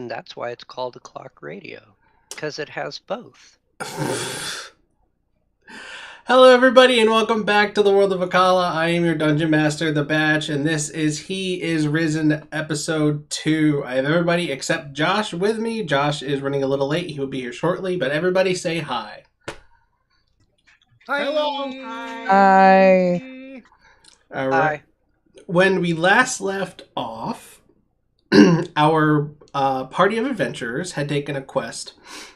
and that's why it's called a clock radio. Because it has both. Hello, everybody, and welcome back to the world of Akala. I am your Dungeon Master, The Batch, and this is He Is Risen, Episode 2. I have everybody except Josh with me. Josh is running a little late. He will be here shortly, but everybody say hi. Hi. Hello. Hi. All right. When we last left off, our party of adventurers had taken a quest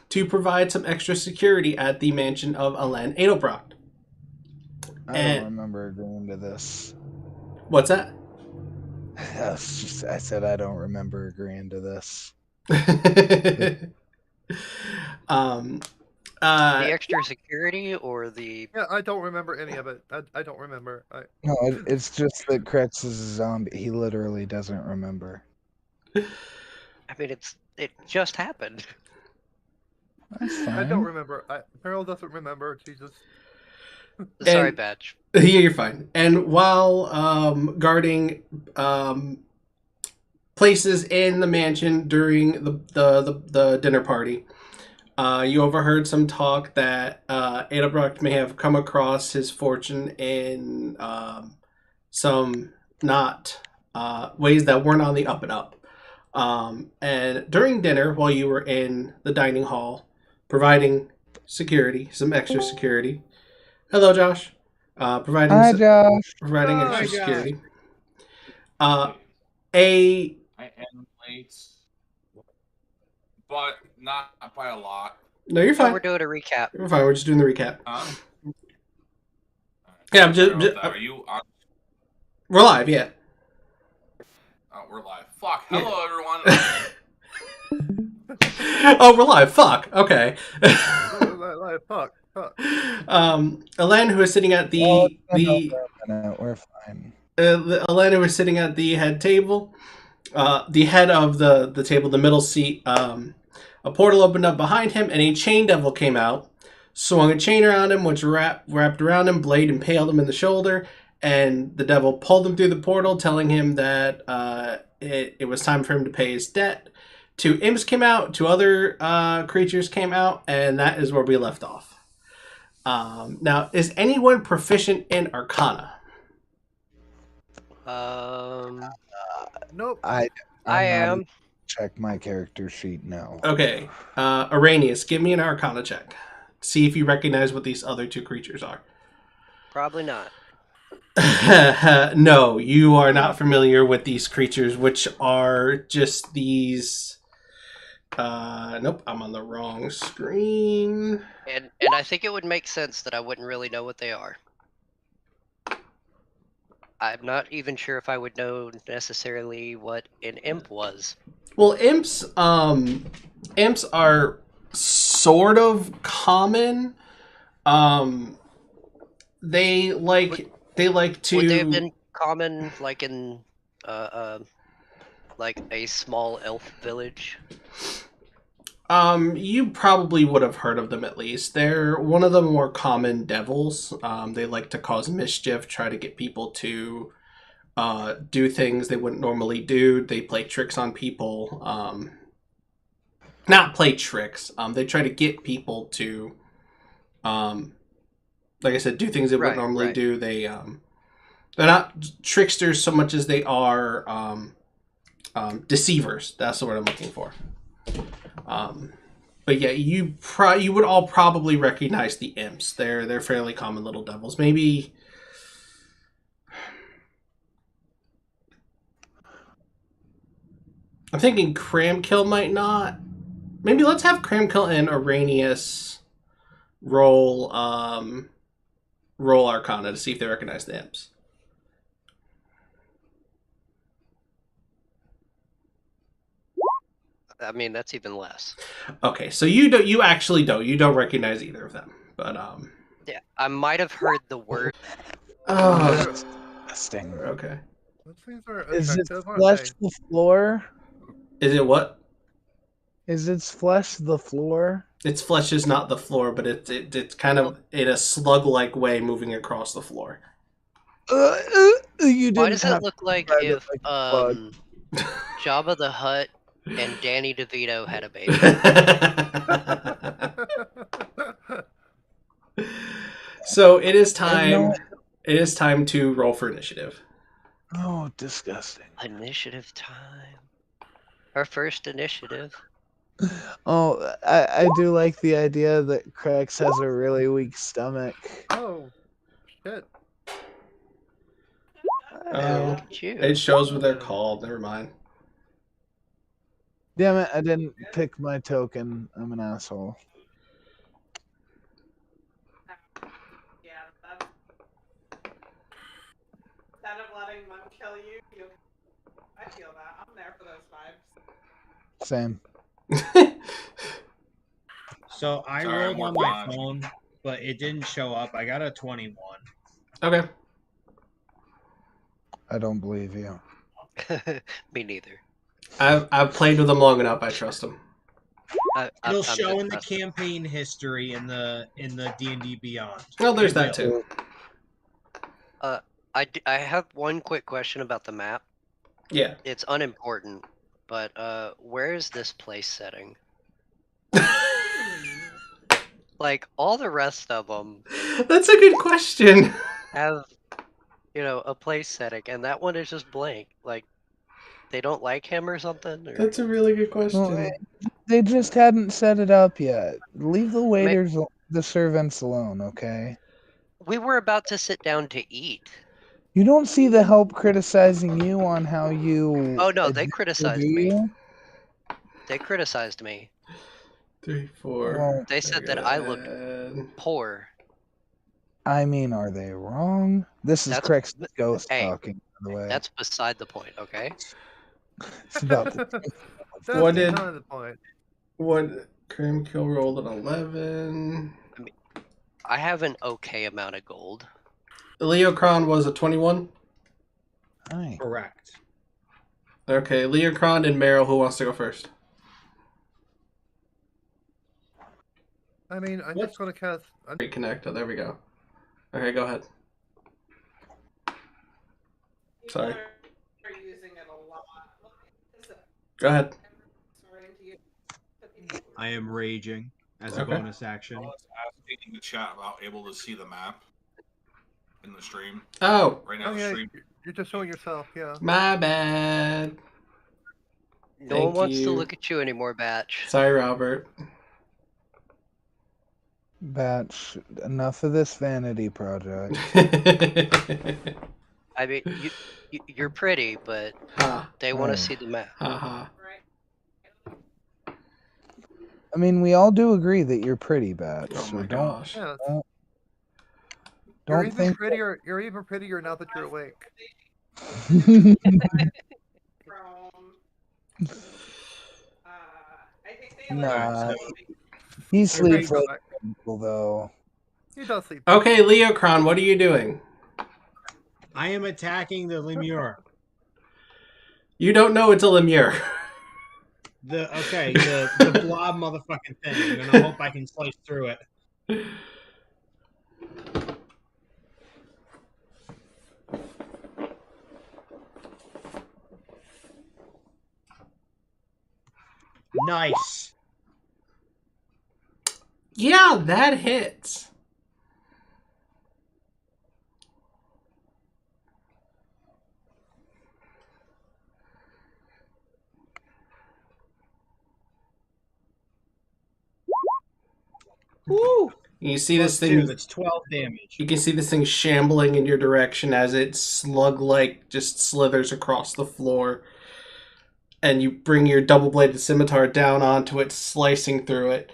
to provide some extra security at the mansion of Alan Edelbrock. I don't remember agreeing to this. What's that? I said I don't remember agreeing to this. The extra security or the... Yeah, I don't remember any of it. I don't remember. No, it's just that Krex is a zombie. He literally doesn't remember. I mean, it just happened. That's fine. I don't remember. Meryl doesn't remember. She just... Sorry, Batch. Yeah, you're fine. And while guarding places in the mansion during the dinner party, you overheard some talk that Edelbrock may have come across his fortune in some not ways that weren't on the up and up. And during dinner, while you were in the dining hall, providing security, some extra security. Hello, Josh. Providing extra security. I am late, but not by a lot. No, you're fine. We're doing a recap. We're fine. We're just doing the recap. Yeah, I'm just. Are you on? We're live, yeah. Oh, we're live. Fuck. Hello, everyone. Oh, we're live. Fuck. Okay. Fuck. Alan, who is sitting at we're fine. Alan, who is sitting at the head table, the head of the table, the middle seat. A portal opened up behind him, and a chain devil came out, swung a chain around him, which wrapped around him, blade impaled him in the shoulder, and the devil pulled him through the portal, telling him that it was time for him to pay his debt. 2 imps came out, 2 other creatures came out, and that is where we left off. Now, is anyone proficient in Arcana? Nope. I am. Check my character sheet now. Okay. Araneus, give me an Arcana check. See if you recognize what these other 2 creatures are. Probably not. No, you are not familiar with these creatures, which are just these... nope, I'm on the wrong screen. And I think it would make sense that I wouldn't really know what they are. I'm not even sure if I would know necessarily what an imp was. Well, imps are sort of common. They like to... Would they have been common, like in like a small elf village? You probably would have heard of them at least. They're one of the more common devils. They like to cause mischief, try to get people to do things they wouldn't normally do. They play tricks on people. Not play tricks. They try to get people to, like I said, do things they wouldn't normally do. They're not tricksters so much as they are deceivers. That's the word I'm looking for. But yeah, you would all probably recognize the imps. They're fairly common little devils. Maybe I'm thinking Kramkyl might not. Maybe let's have Kramkyl and Araneus roll Arcana to see if they recognize the imps. I mean, that's even less. Okay, so you don't recognize either of them, but yeah, I might have heard the word. Oh, disgusting. Okay. Is its flesh the floor? Is it what? Is its flesh the floor? Its flesh is not the floor, but it's kind of in a slug-like way moving across the floor. Why does it look like if Jabba the Hutt And Danny DeVito had a baby. So it is I know- time. It is time to roll for initiative. Oh, disgusting. Initiative time. Our first initiative. Oh, I do like the idea that Krex has a really weak stomach. Oh, shit. Oh, Look at you. it shows what they're called. Never mind. Damn it, I didn't pick my token. I'm an asshole. Yeah, that's instead of letting them kill you, I feel that. I'm there for those vibes. Same. So I Sorry, rolled I'm on working my on it. phone, but it didn't show up. I got a 21. Okay. I don't believe you. Me neither. I've played with them long enough. I trust them. It'll I'm show in the just- campaign history in the D&D Beyond. Well, there's It that will. too. I have one quick question about the map. Yeah. It's unimportant, but where is this place setting? Like all the rest of them That's a good question. have, a place setting, and that one is just blank. Like they don't like him or something. Or... That's a really good question. Well, they just hadn't set it up yet. Leave the waiters, the servants alone, okay? We were about to sit down to eat. You don't see the help criticizing you on how you. Oh no, they adjust, criticized do me. you? They criticized me. 3, 4. Well, They said that I looked Good. poor. I mean, are they wrong? This is That's- Krex's ghost hey, talking, by the way. That's beside the point, okay? It's about the That's What did- kind of the point. What? Kramkyl rolled an 11. I have an okay amount of gold. Leokron was a 21. Hi. Correct. Okay, Leokron and Meryl. Who wants to go first? I mean, I'm What? just going to cast. Reconnect. Oh, there we go. Okay, go ahead. Sorry. People are using it a lot. Is it Go ahead. starting to use I am raging as a Okay. bonus action. I was asking in the chat about able to see the map in the stream. Oh, Right now, Oh, the yeah, stream. you're just showing yourself, yeah. my bad. No Thank one wants to you. look at you anymore, Batch. Sorry, Robert. Batch, enough of this vanity project. I mean, you're pretty, but Ha, they want Right. to see the map. ha, ha. right. I mean, we all do agree that you're pretty, Batch. Oh so my don't gosh. Yeah, don't think. you're even prettier now that you're awake. From, I think they Nah, like he I sleeps rate- like people, though. He does sleep. Okay, Leokron, what are you doing? I am attacking the Lemure. You don't know it's a lemure. The blob motherfucking thing. I'm gonna hope I can slice through it. Nice. Yeah, that hits. Woo! You see Plus this thing. 2, that's 12 damage. You can see this thing shambling in your direction as it slug-like just slithers across the floor. And you bring your double-bladed scimitar down onto it, slicing through it.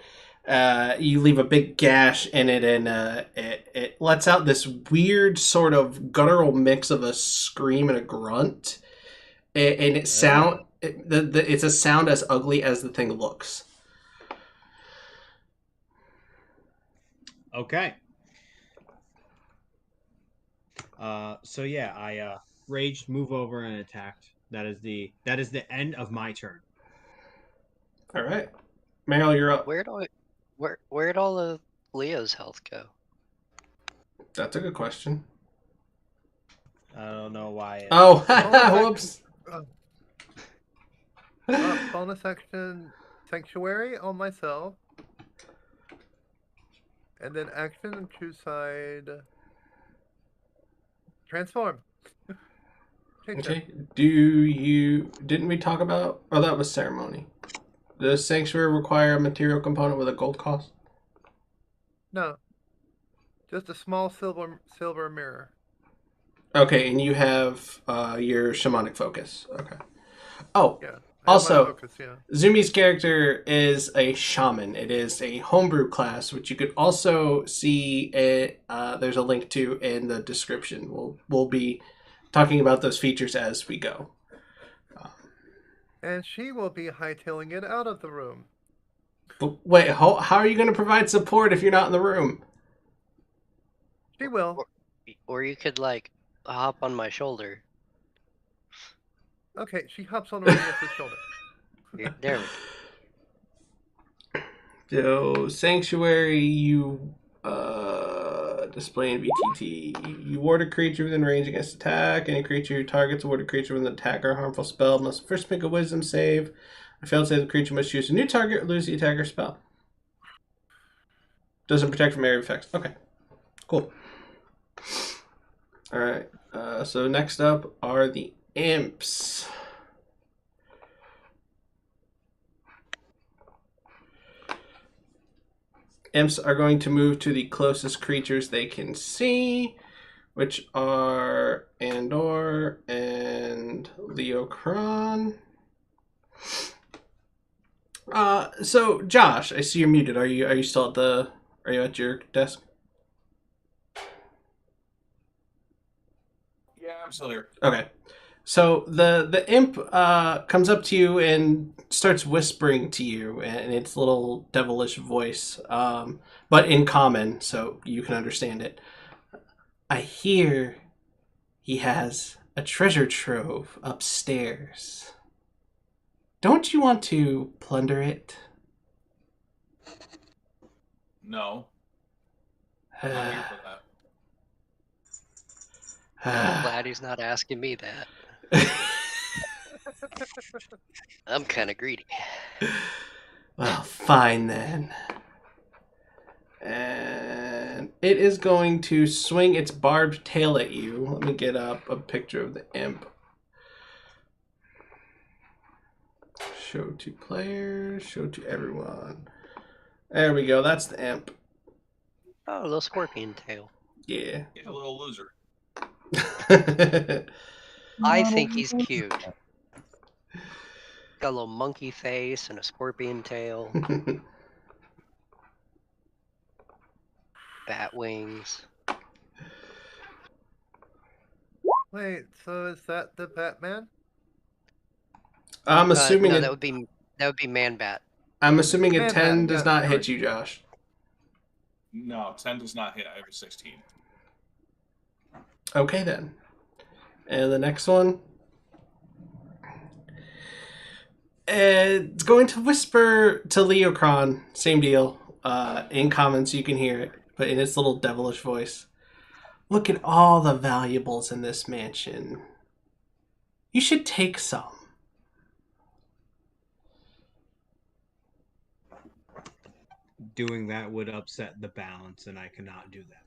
You leave a big gash in it, and it lets out this weird sort of guttural mix of a scream and a grunt. And it's a sound as ugly as the thing looks. Okay. So yeah, I raged, move over, and attacked. That is the end of my turn. All right, Meryl, you're up. Where'd all of Leo's health go? That's a good question. I don't know why. Oh, Oh, whoops. Bonus action Sanctuary on myself. And then action choose side. Transform. Change that. Okay. Didn't we talk about? Oh, that was ceremony. Does sanctuary require a material component with a gold cost? No. Just a small silver mirror. Okay, and you have your shamanic focus. Okay. Oh, Yeah. I have my also, focus, yeah. Zoomy's character is a shaman. It is a homebrew class, which you could also see. There's a link to in the description. We'll be talking about those features as we go. And she will be hightailing it out of the room. But wait, how are you going to provide support if you're not in the room? She will. Or you could like hop on my shoulder. Okay, she hops on Araneus' shoulder. There we go. So, Sanctuary, you display in VTT. You ward a creature within range against attack. Any creature who targets a warded creature with an attack or harmful spell must first make a wisdom save. A failed save, the creature must choose a new target or lose the attacker spell. Doesn't protect from area effects. Okay, cool. Alright, so next up are the imps. Imps are going to move to the closest creatures they can see, which are Andor and Leokron. So Josh, I see you're muted. Are you still are you at your desk? Yeah, I'm still here. Okay. So the imp comes up to you and starts whispering to you in its little devilish voice, but in common, so you can understand it. I hear he has a treasure trove upstairs. Don't you want to plunder it? No. I'm not here for that. I'm glad he's not asking me that. I'm kind of greedy. Well, fine then. And it is going to swing its barbed tail at you. Let me get up a picture of the imp. Show to players, show to everyone. There we go, that's the imp. Oh, a little scorpion tail. Yeah. He's a little loser. I think he's cute. Got a little monkey face and a scorpion tail, bat wings. Wait, so is that the Batman? I'm assuming No, it, that would be Man Bat. I'm assuming a Man 10 bat, does yeah, not you're hit right. you, Josh. No, 10 does not hit. I have a 16. Okay then. And the next one. It's going to whisper to Leokron, same deal, in common so you can hear it, but in its little devilish voice. Look at all the valuables in this mansion. You should take some. Doing that would upset the balance, and I cannot do that.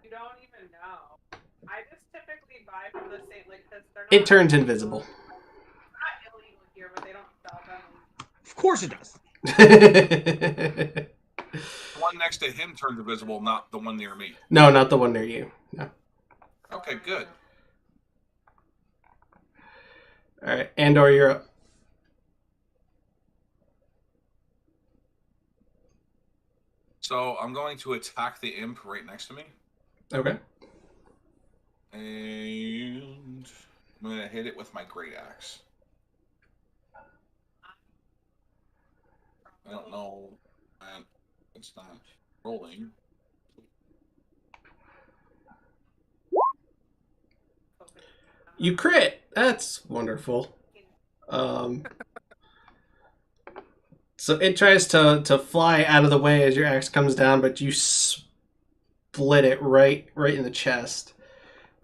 You don't even know. I just typically buy from the same, like, because they're not. It turns invisible. Not illegal here, but they don't sell them. Of course it does. The one next to him turned invisible, not the one near me. No, not the one near you. No. Okay, good. Alright, Andor, you're up. So I'm going to attack the imp right next to me. Okay. And I'm going to hit it with my great axe. I don't know. Man, it's not rolling. You crit! That's wonderful. So it tries to fly out of the way as your axe comes down, but you split it right in the chest.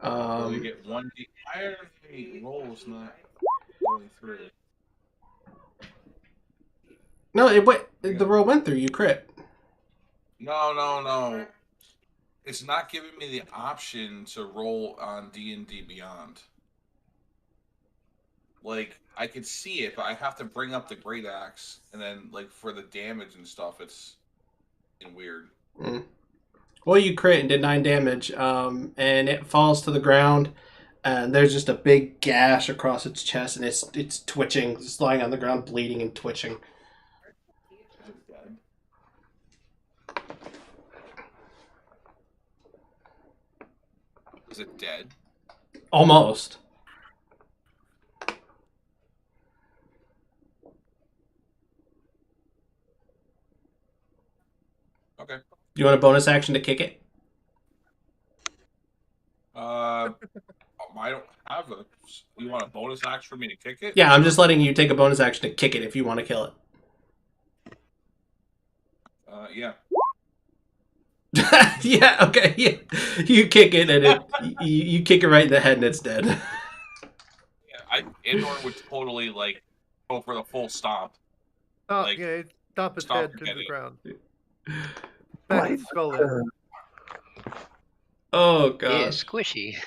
So you get 1d. Why are the rolls not going through. No, the roll went through. You crit. No. It's not giving me the option to roll on D&D Beyond. Like, I could see it, but I have to bring up the Great Axe, and then, like, for the damage and stuff, it's weird. Mm. Well, you crit and did 9 damage, and it falls to the ground, and there's just a big gash across its chest, and it's twitching, just lying on the ground, bleeding and twitching. Is it dead? Almost. Okay. Do you want a bonus action to kick it? I don't have a... You want a bonus action for me to kick it? Yeah, I'm just letting you take a bonus action to kick it if you want to kill it. Yeah. Yeah, okay. Yeah. You kick it, and you kick it right in the head, and it's dead. Yeah, Andor would totally, like, go for the full stomp. Like, yeah, stomp his stomp head your to head the in. ground. Back his skull in. Oh, He is gosh. squishy.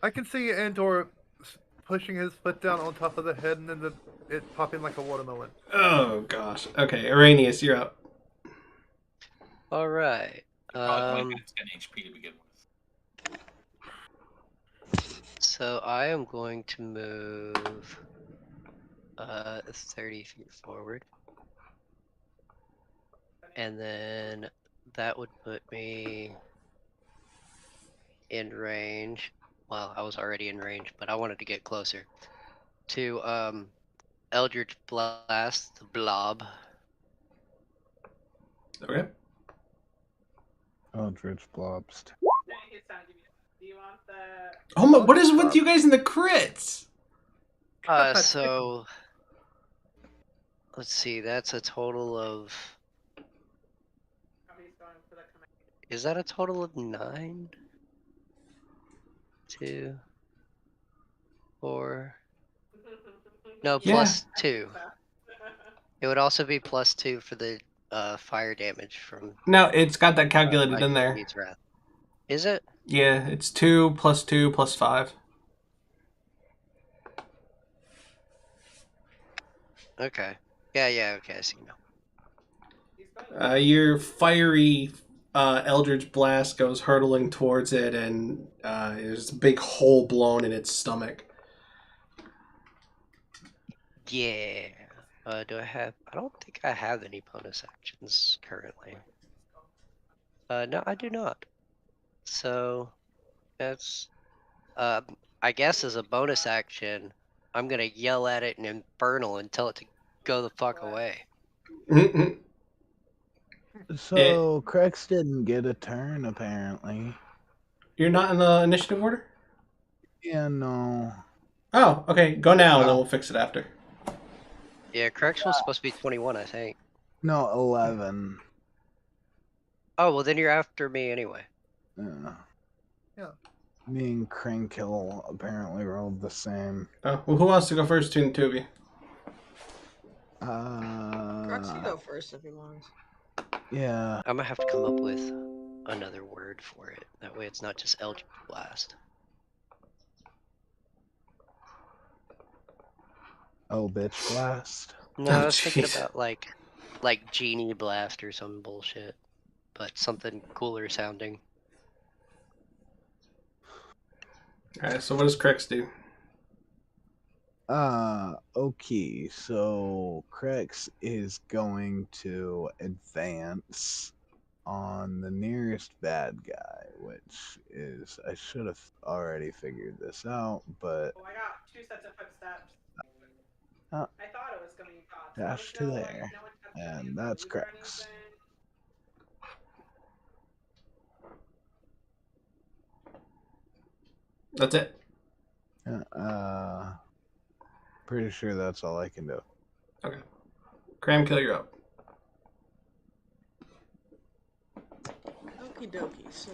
I can see Andor pushing his foot down on top of the head and then it popping like a watermelon. Oh, gosh. Okay, Araneus, you're up. All right. Probably only get 10 HP to begin with. So I am going to move 30 feet forward. And then that would put me in range. Well, I was already in range, but I wanted to get closer to Eldritch Blast, the blob. Okay. Eldritch blobs. Do you want the... Oh my, what is with you guys in the crits? So let's see, that's a total of... Is that a total of 9? 2, 4... No, plus 2. It would also be plus 2 for the fire damage from... No, it's got that calculated in there. Wrath. Is it? Yeah, it's 2 plus 2 plus 5. Okay. Yeah, okay, I see now. Your fiery Eldritch Blast goes hurtling towards it, and there's a big hole blown in its stomach. Yeah. Do I have... I don't think I have any bonus actions currently. No, I do not. So, that's... I guess as a bonus action, I'm gonna yell at it in Infernal and tell it to go the fuck away. So, Krex didn't get a turn, apparently. You're not in the initiative order? Yeah, no. Oh, okay. Go now, and then we'll fix it after. Yeah, Krex was supposed to be 21, I think. No, 11. Oh, well then you're after me anyway. Yeah. Me and Kramkyl apparently rolled the same. Oh, well, who wants to go first between the two of you? Krex can go first if he wants. Yeah. I'm gonna have to come up with another word for it. That way it's not just Eldritch Blast. Oh, bitch blast. No, I was thinking about like Genie Blast or some bullshit. But something cooler sounding. Alright, so what does Krex do? Okay, so Krex is going to advance on the nearest bad guy, which is, I should have already figured this out, but... Oh, I got 2 sets of footsteps. I thought it was going to be God. Dash to there, and that's Krex. That's it? Pretty sure that's all I can do. Okay. Kramkyl, you're up. Okie dokie, so...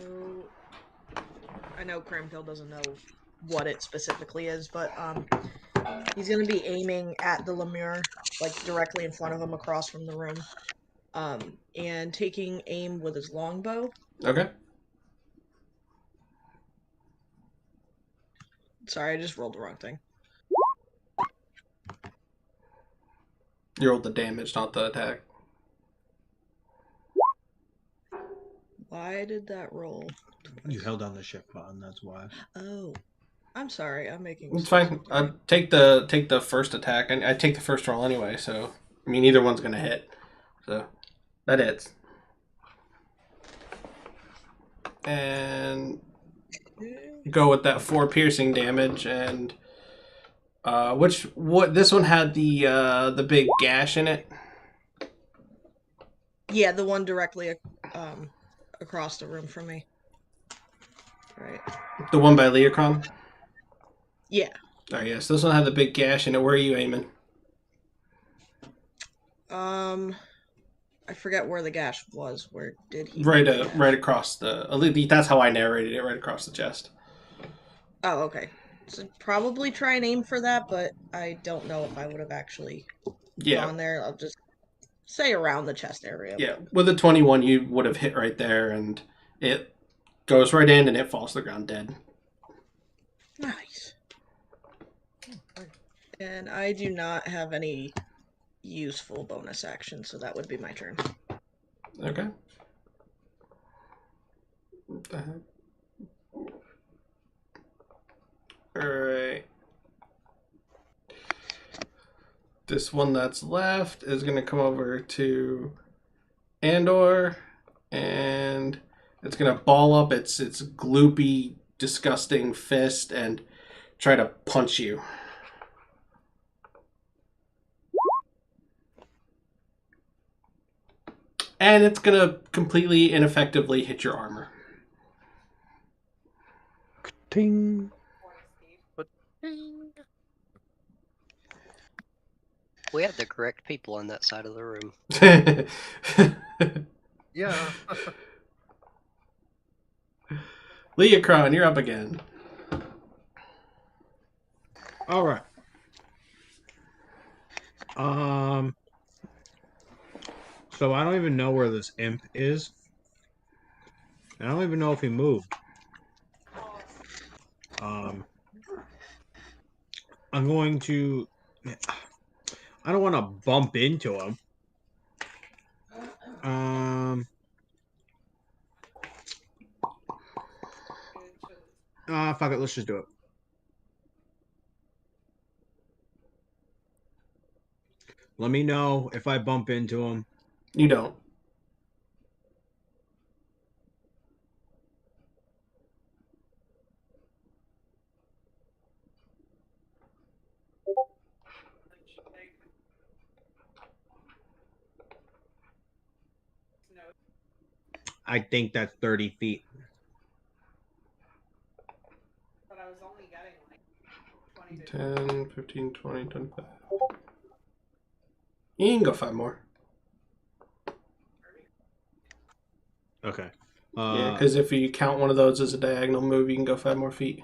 I know Kramkyl doesn't know what it specifically is, but He's gonna be aiming at the lemure, like directly in front of him, across from the room, and taking aim with his longbow. Okay. Sorry, I just rolled the wrong thing. You rolled the damage, not the attack. Why did that roll? You held down the shift button, that's why. Oh, I'm sorry. I'm making. It's fine. I take the first attack, and I take the first roll anyway. So I mean, either one's gonna hit. So that hits. And go with that 4 piercing damage, and this one had the big gash in it. Yeah, the one directly across the room from me. Right. The one by Leokron? Yeah. Oh yes, this one had the big gash in it. Where are you aiming? I forget where the gash was. Where did he? Right across the. That's how I narrated it. Right across the chest. Oh, okay. So probably try and aim for that, but I don't know if I would have actually gone there. I'll just say around the chest area. Yeah, with a 21, you would have hit right there, and it goes right in, and it falls to the ground dead. Nice. And I do not have any useful bonus action, so that would be my turn. Okay. What the heck? Alright. This one that's left is going to come over to Andor, and it's going to ball up its gloopy, disgusting fist and try to punch you. And it's going to completely ineffectively hit your armor. Ting. We had the correct people on that side of the room. Yeah. Leokron, you're up again. All right. So I don't even know where this imp is. I don't even know if he moved. I'm going to. I don't want to bump into him. Fuck it. Let's just do it. Let me know if I bump into him. You don't. I think that's 30 feet. But I was only getting like 20 to 10, 15, 20, 25. You can go 5 more. Okay. Yeah, because if you count one of those as a diagonal move, you can go 5 more feet.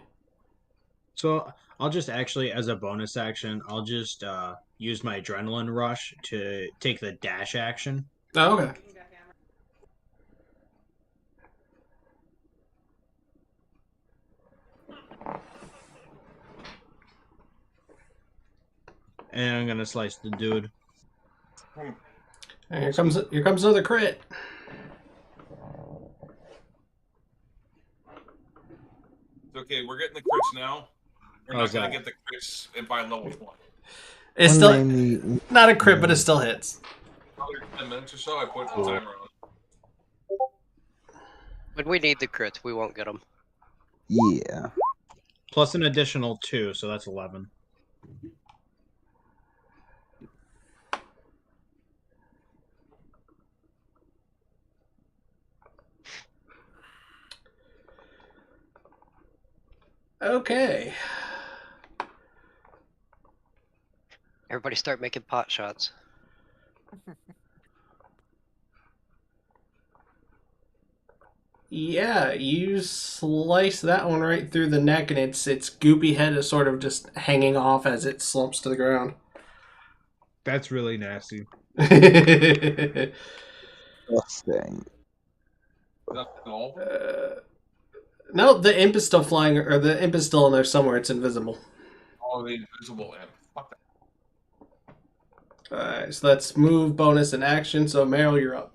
So I'll just actually, as a bonus action, I'll just use my adrenaline rush to take the dash action. Oh, okay. And I'm gonna slice the dude. And here comes another crit. It's okay, we're getting the crits now. We're not How's gonna that? get the crits by level 1. It's still not a crit, but it still hits. Another 10 minutes or so, I put the timer on. When we need the crits, we won't get them. Yeah. Plus an additional 2, so that's 11. Okay. Everybody start making pot shots. Yeah, you slice that one right through the neck, and its goopy head is sort of just hanging off as it slumps to the ground. That's really nasty. Disgusting. That's all. No, the imp is still flying, or the imp is still in there somewhere. It's invisible. Oh, the invisible imp. Fuck that. Alright, so let's move, bonus, and action. So, Meryl, you're up.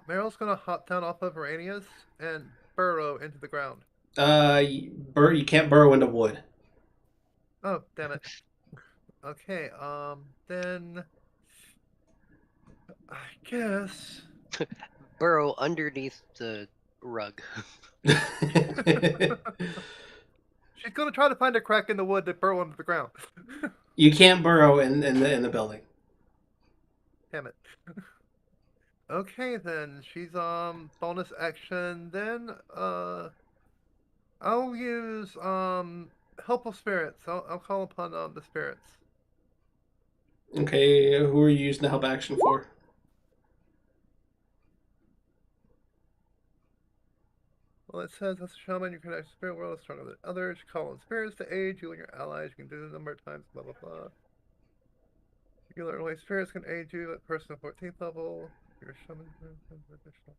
Meryl's gonna hop down off of Araneus and burrow into the ground. You can't burrow into wood. Oh, damn it. Okay, then I guess Burrow underneath the rug. she's gonna try to find a crack in the wood to burrow into the ground. You can't burrow in the building. Damn it. Okay, then she's bonus action. Then I'll use helpful spirits. I'll call upon the spirits. Okay, who are you using the help action for? Well, it says as a shaman, you can act spirit world is stronger than others. Call on spirits to aid you and your allies. You can do this a number of times. Blah blah blah. You learn why spirits can aid you at person 14th level. Your shaman additional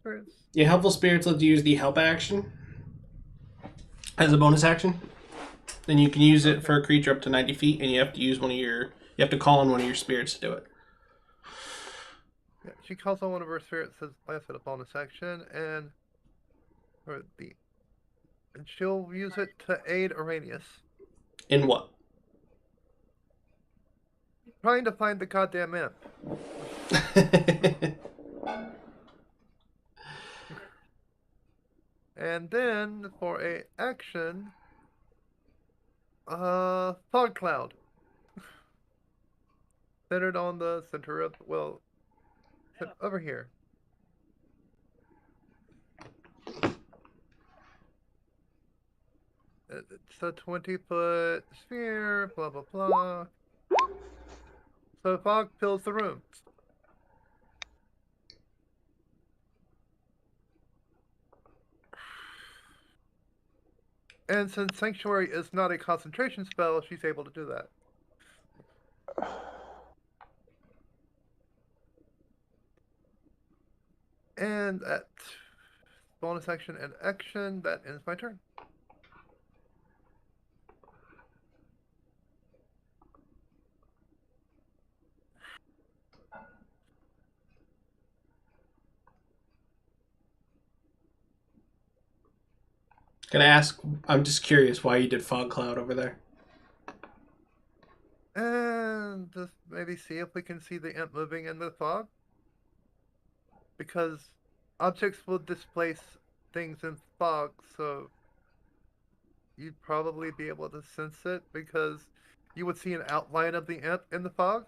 spirits. Yeah, helpful spirits let you use the help action as a bonus action. Then you can use it for a creature up to 90 feet, and you have to use you have to call on one of your spirits to do it. Yeah, she calls on one of her spirits as last at a bonus action, and she'll use it to aid Araneus. In what? Trying to find the goddamn imp. And then for a action, fog cloud. Centered on the center of, well, over here. It's a 20-foot sphere, blah, blah, blah. So fog fills the room. And since Sanctuary is not a concentration spell, she's able to do that. And at bonus action and action, that ends my turn. Can I ask, I'm just curious why you did fog cloud over there. And just maybe see if we can see the imp moving in the fog. Because objects will displace things in fog, so you'd probably be able to sense it because you would see an outline of the imp in the fog.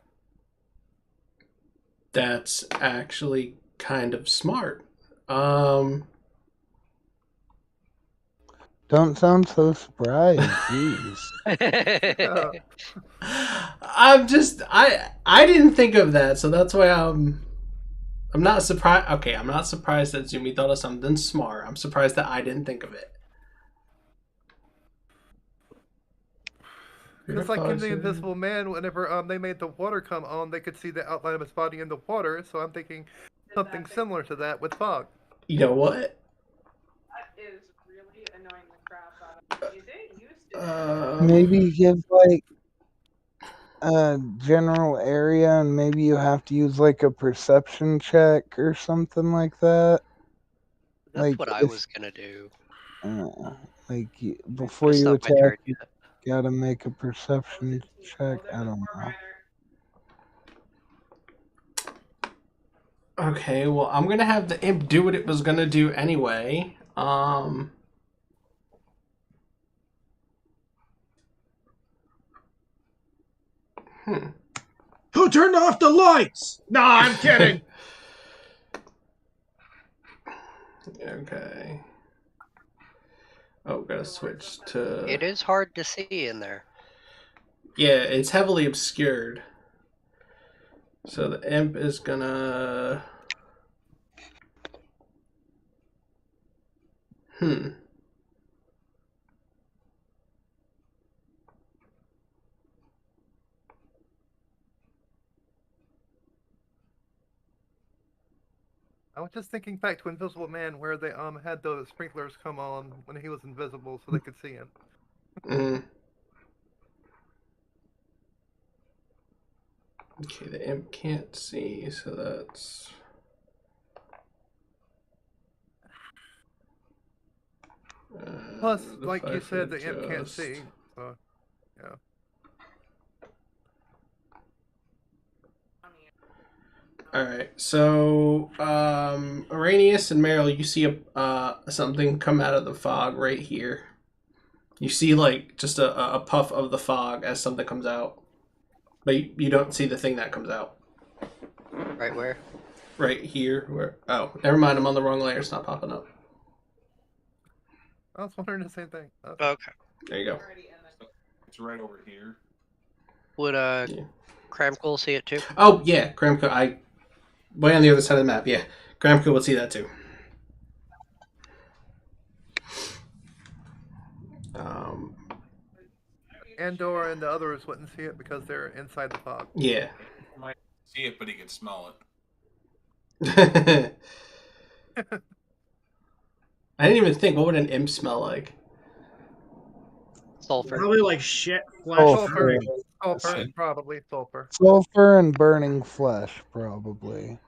That's actually kind of smart. Don't sound so surprised, jeez. I didn't think of that, so that's why I'm not surprised. Okay, I'm not surprised that Zoomy thought of something smart. I'm surprised that I didn't think of it. Because like in the Invisible Man, whenever they made the water come on, they could see the outline of his body in the water, so I'm thinking something similar to that with fog. You know what? That is really annoying the crap out of me. They used to. Maybe give like a general area, and maybe you have to use like a perception check or something like that. That's like what I was gonna do. Like before you attack, you gotta make a perception check. I don't know. Okay, well, I'm gonna have the imp do what it was gonna do anyway. Who turned off the lights? No, I'm kidding. Okay. Oh, gotta switch to... It is hard to see in there. Yeah, it's heavily obscured. So the imp is gonna... I was just thinking back to Invisible Man, where they had those sprinklers come on when he was invisible, so they could see him. Okay, the imp can't see, so that's... Plus, like you said, the imp can't see, so, yeah. Alright, so, Araneus and Meryl, you see something come out of the fog right here. You see, like, just a puff of the fog as something comes out. But you don't see the thing that comes out. Right where? Right here. Where? Oh, never mind, I'm on the wrong layer, it's not popping up. I was wondering the same thing. Okay. There you go. It's right over here. Would Kramkyl see it too? Oh, yeah, Kramkyl. Way on the other side of the map, yeah. Kramkyl would see that too. Andor and the others wouldn't see it because they're inside the fog. Yeah. He might see it, but he can smell it. I didn't even think, what would an imp smell like? Sulfur. Probably like shit. Sulfur, probably sulfur. Sulfur and burning flesh, probably.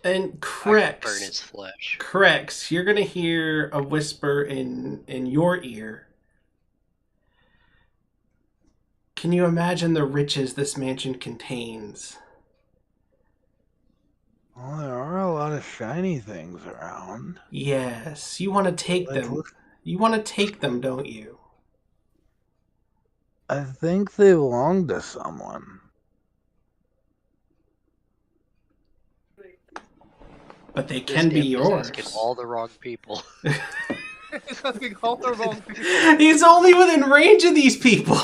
And Krex, burn his flesh. Krex, you're gonna hear a whisper in your ear. Can you imagine the riches this mansion contains? Well, there are a lot of shiny things around. Yes, you want to take them. You want to take them, don't you? I think they belong to someone. But they can be yours. Asking all the wrong people. He's asking all the wrong people. He's only within range of these people.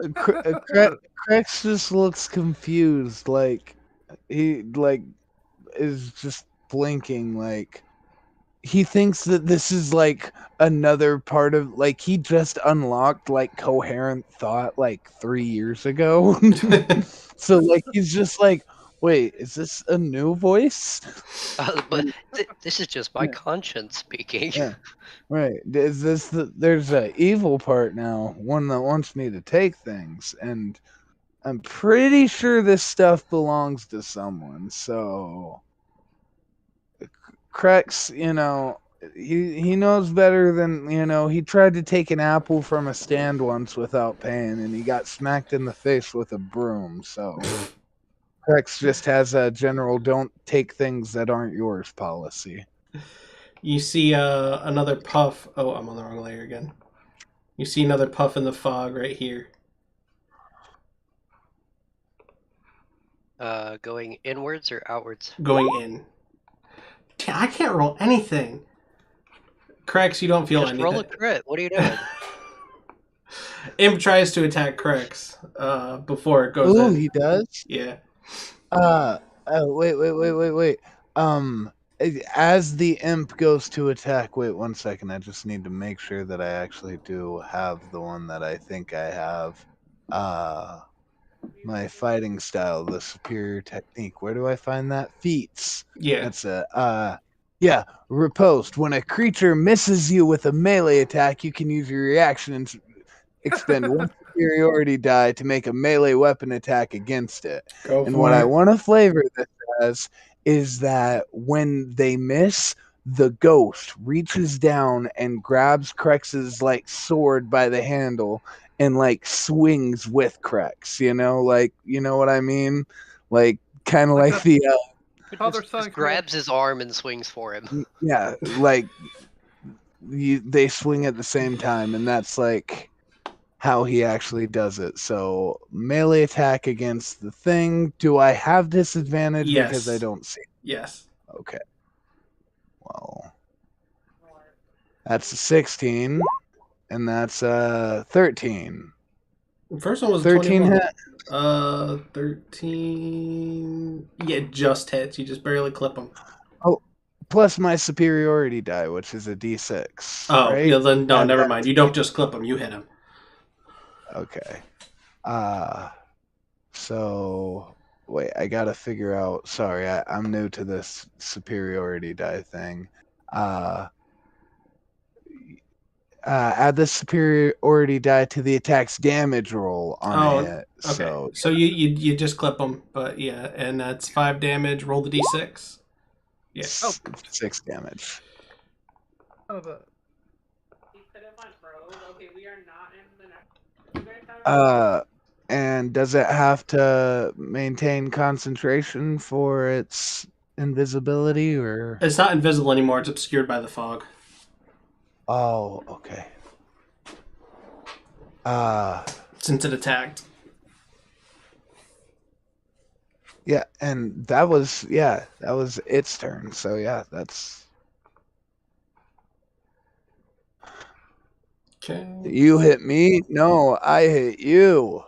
Krex just looks confused, like he is just blinking, like he thinks that this is like another part of, like, he just unlocked like coherent thought like 3 years ago. So like he's just like, wait, is this a new voice? But this is just my conscience speaking. Yeah. Right. Is this there's an evil part now, one that wants me to take things, and I'm pretty sure this stuff belongs to someone. So Krex, he knows better than, he tried to take an apple from a stand once without paying, and he got smacked in the face with a broom. So Krex just has a general don't take things that aren't yours policy. You see another puff. Oh, I'm on the wrong layer again. You see another puff in the fog right here. Going inwards or outwards? Going in. I can't roll anything. Krex, you don't feel Just anything. Roll a crit. What are you doing? Imp tries to attack Krex before it goes in. Oh, he does? Yeah. Wait. As the imp goes to attack, wait 1 second, I just need to make sure that I actually do have the one that I think I have. My fighting style, the superior technique. Where do I find that? Feats. Yeah. That's yeah, riposte. When a creature misses you with a melee attack, you can use your reaction and expend one superiority die to make a melee weapon attack against it. What I want to flavor this as is that when they miss, the ghost reaches down and grabs Krex's like sword by the handle and like swings with Krex. You know what I mean? Like kind of like the just grabs his arm and swings for him. Yeah, like they swing at the same time, and that's like how he actually does it. So melee attack against the thing. Do I have disadvantage because I don't see it? Yes. Okay. Well, that's a 16, and that's 13. The first one was 13 hit. 13. Yeah, just hits. You just barely clip them. Oh, plus my superiority die, which is a D6. Oh, right? yeah, then no, And never mind. You don't just clip him; you hit him. Okay. So wait, I gotta figure out. Sorry, I'm new to this superiority die thing. Add the superiority die to the attack's damage roll on it. Okay. So you just clip him, but yeah, and that's 5 damage. Roll the d6. Yeah. 6 damage. Oh, but He could have went rogue. Okay, we are not in the next. You guys have And does it have to maintain concentration for its invisibility, or? It's not invisible anymore. It's obscured by the fog. Oh, okay. Since it attacked. Yeah, and that was its turn. So yeah, that's. Okay. You hit me? No, I hit you.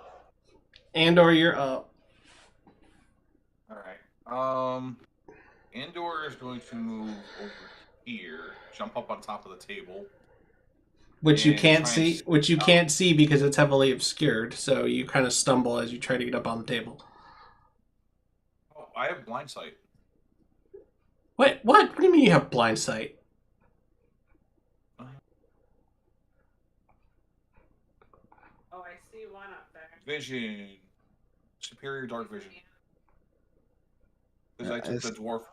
Andor, you're up. Alright. Andor is going to move over here, jump up on top of the table. Which you can't try and see. Which you can't see because it's heavily obscured. So you kind of stumble as you try to get up on the table. Oh, I have blind sight. Wait, what? What do you mean you have blind sight? Oh, I see one up there. Vision. Superior dark vision. Because I took the dwarf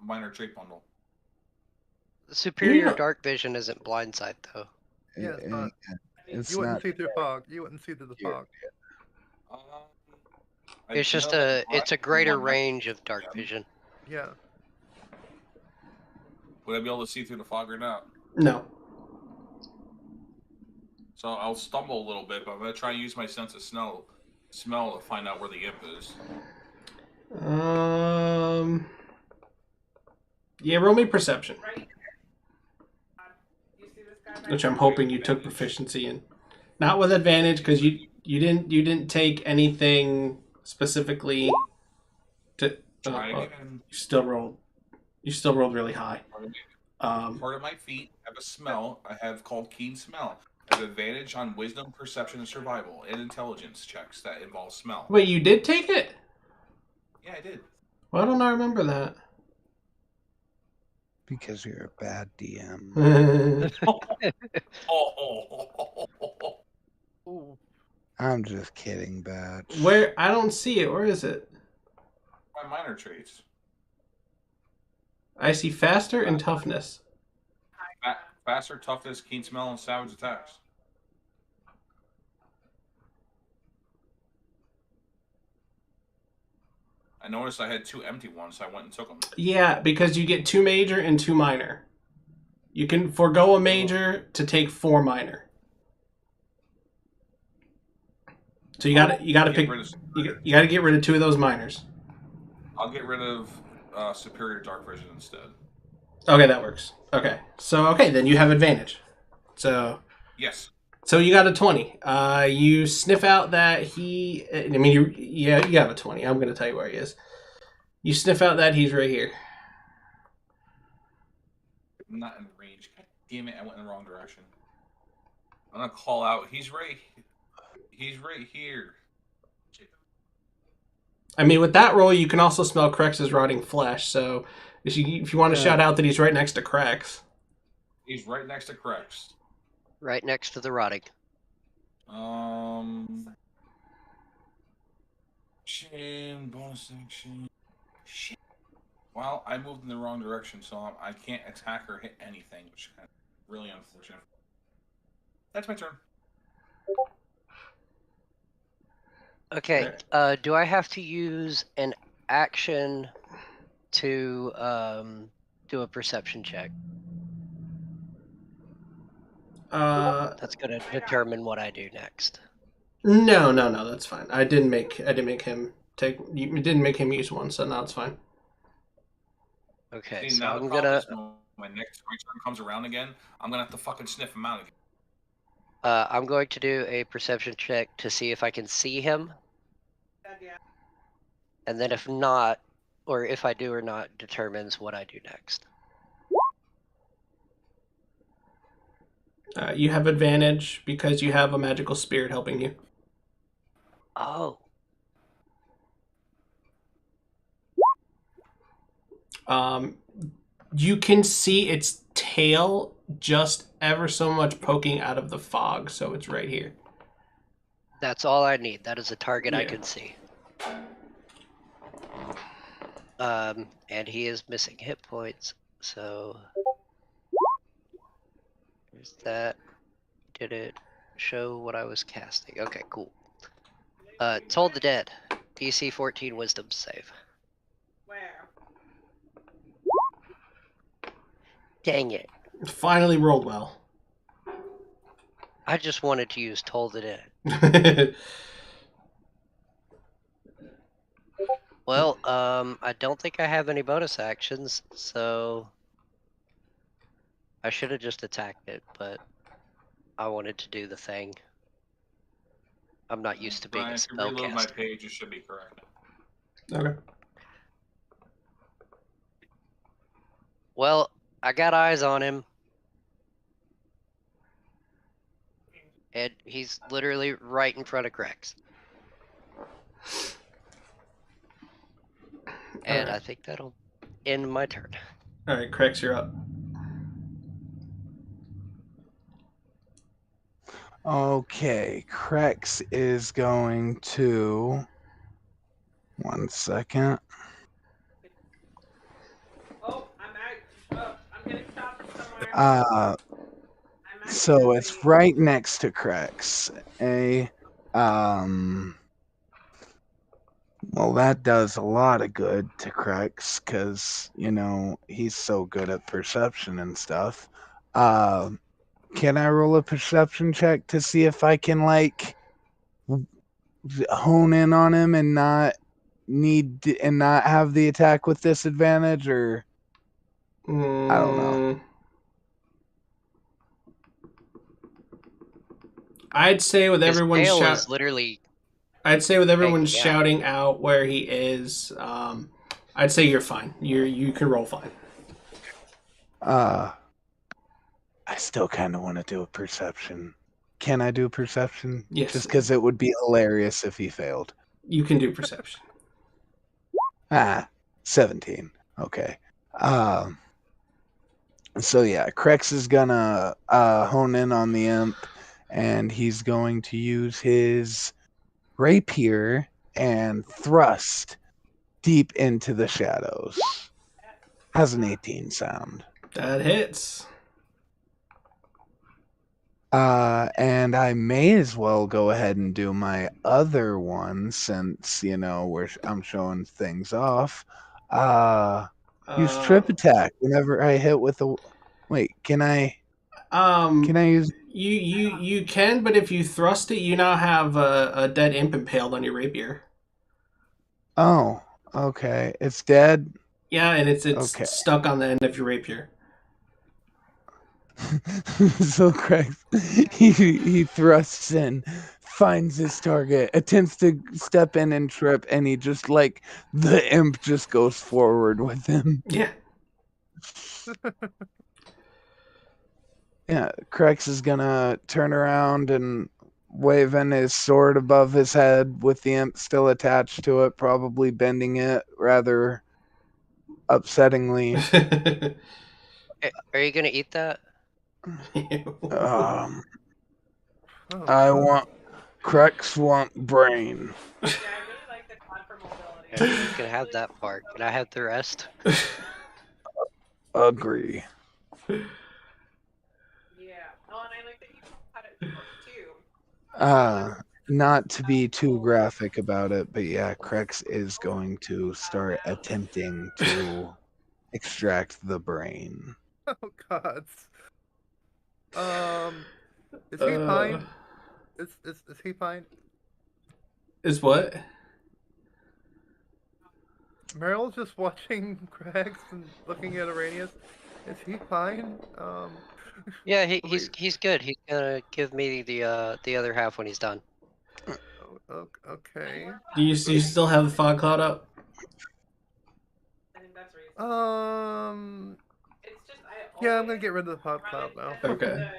minor trait bundle. Superior Yeah. dark vision isn't blind sight, though. yeah, it's not. It's You wouldn't not. see through fog. You wouldn't see through the fog. It's just it's a greater range of dark vision. Yeah. Would I be able to see through the fog or not? No. So I'll stumble a little bit, but I'm going to try and use my sense of smell to find out where the imp is. Yeah, roll me perception. Right. You see this guy? Which I'm hoping you took proficiency in. Not with advantage, because you didn't take anything specifically to. Try again. You still rolled really high. Part of my feet have a smell I have called keen smell. I have advantage on wisdom, perception, and survival, and intelligence checks that involve smell. Wait, you did take it? Yeah, I did. Why don't I remember that? Because you're a bad DM. I'm just kidding, Batch. Where? I don't see it. Where is it? My minor traits. I see faster and toughness. Faster, toughness, keen smell, and savage attacks. I noticed I had 2 empty ones, so I went and took them. Yeah, because you get 2 major and 2 minor. You can forego a major to take 4 minor. So you gotta pick. You gotta get rid of 2 of those minors. I'll get rid of superior dark vision instead. Okay, that works. Okay, so then you have advantage. So yes. So you got a 20. You sniff out that he. I mean, you have a 20. I'm gonna tell you where he is. You sniff out that he's right here. I'm not in range. God damn it! I went in the wrong direction. I'm gonna call out. He's right here. I mean, with that roll, you can also smell Krex's rotting flesh. So if you want to shout out that he's right next to Krex. He's right next to Krex. Right next to the rotting. Action, bonus action. Shit. Well, I moved in the wrong direction, so I can't attack or hit anything, which is really unfortunate. That's my turn. Okay. Do I have to use an action to do a perception check? That's gonna determine what I do next. No, that's fine. I didn't make him take. You didn't make him use one, so now it's fine. See, Okay, so now I'm the problem gonna. is when my turn comes around again, I'm gonna have to fucking sniff him out again. I'm going to do a perception check to see if I can see him. Yeah. And then if not, or if I do or not, determines what I do next. You have advantage because you have a magical spirit helping you. Oh. You can see its tail just ever so much poking out of the fog, so it's right here. That's all I need. That is a target I Yeah. can see. And he is missing hit points, so there's that. Did it show what I was casting? Okay, cool. Toll the Dead. DC 14 Wisdom save. Where? Dang it. Finally rolled well. I just wanted to use Toll the Dead. Well, I don't think I have any bonus actions, so I should have just attacked it, but I wanted to do the thing. I'm not used to being a If you reload my spellcaster. page, it should be correct. Okay. Well, I got eyes on him. And he's literally right in front of Krex. And Alright. I think that'll end my turn. Alright, Krex, you're up. Okay, Krex is going to... 1 second. Oh, I'm out. Oh, I'm getting shot from somewhere. So it's right next to Krex. Well, that does a lot of good to Krex because, you know, he's so good at perception and stuff. Can I roll a perception check to see if I can, like, hone in on him and not have the attack with disadvantage, or I don't know. I'd say with everyone His tail is literally. I'd say with everyone hanging out. shouting out where he is, I'd say you're fine. You can roll fine. I still kind of want to do a perception. Can I do perception? Yes. Just because it would be hilarious if he failed. You can do perception. 17. Okay. So yeah, Krex is gonna hone in on the imp, and he's going to use his rapier and thrust deep into the shadows. Has an 18 sound. That hits. And I may as well go ahead and do my other one since, you know, I'm showing things off. Use trip attack whenever I hit with a... Wait, can I use... You can, but if you thrust it, you now have a dead imp impaled on your rapier. Oh, okay. It's dead? Yeah, and it's okay. Stuck on the end of your rapier. So Krex, he thrusts in, finds his target, attempts to step in and trip, and he just, like, the imp just goes forward with him. Yeah. Yeah, Krex is gonna turn around and waving his sword above his head with the imp still attached to it, probably bending it rather upsettingly. Are you gonna eat that? Krex want brain. Yeah, I really like the quad for mobility. Yeah, you can have that part. Can I have the rest? Agree. Yeah. Oh, and I like that you cut it too. Not to be too graphic about it, but yeah, Krex is going to start attempting to extract the brain. Oh God. Is he fine? Is he fine? Is what? Meryl's just watching Krex and looking at Araneus. Is he fine? Yeah, he's good. He's gonna give me the other half when he's done. Okay. Do you still have the fog cloud up? I think that's reasonable. It's just Yeah, I'm gonna get rid of the fog cloud now. Okay.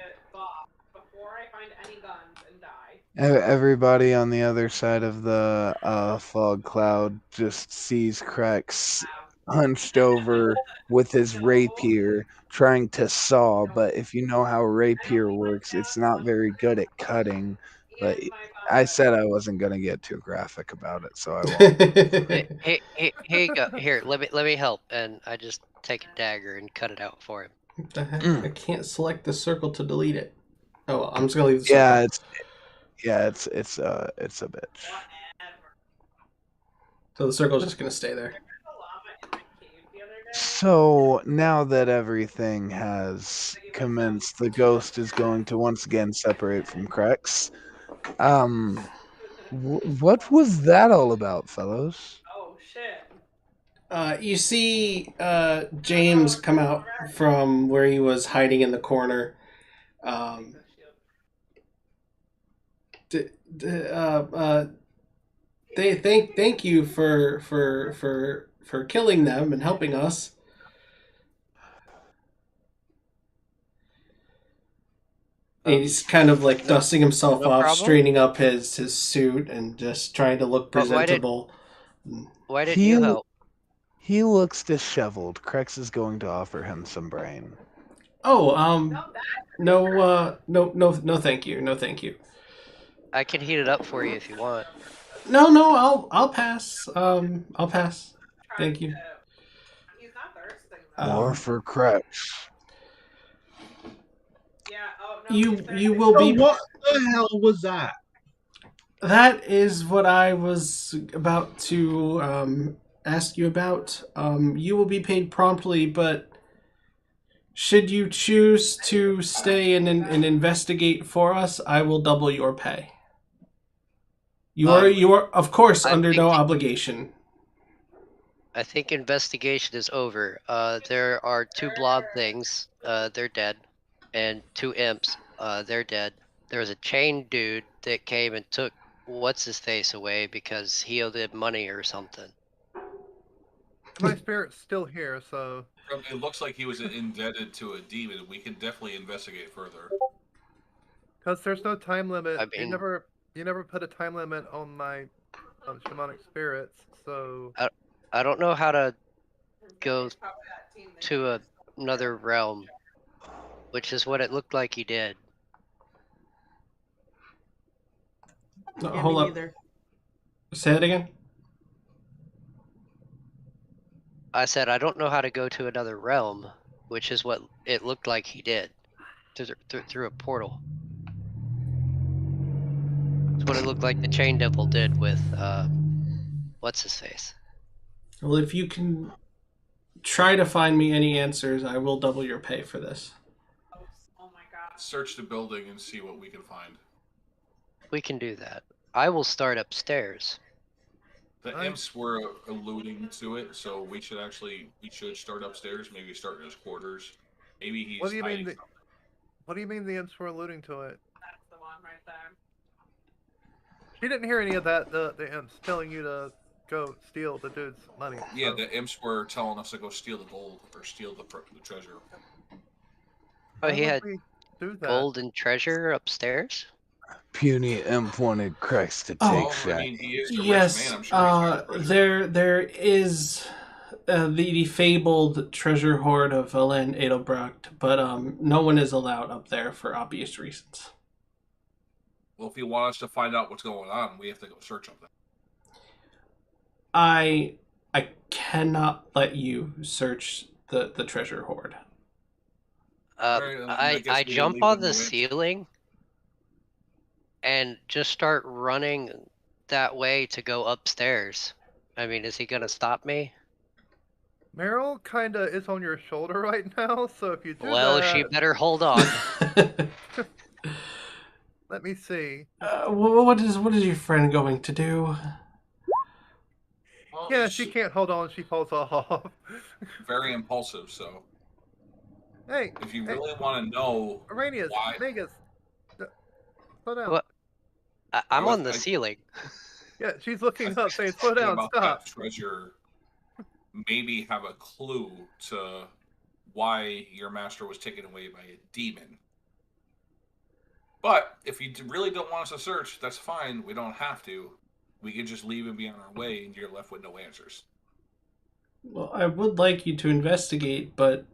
Everybody on the other side of the fog cloud just sees Krex hunched over with his rapier trying to saw, but if you know how a rapier works, it's not very good at cutting. But I said I wasn't going to get too graphic about it, so I won't. Hey, here you go. Here, let me help, and I just take a dagger and cut it out for him. What the heck? I can't select the circle to delete it. Oh, well, I'm just gonna leave the circle. It's a bitch. So the circle's just gonna stay there. So now that everything has commenced, the ghost is going to once again separate from Krex. What was that all about, fellows? Oh shit. You see James come out from where he was hiding in the corner. They thank you for killing them and helping us. He's kind of like dusting himself off, problem? straightening up his suit and just trying to look presentable. Why did you help? He looks disheveled. Krex is going to offer him some brain. Oh, no, thank you. No, thank you. I can heat it up for you if you want. No, I'll pass. I'll pass. Thank you. He's not thirsty. More for Krex. Yeah. Oh no. You will be. What the hell was that? That is what I was about to ask you about. You will be paid promptly, but should you choose to stay and investigate for us, I will double your pay. You are of course under no obligation. I think investigation is over. There are 2 blob things. They're dead, and 2 imps. They're dead. There was a chain dude that came and took what's his face away because he owed him money or something. My spirit's still here, so It looks like he was indebted to a demon. We can definitely investigate further. because there's no time limit. I mean, you never put a time limit on my shamanic spirits, so I don't know how to go to another realm, which is what it looked like he did. No, Yeah, hold me up. neither. Say it again. I said I don't know how to go to another realm, which is what it looked like he did through a portal. It's what it looked like the Chain Devil did with what's his face. Well, if you can try to find me any answers, I will double your pay for this. Oh my god. Search the building and see what we can find. We can do that. I will start upstairs. The imps were alluding to it, so we should start upstairs. Maybe start in his quarters. Maybe he's. what do you mean the imps were alluding to it? That's the one right there. She didn't hear any of that. The imps telling you to go steal the dude's money. Yeah, so. the imps were telling us to go steal the gold or steal the treasure. Oh, he had do that? gold and treasure upstairs? Puny imp wanted Krex to take shot. I mean, he is the Yes, rich man. I'm sure he's there is the fabled treasure hoard of Elen Edelbrucht, but no one is allowed up there for obvious reasons. Well, if you want us to find out what's going on, we have to go search up there. I cannot let you search the treasure hoard. I jump on the ceiling and just start running that way to go upstairs. I mean, is he gonna stop me? Meryl kinda is on your shoulder right now, so if you do well, that... she better hold on. Let me see. What is your friend going to do? Well, Yeah, she can't hold on. She falls off. Very impulsive, so. Hey, if you really want to know Araneus, why... Magus, slow down. What? I'm on the ceiling. Yeah, she's looking up, saying, "Slow down, about stop." That treasure maybe have a clue to why your master was taken away by a demon. But if you really don't want us to search, that's fine. We don't have to. We can just leave and be on our way, and you're left with no answers. Well, I would like you to investigate, but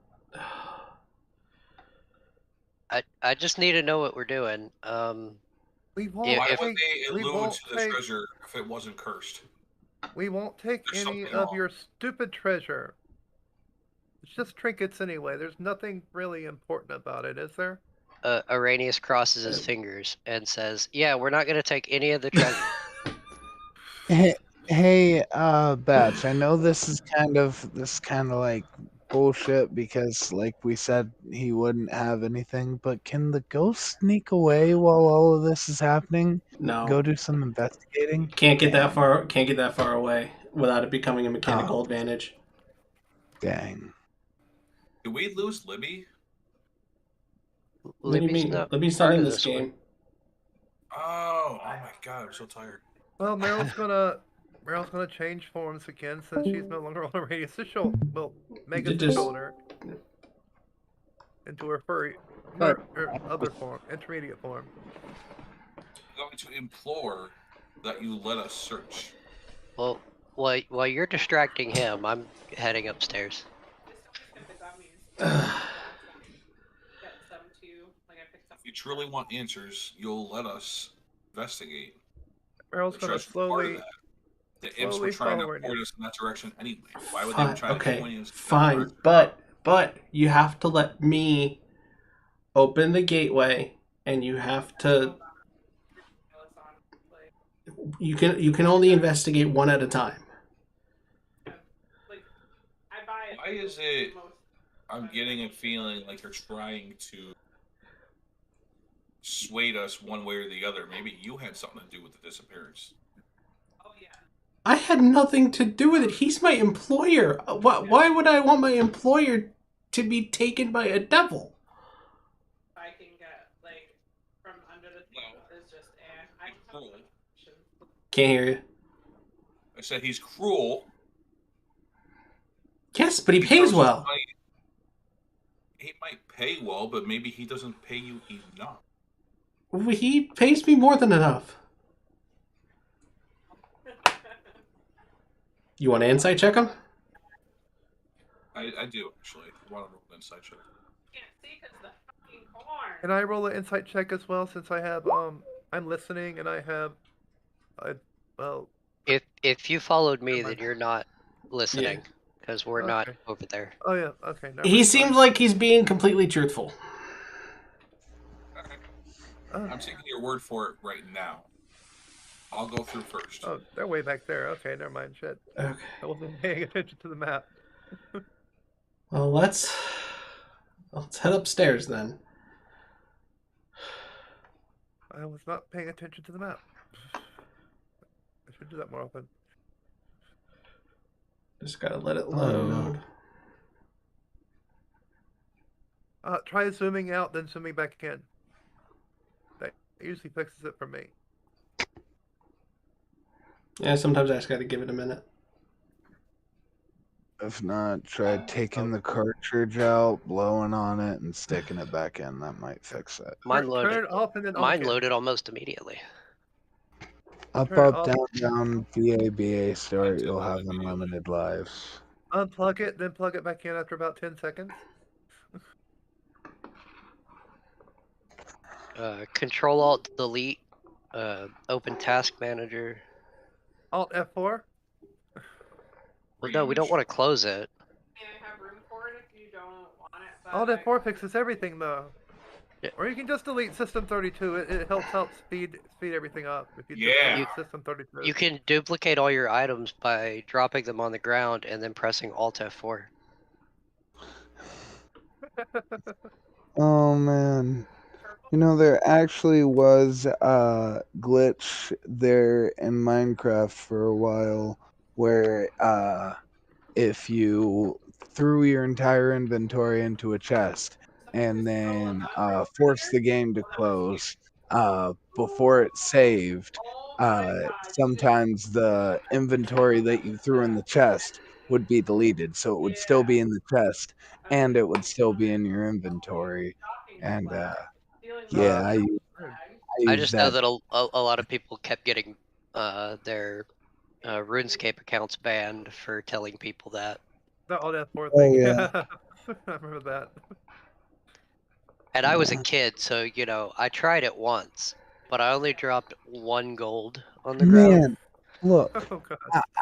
I just need to know what we're doing. We won't Why if- would they we allude won't to the take- treasure if it wasn't cursed? We won't take There's any something of wrong. your stupid treasure. It's just trinkets anyway. There's nothing really important about it, is there? Araneus crosses his fingers and says, "Yeah, we're not going to take any of the treasure." Hey, Batch, I know this is kind of like bullshit because, like we said, he wouldn't have anything. But can the ghost sneak away while all of this is happening? no. Go do some investigating. Can't get that far. Can't get that far away without it becoming a mechanical Oh. advantage. Dang. Did we lose Libby? What do you Libby's mean? not Libby's part not in of this one. game. Oh my god, I'm so tired. Well, Meryl's gonna change forms again since she's no longer on Araneus' shoulder. Well, Magus' just- shoulder into her furry, But- her other form, intermediate form. I'm going to implore that you let us search. Well, while you're distracting him, I'm heading upstairs. If you truly want answers, you'll let us investigate. Meryl's The gonna treasure's part of slowly. that. The imps slowly were trying to follow her point now. us in that direction anyway. Why would Fine, they try to okay, point us in that fine, direction? but you have to let me open the gateway, and you have to. You can only investigate one at a time. Why is it I'm getting a feeling like they're trying to sway us one way or the other? Maybe you had something to do with the disappearance. I had nothing to do with it. He's my employer. Why would I want my employer to be taken by a devil? I can get from under the table is just air. I can have Cruel. Can't hear you. I said he's cruel. Yes, but he because pays well. He might pay well, but maybe he doesn't pay you enough. He pays me more than enough. You want to insight check him? I do actually. I want to roll an insight check. Can't see because the fucking corn. Can I roll an insight check as well since I have I'm listening and I have If you followed me, Never then mind. you're not listening because we're not Okay. over there. oh yeah, okay. Never He mind. seems like he's being completely truthful. Okay. Oh, I'm taking your word for it right now. I'll go through first. oh, they're way back there. Okay, never mind. Shit. Okay. I wasn't paying attention to the map. Well, let's head upstairs then. I was not paying attention to the map. I should do that more often. Just gotta let it Oh, load. no. Try zooming out, then zooming back in. That usually fixes it for me. Yeah, sometimes I just gotta give it a minute. If not, try taking the cartridge out, blowing on it, and sticking it back in. That might fix it. Mine Turn loaded. it off and then on Mine again. loaded almost immediately. Up, Turn it up, off. down, BA, start. did You'll load have immediately. unlimited lives. Unplug it, then plug it back in after about 10 seconds. Control Alt Delete. Open Task Manager. Alt F4. Well, no, we don't want to close it. Can I have room for it if you don't want it? But Alt F4 fixes everything though. Yeah. Or you can just delete System 32. It helps out speed everything up. If you just Yeah. delete System 32. You can duplicate all your items by dropping them on the ground and then pressing Alt F4. Oh man. You know, there actually was a glitch there in Minecraft for a while where if you threw your entire inventory into a chest and then forced the game to close before it saved, sometimes the inventory that you threw in the chest would be deleted. So it would still be in the chest and it would still be in your inventory. And Yeah, I just know that a lot of people kept getting their RuneScape accounts banned for telling people that. Oh, that poor Oh, thing. yeah. I remember that. And I was a kid, so I tried it once, but I only dropped 1 gold on the ground. Man, look, Oh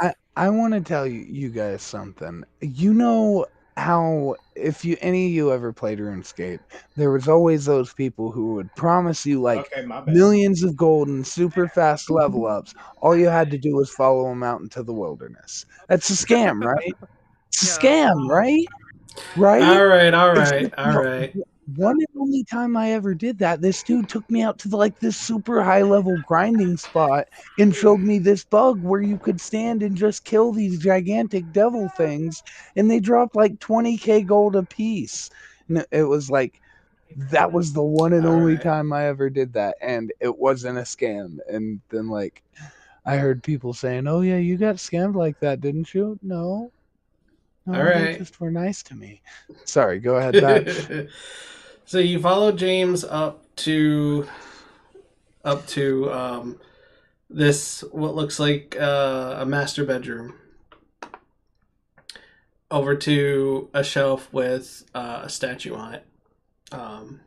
god. I want to tell you guys something. You know how if any of you ever played RuneScape, there was always those people who would promise you like Okay, my bad. millions of gold and super fast level ups. All you had to do was follow them out into the wilderness. That's a scam, right? It's a scam, right? Right? All right. No, one and only time I ever did that, this dude took me out to this super high level grinding spot and showed me this bug where you could stand and just kill these gigantic devil things, and they drop like 20k gold a piece. And it was like that was the one and only time I ever did that, and it wasn't a scam. And then I heard people saying, "Oh yeah, you got scammed like that, didn't you?" No. All They right. just were nice to me. Sorry, go ahead, Batch. So you follow James up to this what looks like a master bedroom, over to a shelf with a statue on it. I don't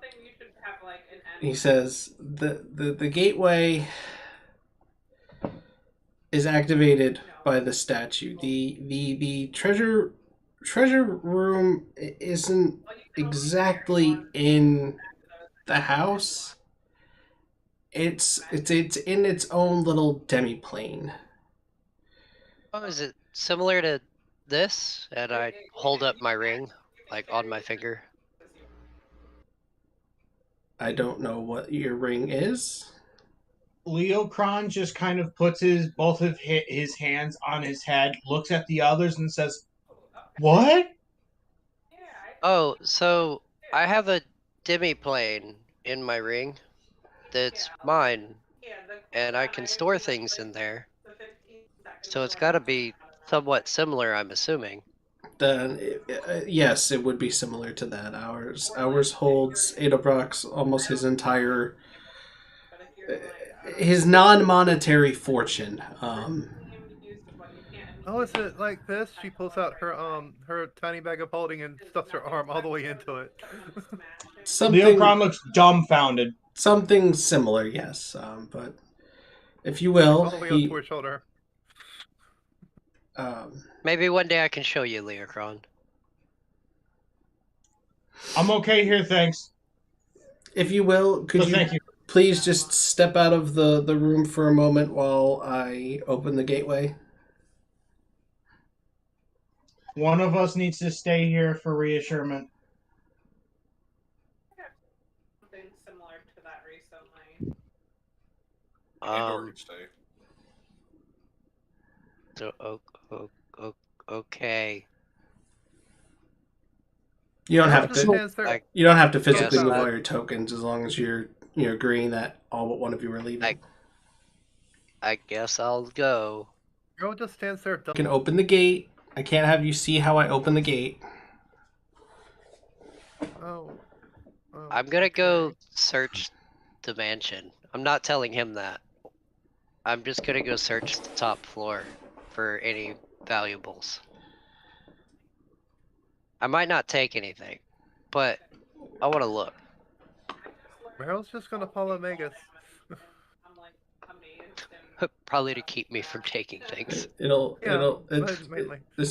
think you should have like an end. He says the gateway is activated by the statue. The treasure room isn't exactly in the house. It's in its own little demi-plane. Oh, is it similar to this? And I hold up my ring, like on my finger. I don't know what your ring is. Leokron just kind of puts both of his hands on his head, looks at the others, and says, "What?" Oh, so I have a demi-plane in my ring that's mine, and I can store things in there. So it's got to be somewhat similar, I'm assuming. Then yes, it would be similar to that. Ours holds Adobrock's almost his entire his non-monetary fortune. Oh, is it like this? She pulls out her tiny bag of holding and stuffs her arm all the way into it. Leokron looks dumbfounded. Something similar, yes. But if you will, all the way up to her shoulder. Maybe one day I can show you, Leokron. I'm okay here, thanks. If you will, could you please just step out of the room for a moment while I open the gateway? One of us needs to stay here for reassurance. Something similar to that recently. Andor can stay. So, okay. You don't have to. You don't have to physically move all your tokens as long as you're agreeing that all but one of you are leaving. I guess I'll go. Girl just stands there. You can open the gate. I can't have you see how I open the gate. Oh. I'm gonna go search the mansion. I'm not telling him that. I'm just gonna go search the top floor for any valuables. I might not take anything, but I want to look. Meryl's just gonna follow Magus. Probably to keep me from taking things. It's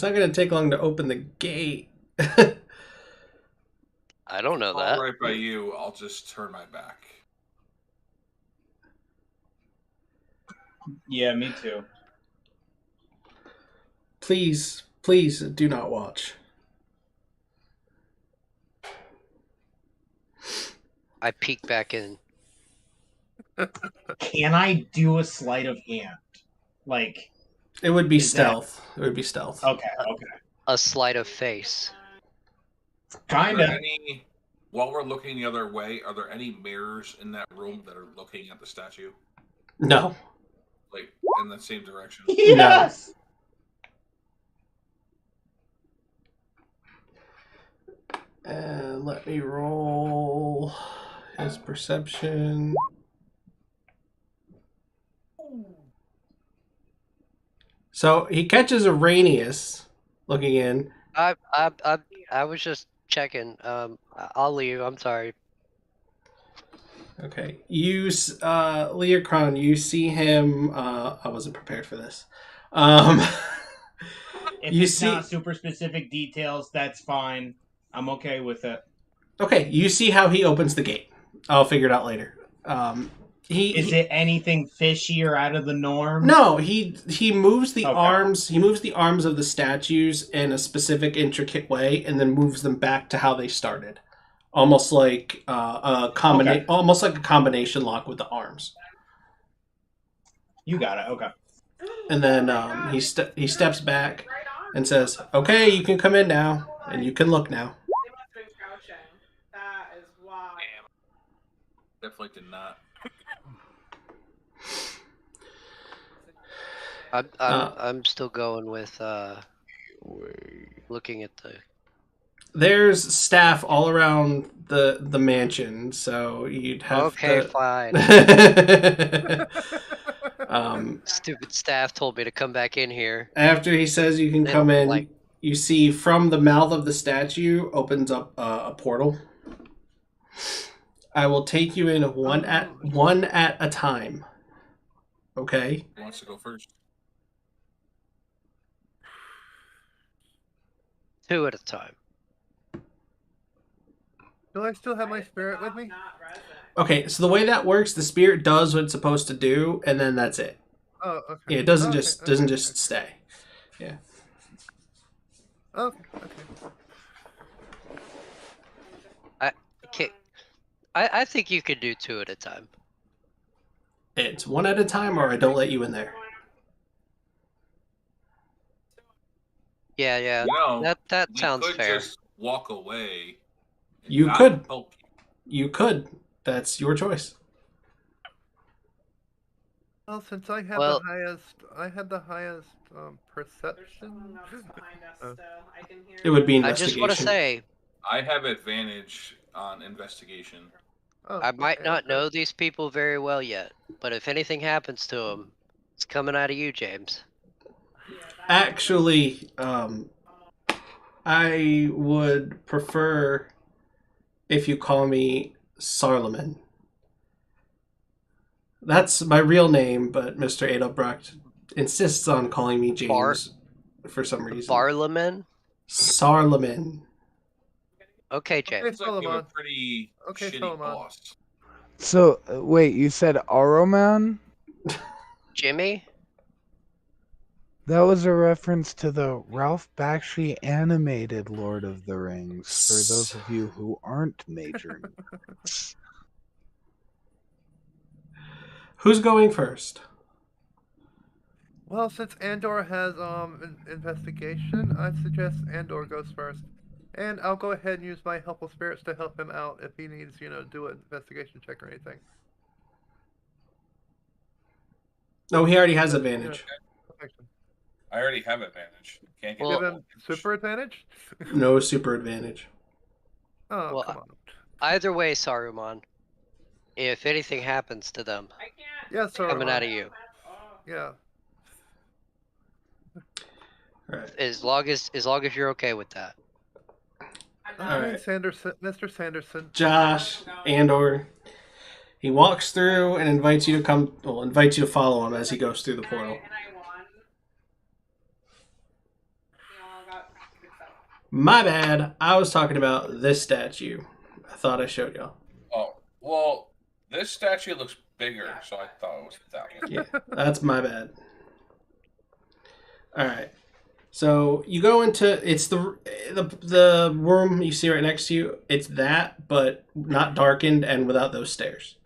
not gonna take long to open the gate. I don't know that. Right by you, I'll just turn my back. Yeah, me too. Please do not watch. I peek back in. Can I do a sleight of hand? Like, it would be stealth. It would be stealth. Okay. A sleight of face. Kinda. While we're looking the other way, are there any mirrors in that room that are looking at the statue? No. Like, in the same direction? Yes! No. let me roll his perception. So he catches Araneus looking in. I was just checking. I'll leave. I'm sorry. Okay. Leokron, you see him. I wasn't prepared for this. If you it's see, not super specific details, that's fine. I'm okay with it. okay, you see how he opens the gate. I'll figure it out later. Is it anything fishy or out of the norm? No, he moves the arms. He moves the arms of the statues in a specific, intricate way, and then moves them back to how they started, almost like almost like a combination lock with the arms. You got it. Okay. And then he steps back and says, "Okay, you can come in now, and you can look now." They must have been crouching. That is why. Definitely did not. I'm still going with looking at the. There's staff all around the mansion, so you'd have fine. Stupid staff told me to come back in here. After he says you can come in, you see from the mouth of the statue opens up a portal. I will take you in one at a time. Okay. Who wants to go first? 2 at a time. Do I still have my spirit with me? Okay, so the way that works, the spirit does what it's supposed to do, and then that's it. Oh, okay. Yeah, it doesn't just stay. Yeah. Okay. I think you could do 2 at a time. It's 1 at a time, or I don't let you in there. Yeah. That sounds fair. Just walk away. You could. You could. That's your choice. Well, since I had the highest perception. It would be investigation. I just want to say, I have advantage on investigation. I might not know these people very well yet, but if anything happens to them, it's coming out of you, James. Actually, I would prefer if you call me Sarleman. That's my real name, but Mr. Edelbrecht insists on calling me James for some reason. Barleman? Sarleman. Okay, James. It's like you have a pretty shitty boss. So, wait, you said Aroman? Jimmy? That was a reference to the Ralph Bakshi animated Lord of the Rings, for those of you who aren't major. Who's going first? Well, since Andor has investigation, I suggest Andor goes first. And I'll go ahead and use my helpful spirits to help him out if he needs, do an investigation check or anything. No, he already has advantage. I already have advantage. Can't get Give him super advantage? No super advantage. Oh, come on. Either way, Saruman, if anything happens to them, coming out of you. Yeah. All right. As long as you're okay with that. All right, Mr. Sanderson. Josh, Andor. He walks through and invites you to follow him as he goes through the portal. My bad. I was talking about this statue. I thought I showed y'all. Oh, well, this statue looks bigger, so I thought it was that one. Yeah, that's my bad. All right. So you go into the room you see right next to you. It's that, but not darkened and without those stairs.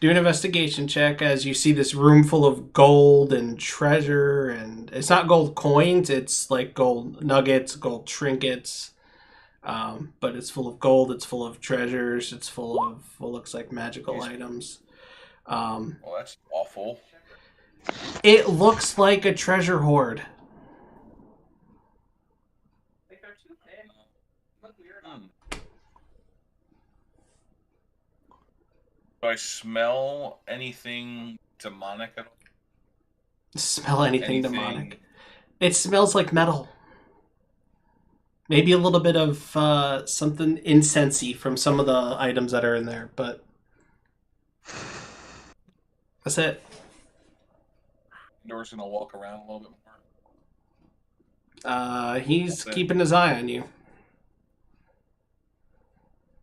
Do an investigation check as you see this room full of gold and treasure, and it's not gold coins. It's like gold nuggets, gold trinkets. But it's full of gold. It's full of treasures. It's full of what looks like magical items. Well, that's awful. It looks like a treasure hoard. Do I smell anything demonic at all? Smell anything demonic? It smells like metal. Maybe a little bit of something incensey from some of the items that are in there, but that's it. Andor's gonna walk around a little bit more. He's keeping his eye on you.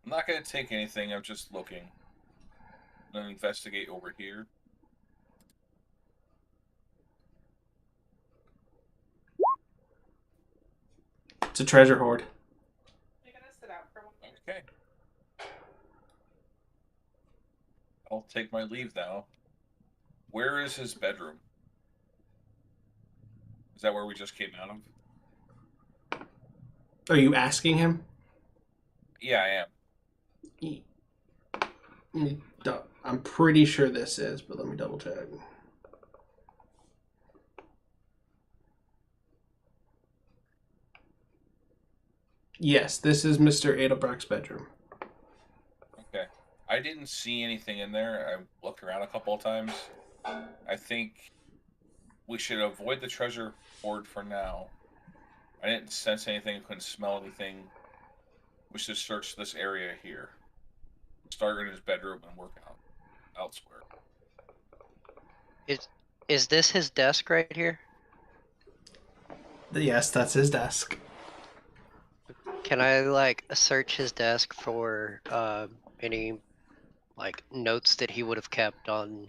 I'm not gonna take anything. I'm just looking. I'm gonna investigate over here. It's a treasure hoard. You're gonna sit out for 1 minute. Okay. I'll take my leave now. Where is his bedroom? Is that where we just came out of? Are you asking him? Yeah, I am. I'm pretty sure this is, but let me double check. Yes, this is Mr. Edelbrock's bedroom. Okay. I didn't see anything in there. I looked around a couple of times. I think we should avoid the treasure hoard for now. I didn't sense anything, couldn't smell anything. We should search this area here. Start in his bedroom and work out elsewhere. Is this his desk right here? Yes, that's his desk. Can I search his desk for any notes that he would have kept on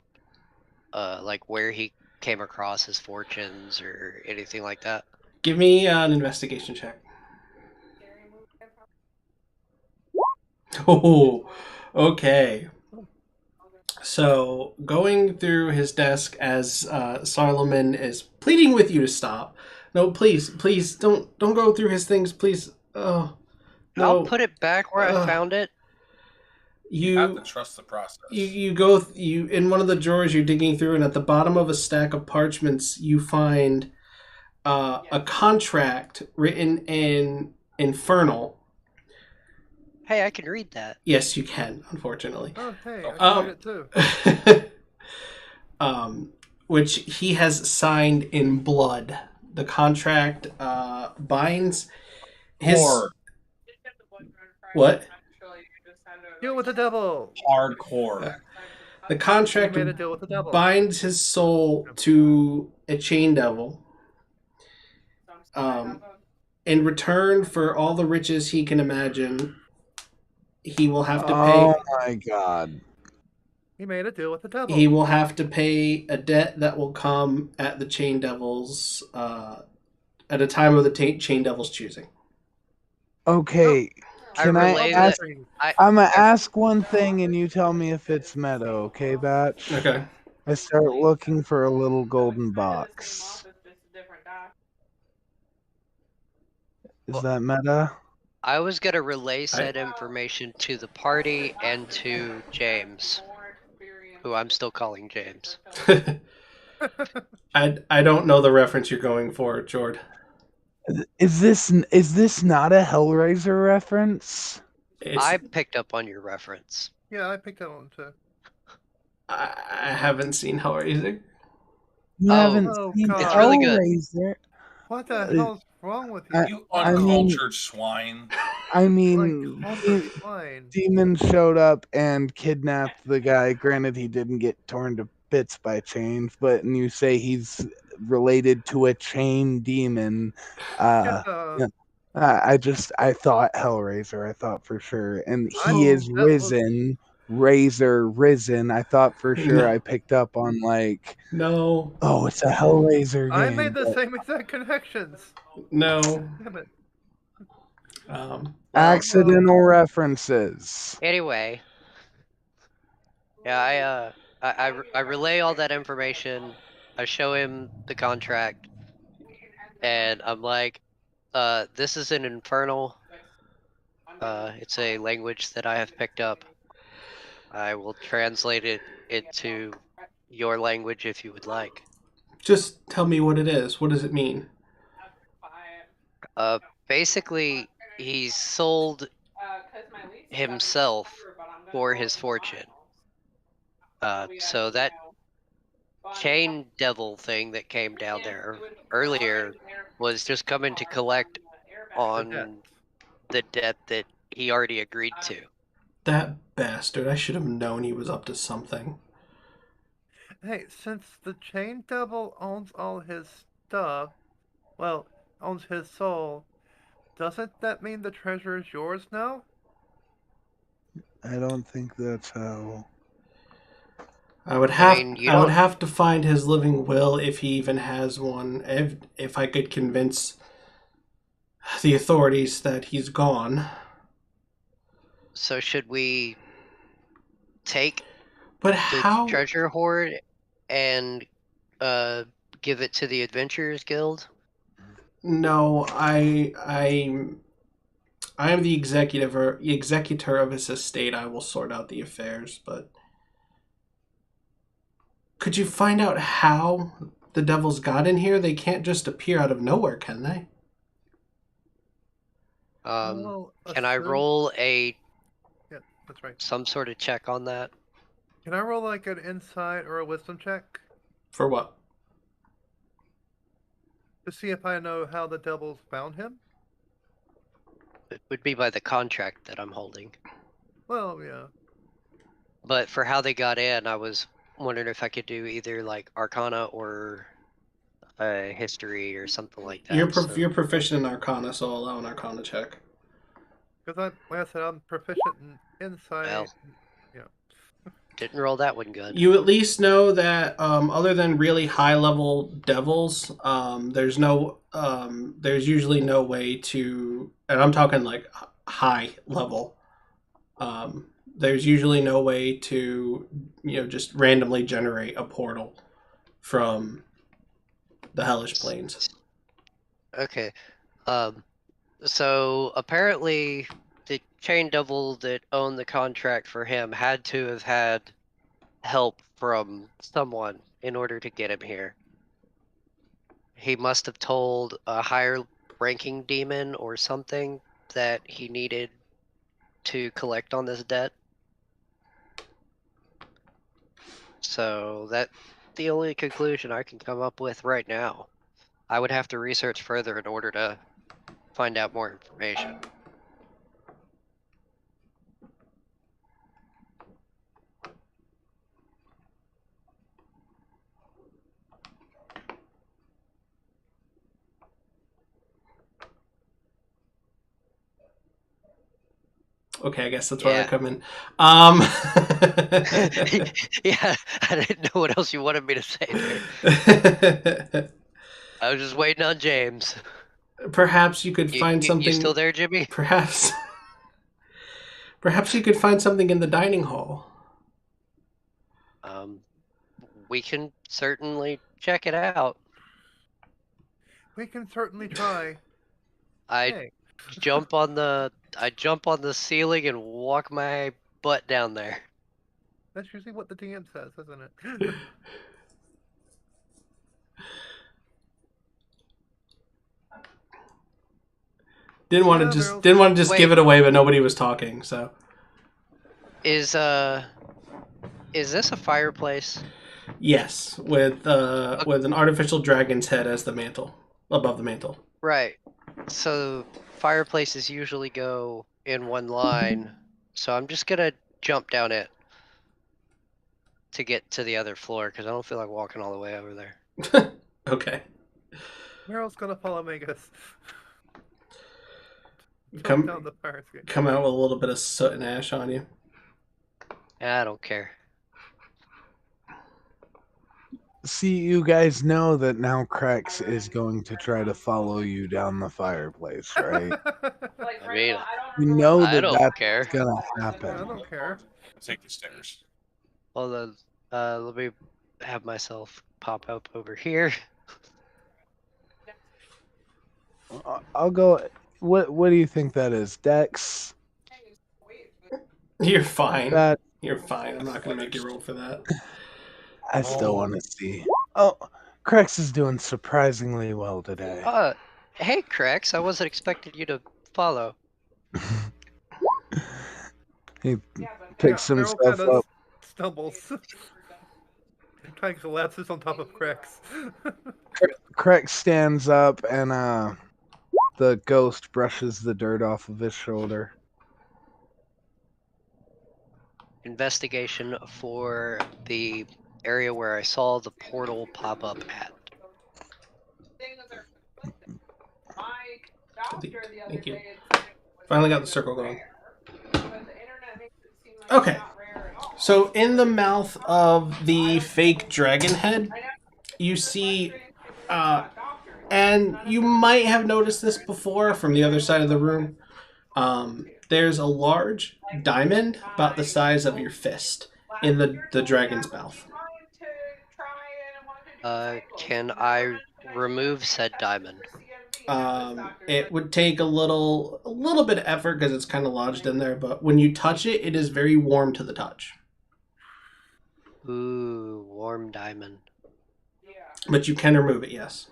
where he came across his fortunes or anything like that? Give me an investigation check. Oh, okay. So, going through his desk as Solomon is pleading with you to stop. No, please, don't go through his things, please. Oh, no. I'll put it back where I found it. You have to trust the process. You go in one of the drawers you're digging through, and at the bottom of a stack of parchments, you find a contract written in Infernal. Hey, I can read that. Yes, you can, unfortunately. Oh, hey, I can read it too. Which he has signed in blood. The contract binds his... What? Deal with the devil. Hardcore. The contract binds his soul to a chain devil. In return for all the riches he can imagine, he will have to pay... Oh my god. He made a deal with the devil. He will have to pay a debt that will come at the chain devil's... at a time of the chain devil's choosing. Okay. Can I ask? I'm gonna ask one thing, and you tell me if it's meta, okay, Batch? Okay. I start looking for a little golden box. Is that meta? I was gonna relay said information to the party and to James, who I'm still calling James. I don't know the reference you're going for, Jord. Is this not a Hellraiser reference? I picked up on your reference. Yeah, I picked that one too. I haven't seen Hellraiser. You haven't seen it's really good. Hellraiser? What the hell's wrong with you? You uncultured swine. I mean, Demon showed up and kidnapped the guy. Granted, he didn't get torn to bits by chains, but and you say he's related to a chain demon. I thought Hellraiser. I thought for sure, and he is risen. Razor risen. I thought for sure. I picked up on no. Oh, it's a Hellraiser game. I made the same exact connections. No. Damn it. Accidental references. Anyway, yeah, I relay all that information. I show him the contract, and I'm like, this is an Infernal. It's a language that I have picked up. I will translate it into your language if you would like. Just tell me what it is. What does it mean? basically he sold himself for his fortune. So that chain devil thing that came down there earlier was just coming to collect on the debt that he already agreed to. That bastard. I should have known he was up to something. Hey, since the chain devil owns all his stuff, well, owns his soul, doesn't that mean the treasure is yours now? I don't think that's how. I would have to find his living will if he even has one. If I could convince the authorities that he's gone. So should we take But the treasure hoard and give it to the Adventurers Guild? No, I am the executor of his estate. I will sort out the affairs, but could you find out how the devils got in here? They can't just appear out of nowhere, can they? Can I roll Yeah, that's right. some sort of check on that? Can I roll like an insight or a wisdom check? For what? To see if I know how the devils found him? It would be by the contract that I'm holding. Well, yeah. But for how they got in, I was wondering if I could do either like Arcana or History or something like that. You're proficient in Arcana, so I'll allow an Arcana check. Because like I said, I'm proficient in insight. Well, didn't roll that one good. You at least know that other than really high level devils, there's usually no way to, and I'm talking like high level. There's usually no way to, just randomly generate a portal from the Hellish Plains. Okay. So apparently the chain devil that owned the contract for him had to have had help from someone in order to get him here. He must have told a higher ranking demon or something that he needed to collect on this debt. So that's the only conclusion I can come up with right now. I would have to research further in order to find out more information. Okay, I guess that's where I come in. Yeah, I didn't know what else you wanted me to say there. I was just waiting on James. Perhaps you could find something. You still there, Jimmy? Perhaps you could find something in the dining hall. We can certainly check it out. We can certainly try. I jump on the ceiling and walk my butt down there. That's usually what the DM says, isn't it? Didn't want to just give it away, but nobody was talking. So, is this a fireplace? Yes, with an artificial dragon's head as the mantle above the mantle. Right. So fireplaces usually go in one line. So I'm just gonna jump down it to get to the other floor because I don't feel like walking all the way over there. Okay. Meryl's gonna follow Magus. Come out with a little bit of soot and ash on you. I don't care. See, you guys know that now Krex is going to try to follow you down the fireplace, right? I mean, you know that that's gonna happen. I don't care. Take the stairs. Hold on. Let me have myself pop up over here. I'll go. What do you think that is, Dex? You're fine. You're fine. I'm not gonna make you roll for that. I still want to see. Oh, Krex is doing surprisingly well today. Hey, Krex, I wasn't expecting you to follow. He picks himself up. Stumbles. Kind of collapses on top of Krex. Krex stands up and the ghost brushes the dirt off of his shoulder. Investigation for the area where I saw the portal pop up at. Thank you. Finally got the circle going. Okay. So in the mouth of the fake dragon head, you see, and you might have noticed this before from the other side of the room, there's a large diamond about the size of your fist in the dragon's mouth. Can I remove said diamond? It would take a little bit of effort because it's kind of lodged in there, but when you touch it, it is very warm to the touch. Ooh, warm diamond. But you can remove it, yes.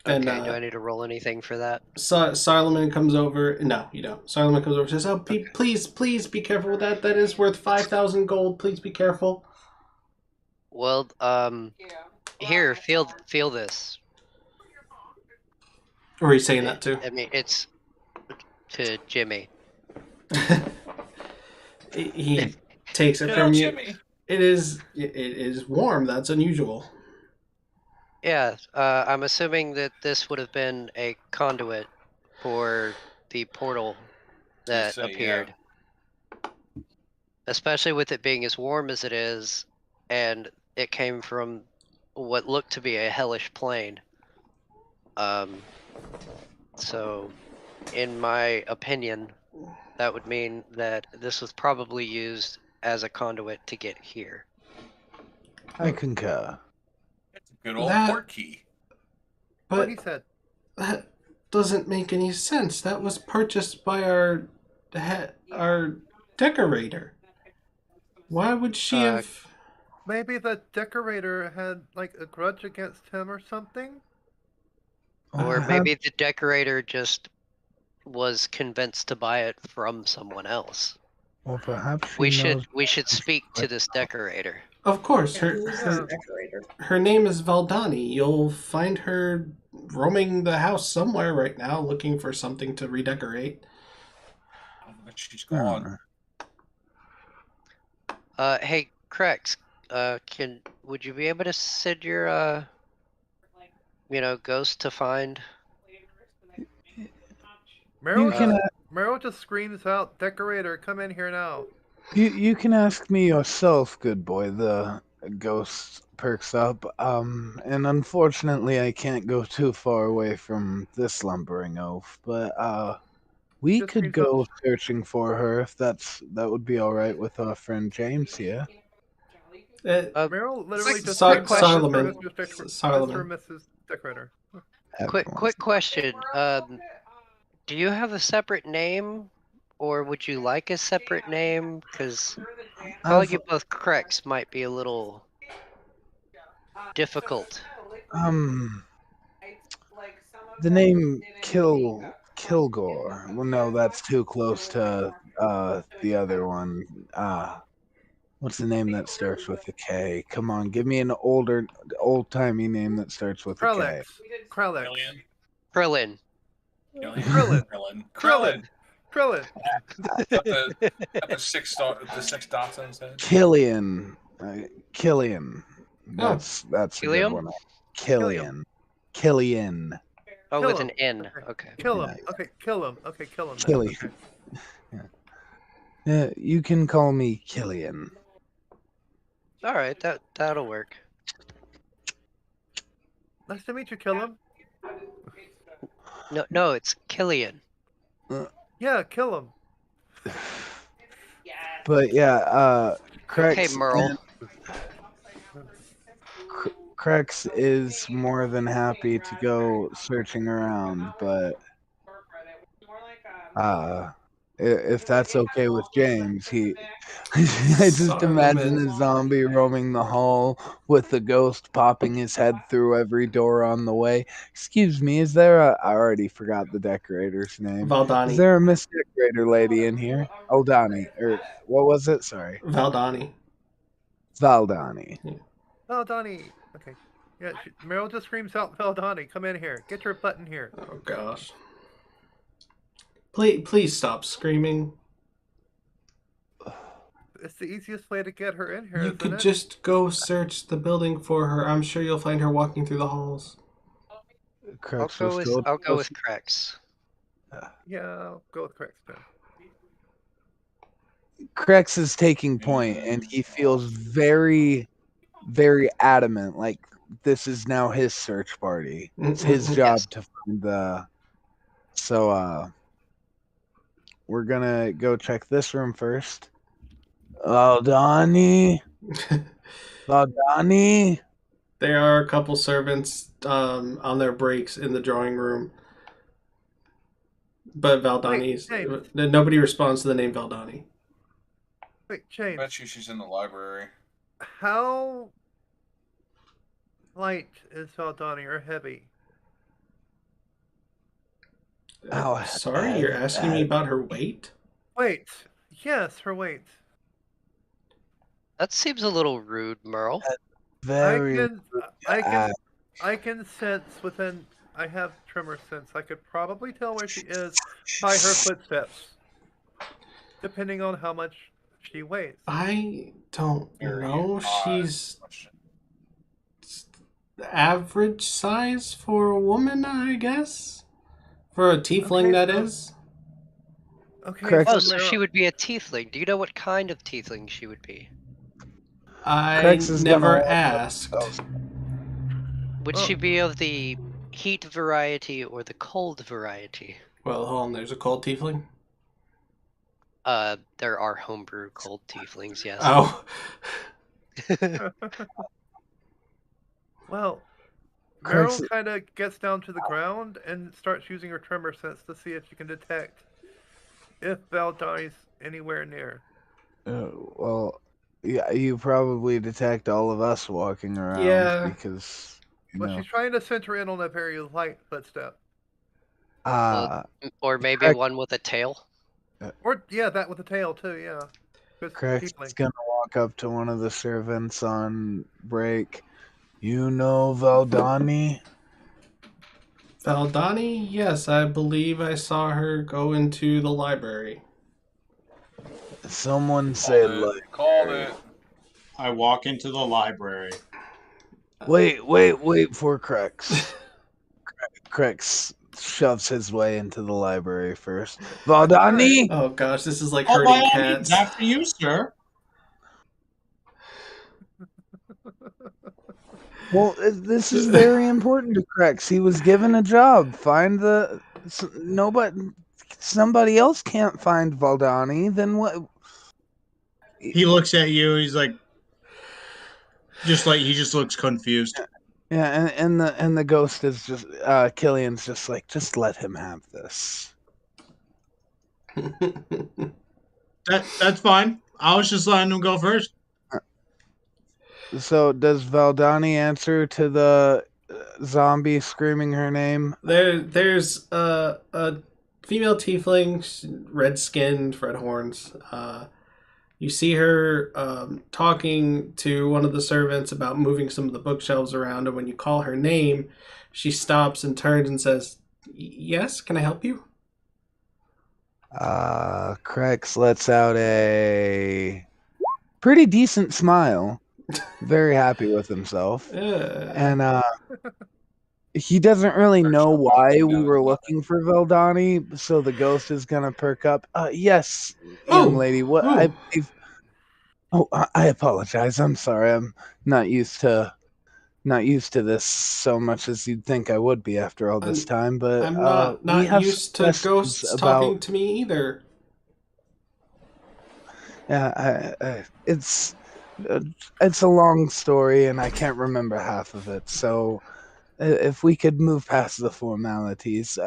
Okay, And, do I need to roll anything for that? Solomon comes over. No, you don't. Solomon comes over and says, "Oh, please be careful with that. That is worth 5,000 gold. Please be careful." Well, here, feel this. Or are you saying that too? I mean, it's to Jimmy. He takes it from you. It is warm. That's unusual. Yeah, I'm assuming that this would have been a conduit for the portal that appeared. Yeah. Especially with it being as warm as it is, and it came from what looked to be a hellish plane. So, in my opinion, that would mean that this was probably used as a conduit to get here. I concur. That's a good old port key. But what he said. That doesn't make any sense. That was purchased by our decorator. Why would she have... Maybe the decorator had, like, a grudge against him or something? Or maybe the decorator just was convinced to buy it from someone else. Well, perhaps we should speak to this decorator. Of course, her name is Valdani. You'll find her roaming the house somewhere right now, looking for something to redecorate. She's gone. Hey, Krex, would you be able to send your ghost to find? Meryl just screams out, "Decorator, come in here now." You can ask me yourself, good boy. The ghost perks up. And unfortunately I can't go too far away from this lumbering oaf, but we could go searching for her if that would be all right with our friend James here. Meryl literally just Solomon. Mrs. Decorator. Quick question. Do you have a separate name, or would you like a separate name? Because calling you both Krex might be a little difficult. The name Kilgore. Well, no, that's too close to the other one. What's the name that starts with a K? Come on, give me an old-timey name that starts with a K. Krillin. Krillin. The six dots on his head. Killian. That's a good one. Killian. Oh, with an N. Okay. Kill him. Okay, kill him. Okay, kill him. Killian. Yeah, you can call me Killian. All right, that'll work. Nice to meet you, kill him. No, it's Killian. Yeah, kill him. But yeah, Krex. Okay, Meryl. Krex is more than happy to go searching around, but If that's okay with James, I just imagine a zombie roaming the hall with the ghost popping his head through every door on the way. Excuse me, is there I already forgot the decorator's name. Valdani. Is there a Miss Decorator lady in here? Oh, Donnie. Or what was it? Sorry. Valdani. Valdani. Valdani. Okay. Yeah, Meryl just screams out, Valdani, come in here. Get your butt in here. Oh, gosh. Please stop screaming. It's the easiest way to get her in here, You isn't could it? just go search the building for her. I'm sure you'll find her walking through the halls. I'll go with Krex. Yeah, I'll go with Krex then. Krex is taking point, and he feels very, very adamant. Like this is now his search party. It's his job to find the. So, we're gonna go check this room first. Valdani. Valdani. There are a couple servants on their breaks in the drawing room. But Valdani's... nobody responds to the name Valdani. Wait, James. I bet you she's in the library. How light is Valdani or heavy? Sorry, you're asking me about her weight? Weight. Yes, her weight. That seems a little rude, Meryl. I can sense within. I have tremor sense. I could probably tell where she is by her footsteps, depending on how much she weighs. I don't know. She's average size for a woman, I guess. For a tiefling, that is. Okay. Oh, so she would be a tiefling. Do you know what kind of tiefling she would be? I never asked. Would she be of the heat variety or the cold variety? Well, hold on. There's a cold tiefling? There are homebrew cold tieflings, yes. Oh. Well, Meryl kind of gets down to the ground and starts using her tremor sense to see if she can detect if Valdani's anywhere near. Well, yeah, you probably detect all of us walking around because. Well, she's trying to center in on a very light footstep. Or maybe one with a tail. Or that with a tail too. Yeah. Krex is gonna walk up to one of the servants on break. You know Valdani? Valdani? Yes, I believe I saw her go into the library. Someone say library. Called it. I walk into the library. Wait for Krex. Krex shoves his way into the library first. Valdani? Oh gosh, this is like herding cats. After you, sir. Well, this is very important to Krex. He was given a job. Find somebody else can't find Valdani, then what? He looks at you, he's like he just looks confused. Yeah, and the ghost is just Killian's just like, just let him have this. That's fine. I was just letting him go first. So does Valdani answer to the zombie screaming her name? There's a female tiefling, red-skinned, red horns. You see her talking to one of the servants about moving some of the bookshelves around, and when you call her name, she stops and turns and says, "Yes, can I help you?" Krex lets out a pretty decent smile. Very happy with himself. And he doesn't really know why we were looking for Valdani, so the ghost is gonna perk up. Yes, young lady. What? I apologize. I'm sorry. I'm not used to this so much as you'd think I would be after all this time. But I'm not used to ghosts talking to me either. Yeah, it's a long story, and I can't remember half of it. So, if we could move past the formalities,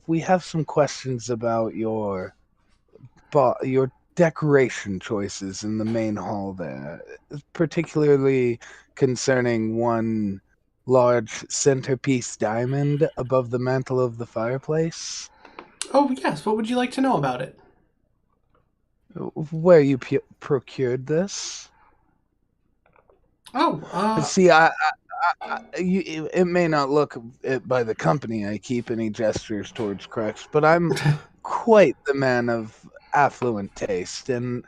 we have some questions about your your decoration choices in the main hall there, particularly concerning one large centerpiece diamond above the mantle of the fireplace. Oh, yes. What would you like to know about it? Where you procured this? Oh, See, it may not look it by the company I keep, and he gestures towards Krex, but I'm quite the man of affluent taste, and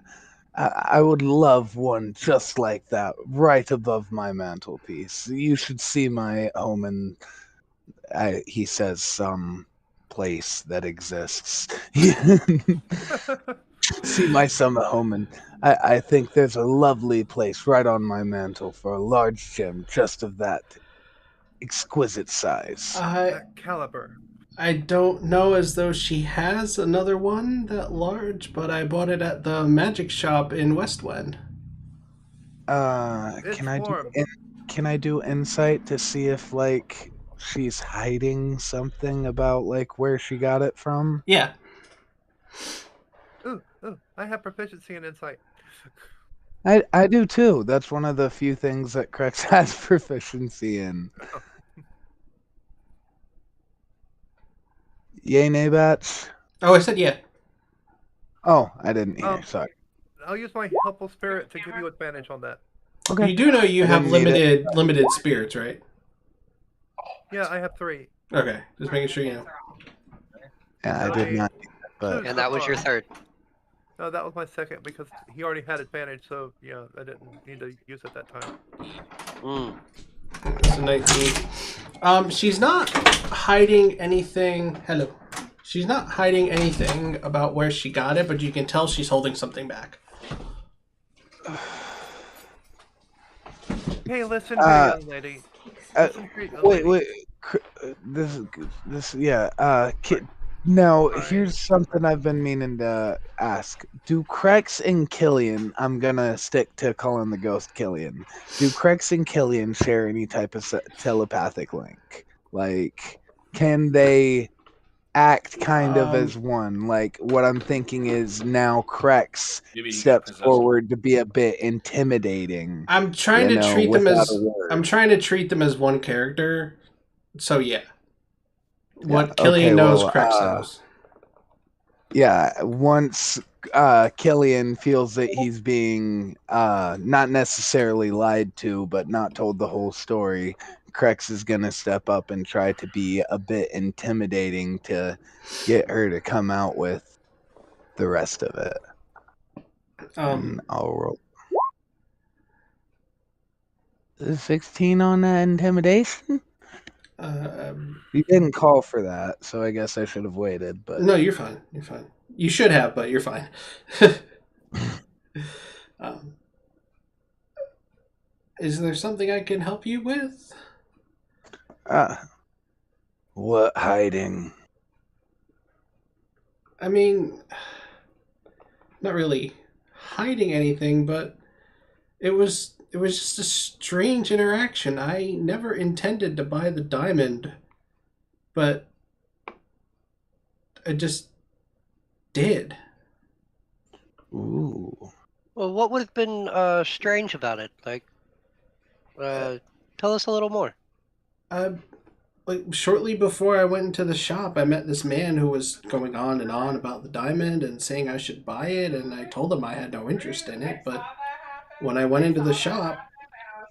I would love one just like that right above my mantelpiece. You should see my home, and he says some place that exists. See my summer home, and I think there's a lovely place right on my mantle for a large gem just of that exquisite size. That caliber. I don't know as though she has another one that large, but I bought it at the magic shop in Westwind. Can I do insight to see if like she's hiding something about like where she got it from? Yeah. Ooh, I have proficiency in insight. I do too. That's one of the few things that Krex has proficiency in. Yay, Nabats? Oh, I said yeah. Oh, I didn't hear. Sorry. I'll use my helpful spirit to give you advantage on that. Okay. You do know you have limited spirits, right? Yeah, I have 3. Okay, just making sure you know. Yeah, I did not. But And that was your third. No, that was my second because he already had advantage, so yeah, I didn't need to use it that time. It's a 19. She's not hiding anything. Hello. She's not hiding anything about where she got it, but you can tell she's holding something back. Hey, listen, young lady. Wait. Now, here's something I've been meaning to ask. Do Krex and Killian, I'm gonna stick to calling the ghost Killian, do Krex and Killian share any type of telepathic link? Like, can they act kind of as one? Like, what I'm thinking is now Krex steps forward to be a bit intimidating. I'm trying to treat them as one character. So yeah. What Killian knows, Krex knows. Yeah, once Killian feels that he's being not necessarily lied to, but not told the whole story, Krex is going to step up and try to be a bit intimidating to get her to come out with the rest of it. And I'll roll. 16 on that intimidation? You didn't call for that, so I guess I should have waited. But no, you're fine. You're fine. You should have, but you're fine. Is there something I can help you with? What hiding? I mean, not really hiding anything, but it was just a strange interaction. I never intended to buy the diamond, but I just did. Ooh. Well, what would have been strange about it? Like, tell us a little more. Like shortly before I went into the shop, I met this man who was going on and on about the diamond and saying I should buy it, and I told him I had no interest in it, but when I went into the shop,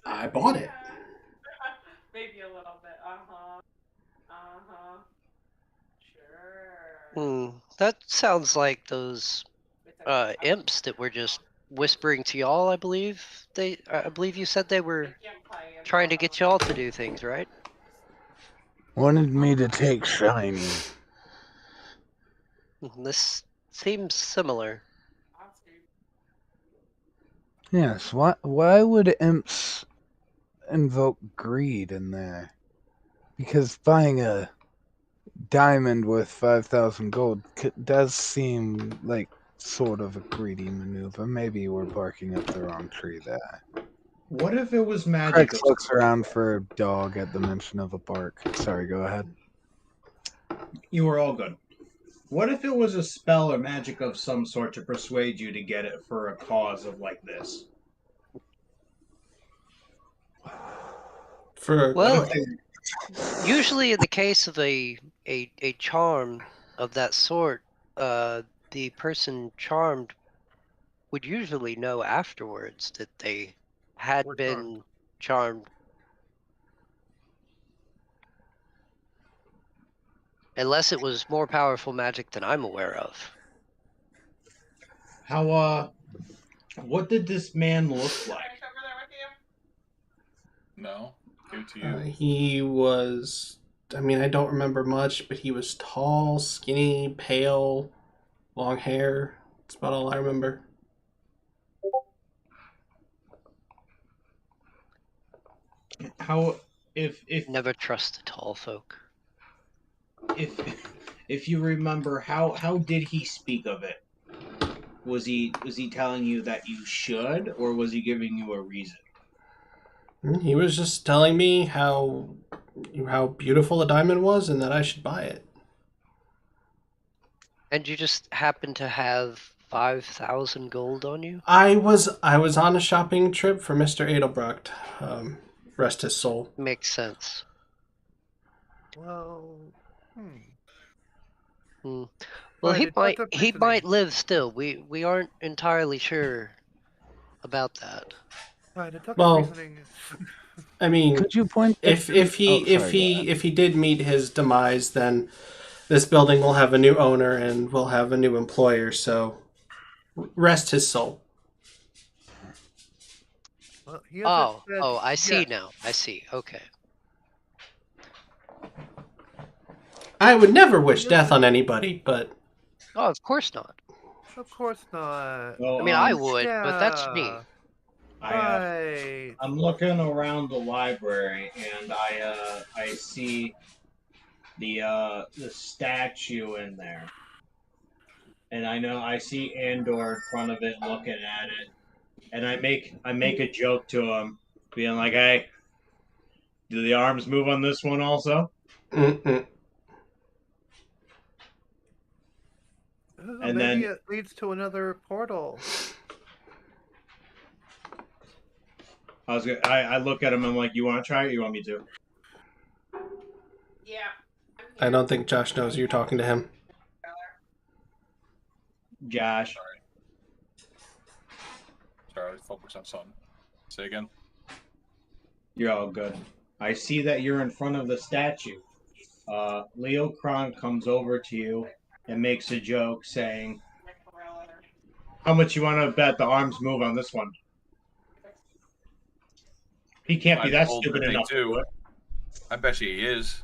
I bought it. Maybe a little bit. Sure. That sounds like those imps that were just whispering to y'all. I believe you said they were trying to get y'all to do things, right? Wanted me to take shiny. This seems similar. Yes, why would imps invoke greed in there? Because buying a diamond worth 5,000 gold does seem like sort of a greedy maneuver. Maybe you were barking up the wrong tree there. What if it was magic? Krex looks around for a dog at the mention of a bark. Sorry, go ahead. You were all good. What if it was a spell or magic of some sort to persuade you to get it for a cause of like this? Well, usually in the case of a charm of that sort, the person charmed would usually know afterwards that they had been charmed. Unless it was more powerful magic than I'm aware of. How, what did this man look like? No, give it to you. He was, I mean, I don't remember much, but he was tall, skinny, pale, long hair. That's about all I remember. How, if Never trust the tall folk. If you remember, how did he speak of it? Was he telling you that you should, or was he giving you a reason? He was just telling me how beautiful a diamond was and that I should buy it. And you just happen to have 5,000 gold on you? I was on a shopping trip for Mr. Edelbrucht. Rest his soul. Makes sense. Well, Well, Right, he might live still. We aren't entirely sure about that. Well, I mean, Could you point if he did meet his demise, then this building will have a new owner and we'll have a new employer. So, rest his soul. Well, I see now. I see. Okay. I would never wish death on anybody, but... Oh, of course not. Of course not. Well, I mean, I would, but that's me. Right. I'm looking around the library and I see the statue in there, and I see Andor in front of it looking at it, and I make a joke to him, being like, "Hey, do the arms move on this one also?" Mm-mm. And maybe then it leads to another portal. I look at him and I'm like, "You want to try it? Or you want me to?" Yeah. I don't think Josh knows you're talking to him. Josh. Sorry, focus on something. Say again. You're all good. I see that you're in front of the statue. Leokron comes over to you and makes a joke saying, "How much you want to bet the arms move on this one?" He can't be that stupid enough to do it. I bet you he is.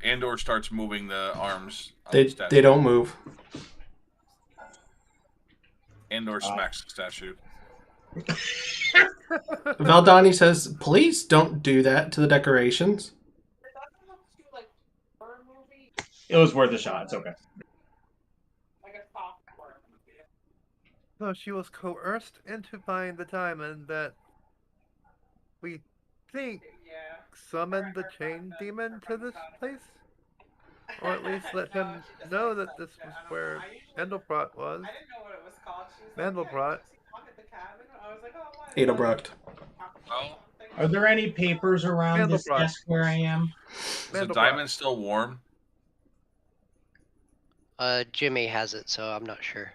Andor starts moving the arms. They don't move. Andor smacks the statue. Valdani says, "Please don't do that to the decorations." It was worth a shot. It's okay. So she was coerced into buying the diamond that we think summoned the chain demon to this place? Or at least let him know that this was where Mandelbrot was. I didn't know what it was called. Mandelbrot. Edelbrucht. Are there any papers around this desk where I am? Is the diamond still warm? Jimmy has it, so I'm not sure.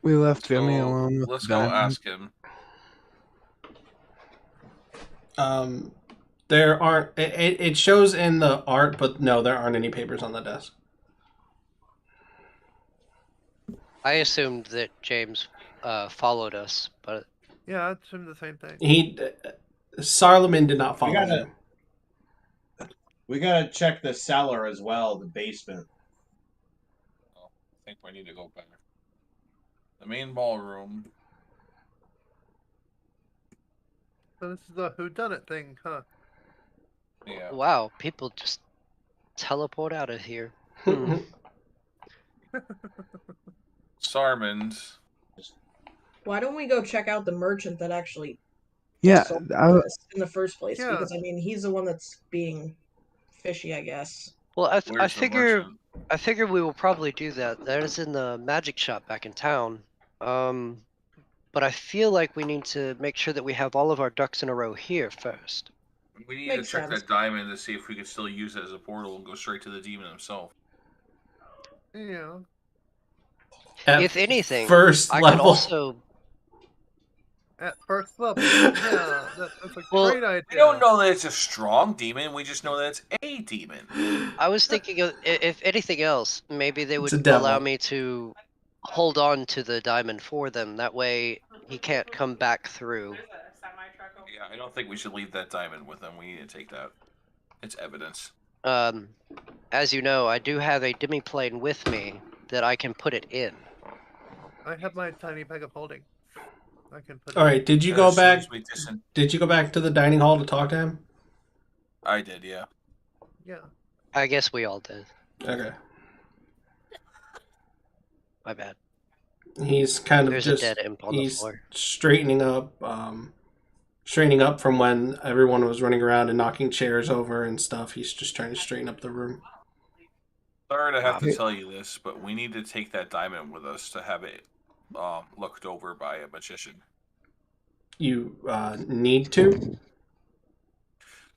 We left Jimmy alone with Let's the go diamond. ask him. There aren't. It shows in the art, but no, there aren't any papers on the desk. I assumed that James followed us, but yeah, I assumed the same thing. Sarleman did not follow him. We gotta check the cellar as well, the basement. Oh, I think we need to go back. The main ballroom. So this is a whodunit thing, huh? Yeah. Wow, people just teleport out of here. Sarmons. Why don't we go check out the merchant that actually Yeah, sold this in the first place? Yeah. Because I mean, he's the one that's being fishy, I guess. Well, I Where's the figure merchant? I figure we will probably do that. That is in the magic shop back in town. But I feel like we need to make sure that we have all of our ducks in a row here first. We need Makes to check sense. that diamond to see if we can still use it as a portal and go straight to the demon himself. Yeah. If anything, first I level. could also. At first level. Yeah, that's a Well, great idea. We don't know that it's a strong demon. We just know that it's a demon. I was thinking of, if anything else, maybe they It's a would devil. allow me to hold on to the diamond for them. That way he can't come back through. Yeah, I don't think we should leave that diamond with them. We need to take that. It's evidence. As you know, I do have a demi-plane with me that I can put it in. I have my tiny bag of holding. I can put. All right. Did you go As soon back? as we Did you go back to the dining hall to talk to him? I did, yeah. Yeah. I guess we all did. Okay. My bad. He's kind of There's just a dead imp on the he's floor. straightening up from when everyone was running around and knocking chairs over and stuff. He's just trying to straighten up the room. Sorry to have to tell you this, but we need to take that diamond with us to have it looked over by a magician. You need to?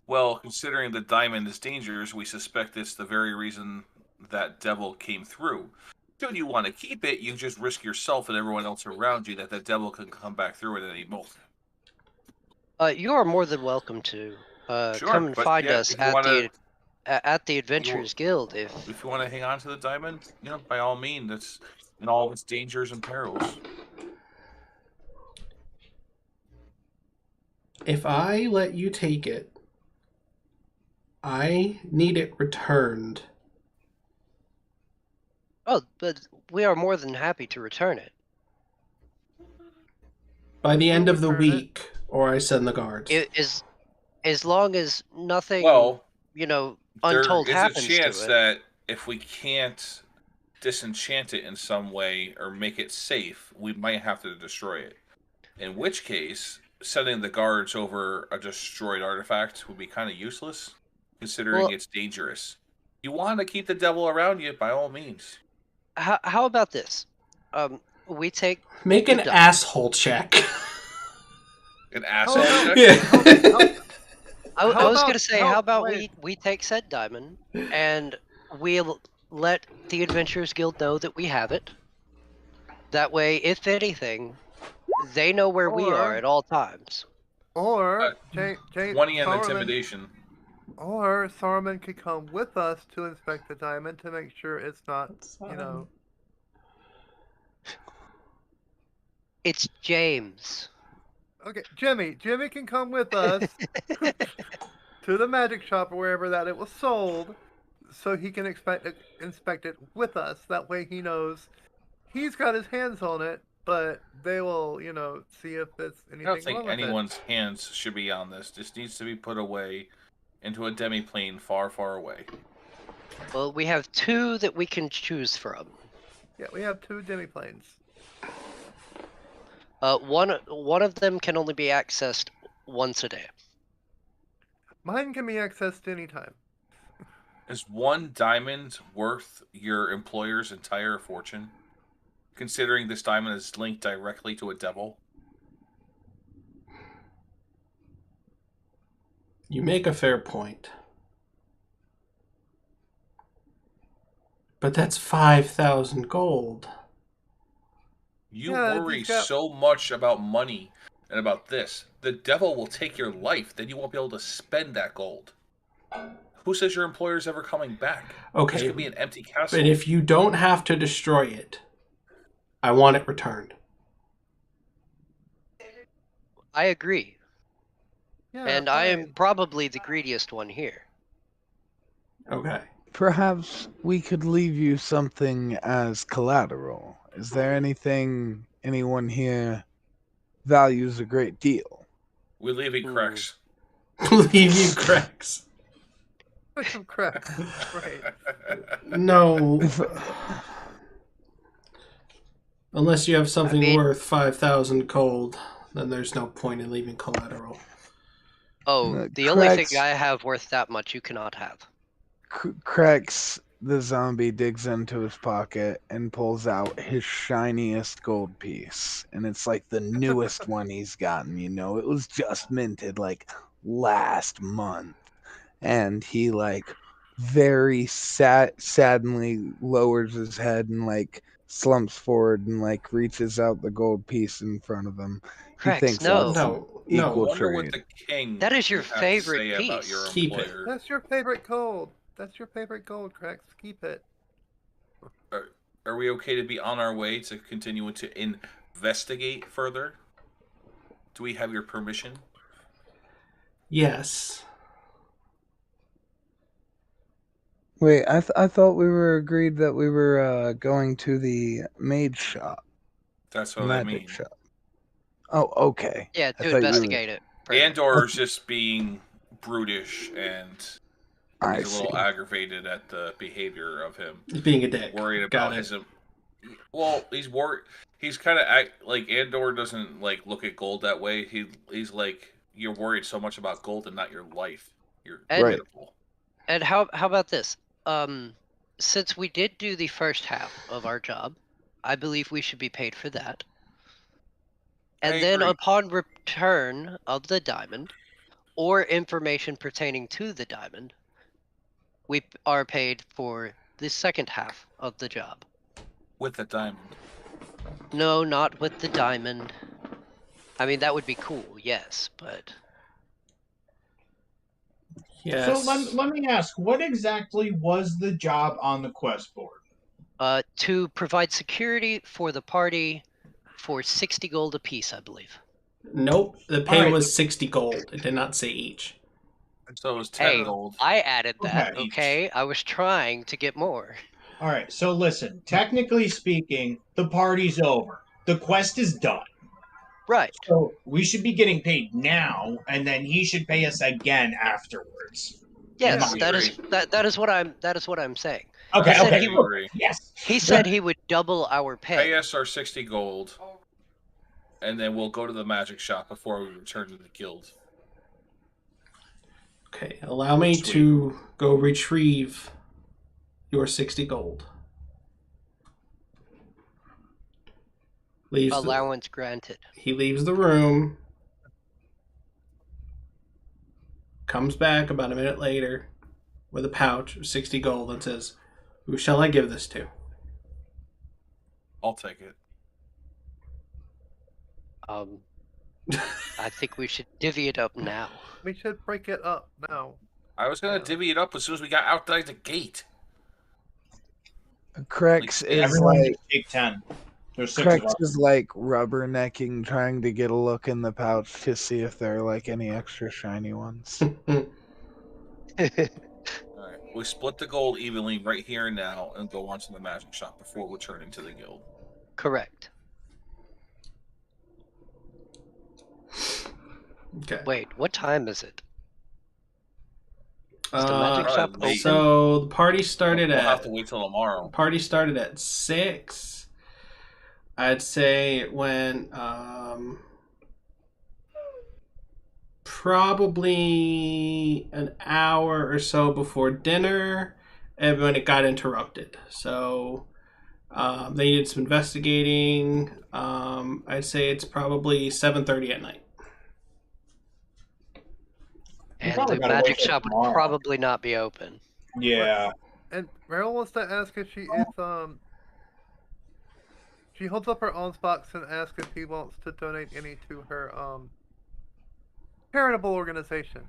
Well, considering the diamond is dangerous, we suspect it's the very reason that devil came through. Should you want to keep it, you just risk yourself and everyone else around you that the devil can come back through at any moment. You are more than welcome to Sure, come and but find yeah, us if you at the Adventurers Guild. If you want to hang on to the diamond, by all means, that's in all of its dangers and perils. If I let you take it, I need it returned. Oh, but we are more than happy to return it. By the end of the week, or I send the guards. It is, as long as nothing, untold there happens is a chance to it. that if we can't disenchant it in some way or make it safe, we might have to destroy it. In which case, sending the guards over a destroyed artifact would be kind of useless, considering it's dangerous. You want to keep the devil around you, by all means. How about this? We take... Make an asshole check. An asshole check? Yeah. I was going to say, how about we take said diamond, and we'll let the Adventurers Guild know that we have it. That way, if anything, they know where we are at all times. Or 20 on intimidation. Or Saruman could come with us to inspect the diamond to make sure it's not, It's James. Okay, Jimmy can come with us to the magic shop or wherever that it was sold, so he can inspect it with us. That way he knows he's got his hands on it, but they will, see if it's anything wrong with it. I don't think anyone's hands should be on this. This needs to be put away into a demi-plane far, far away. Well, we have 2 that we can choose from. Yeah, we have 2 demi-planes. One of them can only be accessed once a day. Mine can be accessed anytime. Is 1 diamond worth your employer's entire fortune? Considering this diamond is linked directly to a devil? You make a fair point. But that's 5,000 gold. You worry so much about money and about this. The devil will take your life, then you won't be able to spend that gold. Who says your employer's ever coming back? Okay. This could be an empty castle. But if you don't have to destroy it, I want it returned. I agree. Yeah, and I am probably the greediest one here. Okay. Perhaps we could leave you something as collateral. Is there anything anyone here values a great deal? We're leaving Krex. Leave you Krex. Some Krex. Right. No. Unless you have something worth 5,000 gold, then there's no point in leaving collateral. Oh, the only thing I have worth that much you cannot have. Krex, the zombie, digs into his pocket and pulls out his shiniest gold piece. And it's like the newest one he's gotten, you know. It was just minted like last month. And he like very sadly lowers his head and like slumps forward and like reaches out the gold piece in front of him. He Krex, thinks no. that's No. I equal wonder what trade. the king That is your would have to favorite say about piece. your Keep it. employer. That's your favorite gold. That's your favorite gold, Krex. Keep it. Are we okay to be on our way to continue to investigate further? Do we have your permission? Yes. Wait, I thought we were agreed that we were going to the mage shop. That's what Magic I mean. shop. Oh, okay. Yeah, I to thought you were- investigate it. Andor is just being brutish and I he's a little see. aggravated at the behavior of him. Being a dick. Worried Got about it. his. Well, he's worried. He's kind of like Andor doesn't like look at gold that way. He's like, you're worried so much about gold and not your life. You're Right. pitiful. And how about this? Since we did do the first half of our job, I believe we should be paid for that. And then agree. upon return of the diamond, or information pertaining to the diamond, we are paid for the second half of the job. With the diamond. No, not with the diamond. I mean, that would be cool, yes, but... Yes. So let me ask, what exactly was the job on the quest board? To provide security for the party for 60 gold apiece, I believe. Nope. The pay Alright. was 60 gold. It did not say each. So it was 10 Hey, gold. I added that, Okay. okay? I was trying to get more. All right, so listen, technically speaking, the party's over. The quest is done. Right. So we should be getting paid now, and then he should pay us again afterwards. Yes, I that agree. is what I'm saying. Okay, He said okay. he would- agree. Yes. He said he would double our Pay pay. us our 60 gold, and then we'll go to the magic shop before we return to the guild. Okay, allow me to go retrieve your 60 gold. Allowance granted. He leaves the room, comes back about a minute later with a pouch of 60 gold and says, "Who shall I give this to?" I'll take it. I think we should divvy it up now. We should break it up now. I was going to divvy it up as soon as we got outside the gate. Krex is Everyone like just take 10. There's 6 of Krex us. is like rubbernecking, trying to get a look in the pouch to see if there are like any extra shiny ones. All right. We split the gold evenly right here and now and go on to the magic shop before returning to the guild. Correct. Okay. Wait, what time is it? Is the magic shop Probably late. open? So the party started We'll have at to wait till tomorrow. 6. I'd say it went probably an hour or so before dinner, and when it got interrupted. So they needed some investigating. I'd say it's probably 7:30 at night. And probably the gotta magic wait till shop would tomorrow. probably not be open. Yeah. And Meryl wants to ask if she holds up her own box and asks if he wants to donate any to her charitable organization.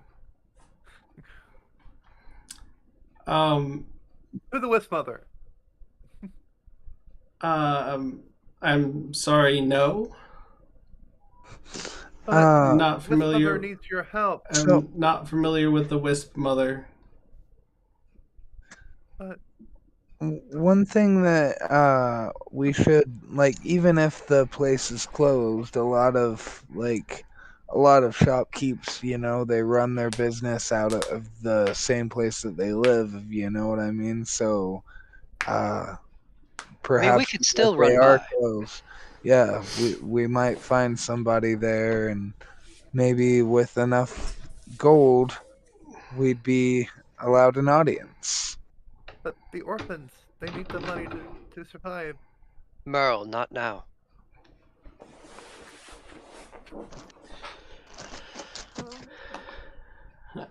To the Wisp Mother. I'm sorry, no. But Not Wisp Mother familiar. needs your help. I'm not familiar with the Wisp Mother. But One thing that we should like, even if the place is closed, a lot of shopkeeps, you know, they run their business out of the same place that they live, you know what I mean? So perhaps we could still if they run are by. closed, yeah, we might find somebody there, and maybe with enough gold we'd be allowed an audience. But the orphans, they need the money to survive. Meryl, not now.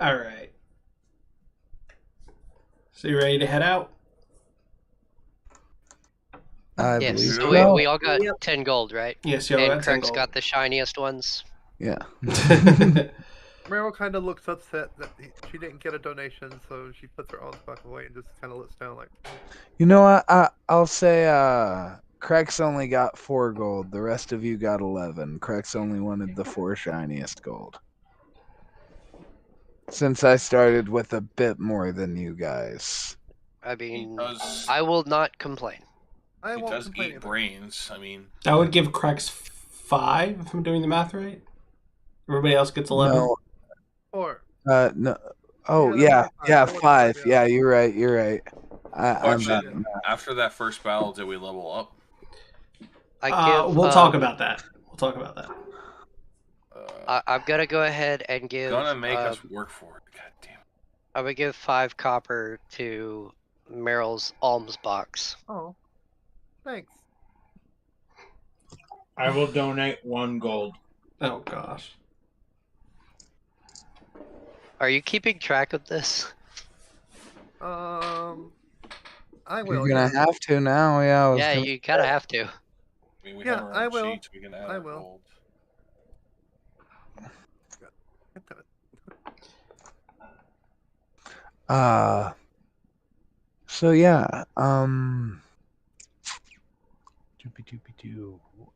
All right. So you ready to head out? I Yes, believe so so. we all got 10 gold, right? Yes, you all And got 10 Krex gold. got the shiniest ones. Yeah. Meryl kind of looks upset that she didn't get a donation, so she puts her own stuff away and just kind of looks down like. You know what? I'll say Krex only got 4 gold. The rest of you got 11. Krex only wanted the 4 shiniest gold. Since I started with a bit more than you guys. I mean, does- I will not complain. I He won't does complain eat either. brains. I mean, I would give Krex 5 if I'm doing the math right. Everybody else gets 11. No. 4. No. Oh, Yeah, yeah, that was 5. 5, Yeah, you're right. I'm question, after that first battle, did we level up? We'll talk about that. I'm gonna go ahead and give. Gonna make us work for it. God damn it. I would give 5 copper to Meryl's alms box. Oh, thanks. I will donate 1 gold. Oh gosh. Are you keeping track of this? I will. You're gonna have to now, yeah. Yeah, you kind of have to. I mean, we Yeah, have our own I will. sheets. We can add I our will. gold. So yeah,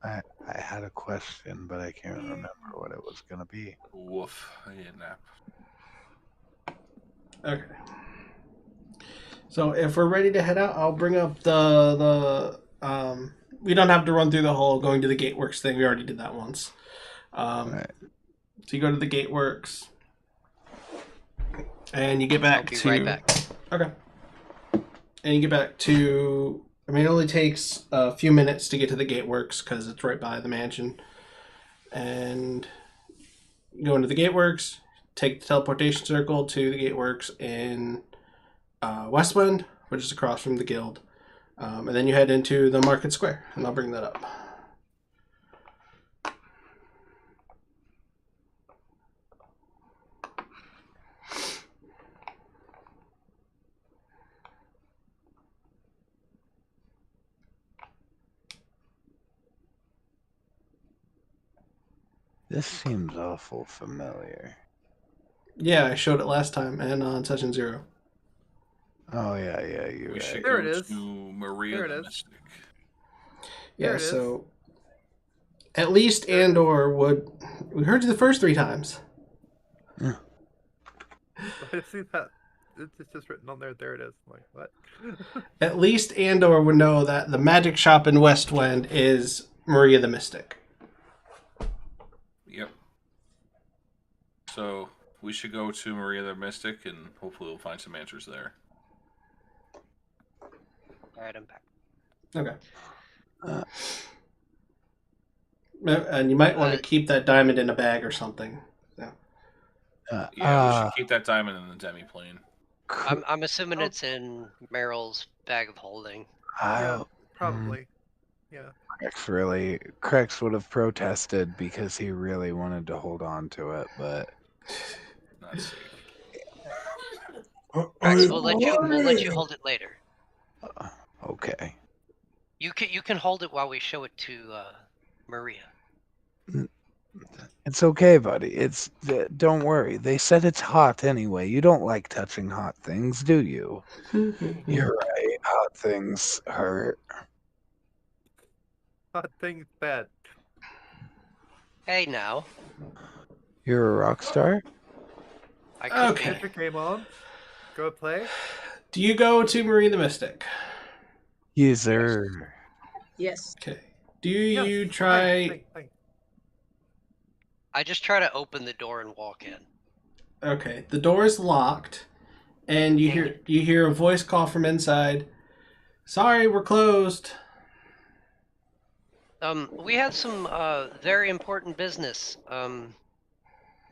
I had a question, but I can't remember what it was gonna be. Woof. I need a nap. Okay. So if we're ready to head out, I'll bring up the we don't have to run through the whole going to the gateworks thing. We already did that once. Right. So you go to the gateworks, and you get back I'll be to right back. Okay. And you get back to. I mean, it only takes a few minutes to get to the gateworks because it's right by the mansion. And you go into the gateworks, take the teleportation circle to the gateworks in Westwind, which is across from the guild. And then you head into the market square, and I'll bring that up. This seems awful familiar. Yeah, I showed it last time and on session 0. Oh yeah, you're We right. should There go it is. to Maria There it the is. Mystic. Yeah, There it is. so at least Andor would. We heard you the first 3 times. I see that. It's just written on there. There it is. I'm like, what? At least Andor would know that the magic shop in Westwind is Maria the Mystic. Yep. So we should go to Maria the Mystic, and hopefully we'll find some answers there. All right, I'm back. Okay. And you might want to keep that diamond in a bag or something. Yeah, we should keep that diamond in the demi-plane. I'm assuming it's in Meryl's bag of holding. Yeah, probably. Yeah. Krex would have protested because he really wanted to hold on to it, but Not safe. Krex, we'll let you hold it later. Okay. You can hold it while we show it to Maria. It's okay, buddy. Don't worry. They said it's hot anyway. You don't like touching hot things, do you? You're right. Hot things hurt. Hot things bad. Hey, now. You're a rock star? Okay. Picture came on. Go play. Do you go to Maria the Mystic? Yes, sir. Yes. Okay. Do you Yes. try... Hi. I just try to open the door and walk in. Okay. The door is locked, and you hear a voice call from inside. Sorry, we're closed. We have some very important business.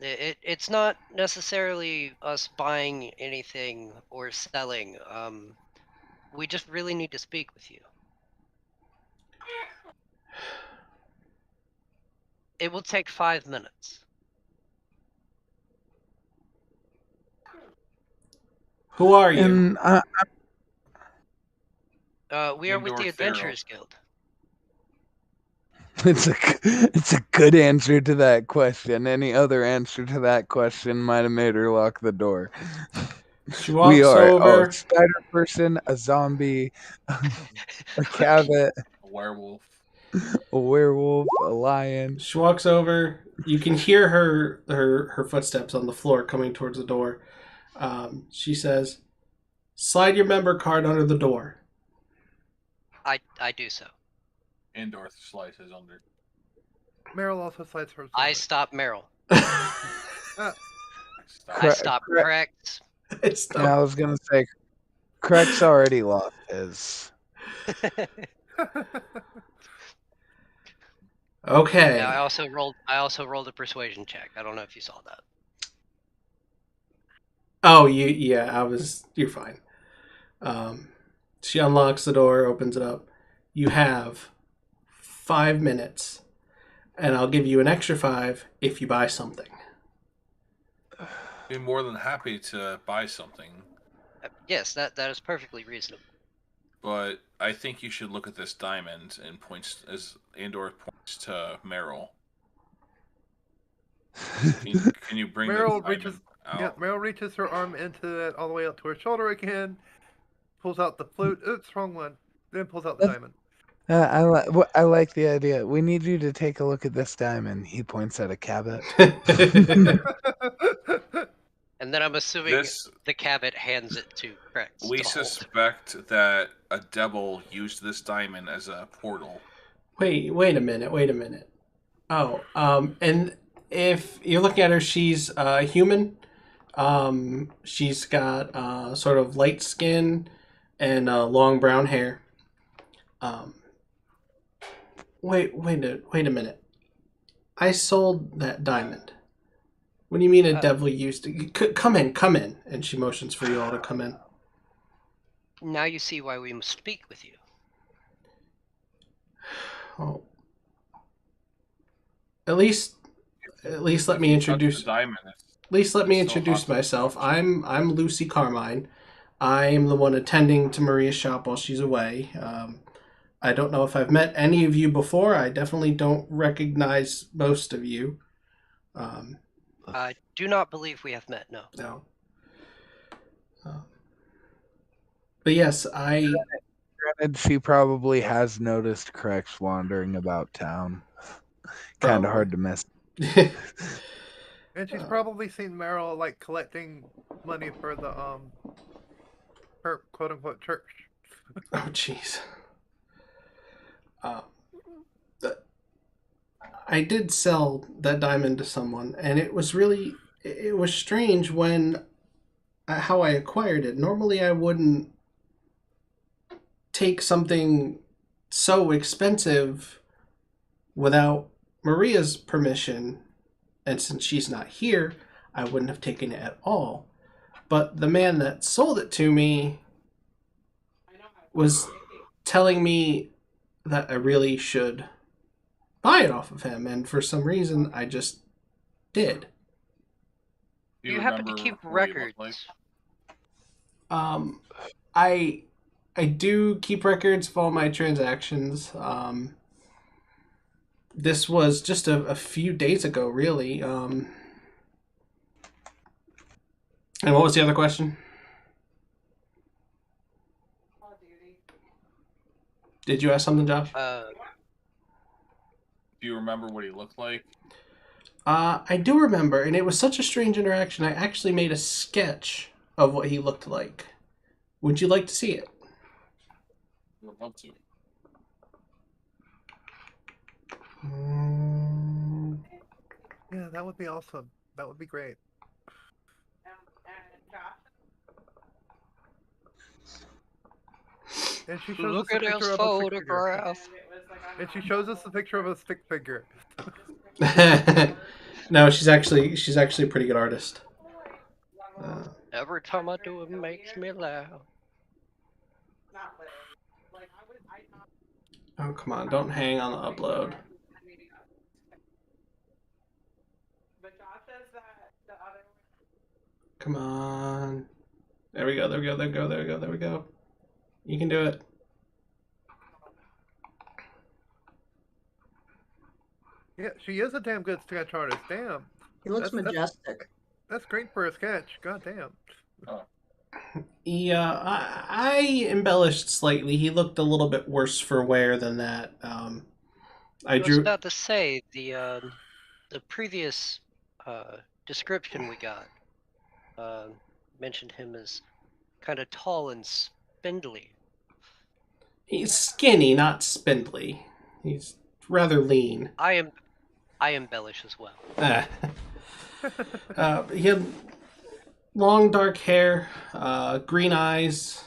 It's not necessarily us buying anything or selling. We just really need to speak with you. It will take 5 minutes. Who are you? And We are with Andor the Adventurers Guild. it's a good answer to that question. Any other answer to that question might have made her lock the door. She walks over. a spider person, a zombie, a cabot, A werewolf. a werewolf, a lion. She walks over. You can hear her footsteps on the floor coming towards the door. She says, "Slide your member card under the door." I do so. Andor slices under. Meryl also slides hers. I stop Meryl. I stop Krex. Yeah, I was gonna say, Krex already lost his. Okay. Yeah, I also rolled a persuasion check. I don't know if you saw that. Oh, you're fine. She unlocks the door, opens it up. You have 5 minutes, and I'll give you an extra 5 if you buy something. Be more than happy to buy something. Yes, that is perfectly reasonable. But I think you should look at this diamond and points as Andor points to Meryl. Can you bring Meryl the reaches? out? Yeah, Meryl reaches her arm into it all the way up to her shoulder again. Pulls out the flute. Oops, wrong one. Then pulls out the diamond. I like the idea. We need you to take a look at this diamond. He points at a cabot. And then I'm assuming the cabot hands it to Krex. We suspect that a devil used this diamond as a portal. Wait a minute. Oh, and if you're looking at her, she's human. She's got sort of light skin and long brown hair. Wait a minute. I sold that diamond. What do you mean a devil used it? Come in. And she motions for you all to come in. Now you see why we must speak with you. Oh. At least let me introduce. At least let me introduce myself. I'm Lucy Carmine. I'm the one attending to Maria's shop while she's away. I don't know if I've met any of you before. I definitely don't recognize most of you. I do not believe we have met, no. No. But yes, Granted, she probably has noticed Krex wandering about town. Kind of hard to miss. And she's probably seen Meryl like collecting money for the her quote unquote church. Oh jeez. I did sell that diamond to someone, and it was strange when how I acquired it. Normally I wouldn't take something so expensive without Maria's permission, and since she's not here, I wouldn't have taken it at all. But the man that sold it to me was telling me that I really should buy it off of him, and for some reason I just did. Do you happen to keep records? I do keep records of all my transactions. This was just a few days ago, really. And what was the other question? Did you ask something, Josh? Do you remember what he looked like? I do remember, and it was such a strange interaction. I actually made a sketch of what he looked like. Would you like to see it? I would love to. Yeah, that would be awesome. That would be great. And she shows Look us a at his picture of photograph. And she shows us a picture of a stick figure. No, she's actually a pretty good artist. Every time I do it makes me laugh. Oh, come on. Don't hang on the upload. Come on. There we go. You can do it. Yeah, she is a damn good sketch artist. Damn. He looks majestic. That's great for a sketch. God damn. Oh. Yeah, I embellished slightly. He looked a little bit worse for wear than that. I was about to say the previous description we got mentioned him as kind of tall and spindly. He's skinny, not spindly. He's rather lean. I embellish as well. He had long dark hair, green eyes.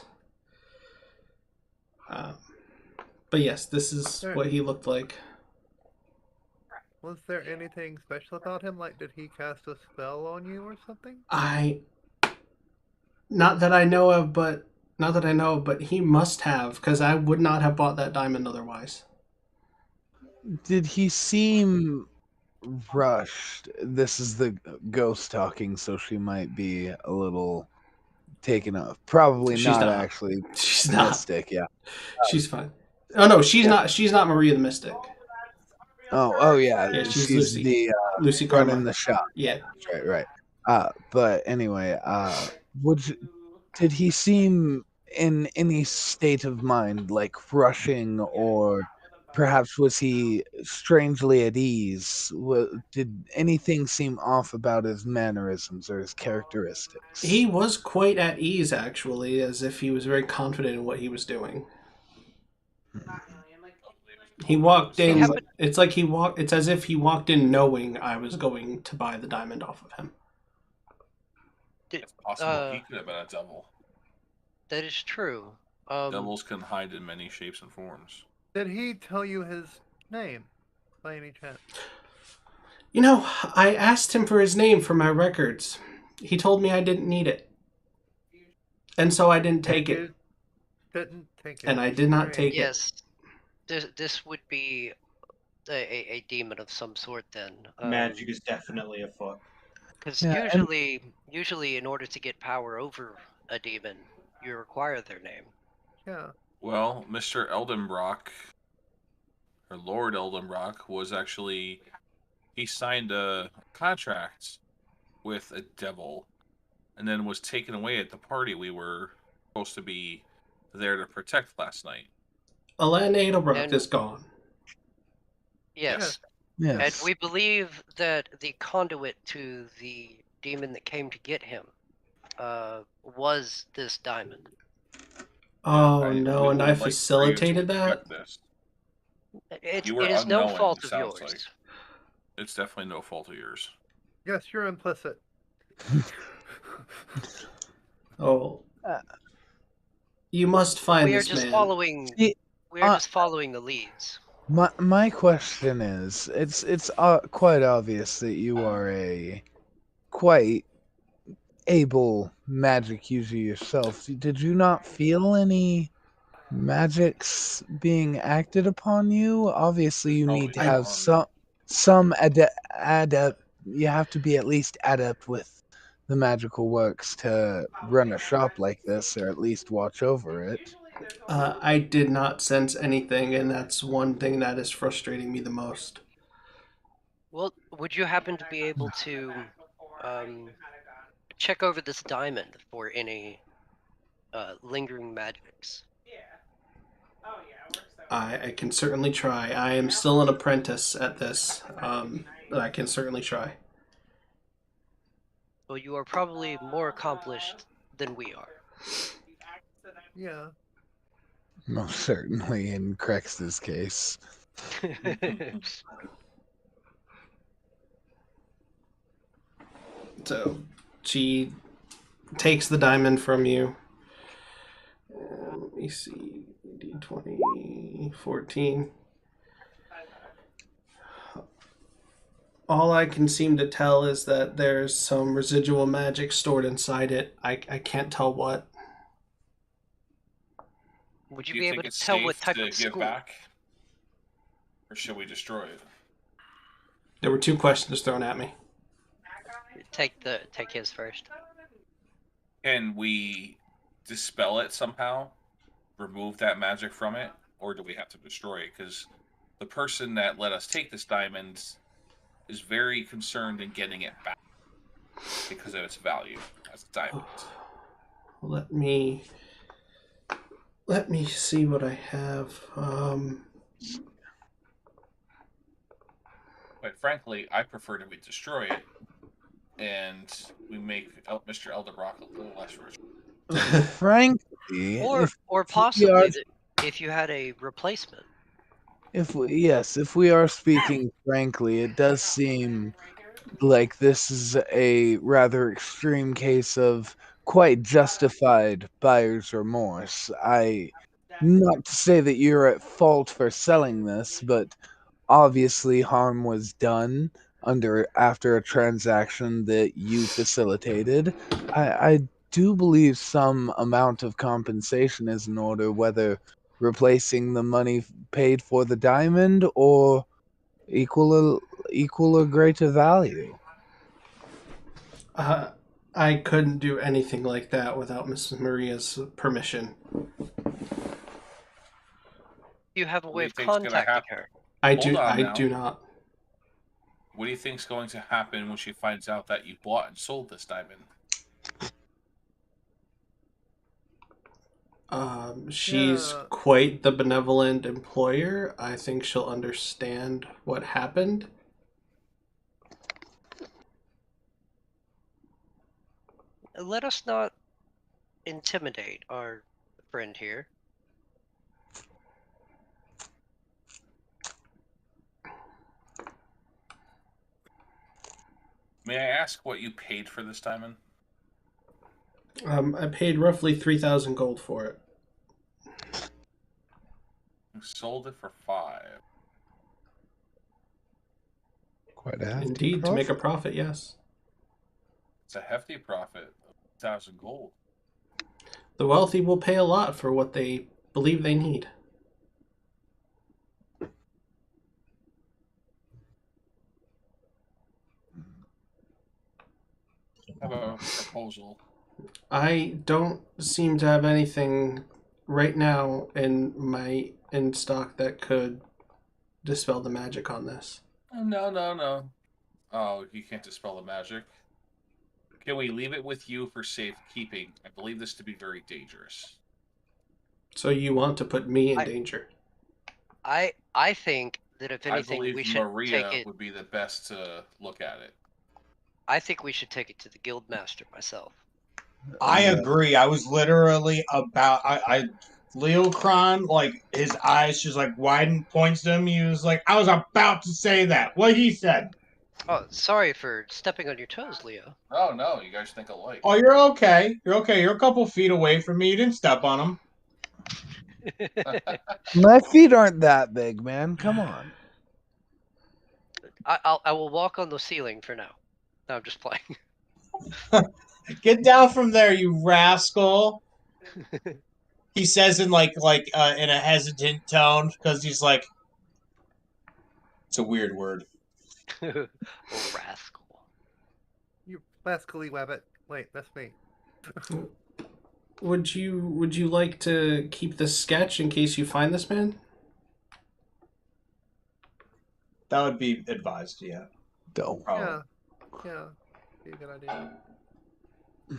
But yes, this is what he looked like. Was there anything special about him? Like, did he cast a spell on you or something? Not that I know of, but he must have, because I would not have bought that diamond otherwise. Did he seem rushed? This is the ghost talking, so she might be a little taken off. Probably not actually. She's not. Mystic, yeah. She's fine. Oh no, she's not. She's not Maria the Mystic. Oh yeah. Yeah, she's Lucy. The Lucy running the shop. Yeah. Right. But anyway, did he seem in any state of mind, like rushing, or perhaps was he strangely at ease? Did anything seem off about his mannerisms or his characteristics? He was quite at ease, actually, as if he was very confident in what he was doing. He walked in. It's as if he walked in knowing I was going to buy the diamond off of him. It's possible he could have been a devil. That is true. Devils can hide in many shapes and forms. Did he tell you his name, by any chance? I asked him for his name for my records. He told me I didn't need it. And so I didn't take it. Didn't take it. And I did not take it. Yes. This would be a demon of some sort then. Magic is definitely afoot. Because usually in order to get power over a demon, you require their name. Yeah. Well, Mr. Eldenbrock, or Lord Eldenbrock, was actually... He signed a contract with a devil, and then was taken away at the party we were supposed to be there to protect last night. Alan Edelbrock is gone. Yes. And we believe that the conduit to the demon that came to get him was this diamond. Oh no, and I facilitated that? It is no fault of yours. Like. It's definitely no fault of yours. Yes, you're implicit. You must find we are this just man. Following. We are just following the leads. My question is, it's quite obvious that you are a quite able magic user yourself. Did you not feel any magics being acted upon you? Obviously, you need to have some adept. You have to be at least adept with the magical works to run a shop like this, or at least watch over it. I did not sense anything, and that's one thing that is frustrating me the most. Well, would you happen to be able to check over this diamond for any lingering magics? I can certainly try. I am still an apprentice at this, but I can certainly try. Well, you are probably more accomplished than we are. Yeah. Most certainly in Krex's case. So, she takes the diamond from you. Let me see. D20, 14. all I can seem to tell is that there's some residual magic stored inside it. I can't tell what. Would you Do be you able think to it's tell safe what type to of give school? back? Or should we destroy it? There were 2 questions thrown at me. Take his first. Can we dispel it somehow? Remove that magic from it? Or do we have to destroy it? Because the person that let us take this diamond is very concerned in getting it back because of its value as a diamond. Let me see what I have. Quite frankly, I prefer to destroy it, and we make Mr. Elderbrock a little less rich. Frankly, or possibly if you had a replacement. If we are speaking frankly, it does seem like this is a rather extreme case of quite justified buyer's remorse. Not to say that you're at fault for selling this, but obviously harm was done after a transaction that you facilitated. I do believe some amount of compensation is in order, whether replacing the money paid for the diamond or equal or greater value. I couldn't do anything like that without Mrs. Maria's permission. You have a way of contacting her. I do not. What do you think's going to happen when she finds out that you bought and sold this diamond? She's quite the benevolent employer. I think she'll understand what happened. Let us not intimidate our friend here. May I ask what you paid for this diamond? I paid roughly 3,000 gold for it. You sold it for 5. Quite a hefty Indeed, profit. To make a profit, yes. It's a hefty profit of 1,000 gold. The wealthy will pay a lot for what they believe they need. I have a proposal. I don't seem to have anything right now in stock that could dispel the magic on this. No. Oh, you can't dispel the magic. Can we leave it with you for safekeeping? I believe this to be very dangerous. So you want to put me in danger? I think that if anything, we should Maria take it. Would be the best to look at it. I think we should take it to the guildmaster myself. I agree. I was literally about Leokron, like his eyes just like widen, points to him. He was like, I was about to say that. What he said. Oh, sorry for stepping on your toes, Leo. Oh no, you guys think alike. Oh, you're okay. You're okay. You're a couple feet away from me. You didn't step on him. My feet aren't that big, man. Come on. I will walk on the ceiling for now. No, I'm just playing. Get down from there, you rascal. He says in in a hesitant tone because he's like, it's a weird word. Oh, rascal. You rascally wabbit. Wait, that's me. Would you like to keep the sketch in case you find this man? That would be advised, yeah. Don't. Yeah. Be a good idea. I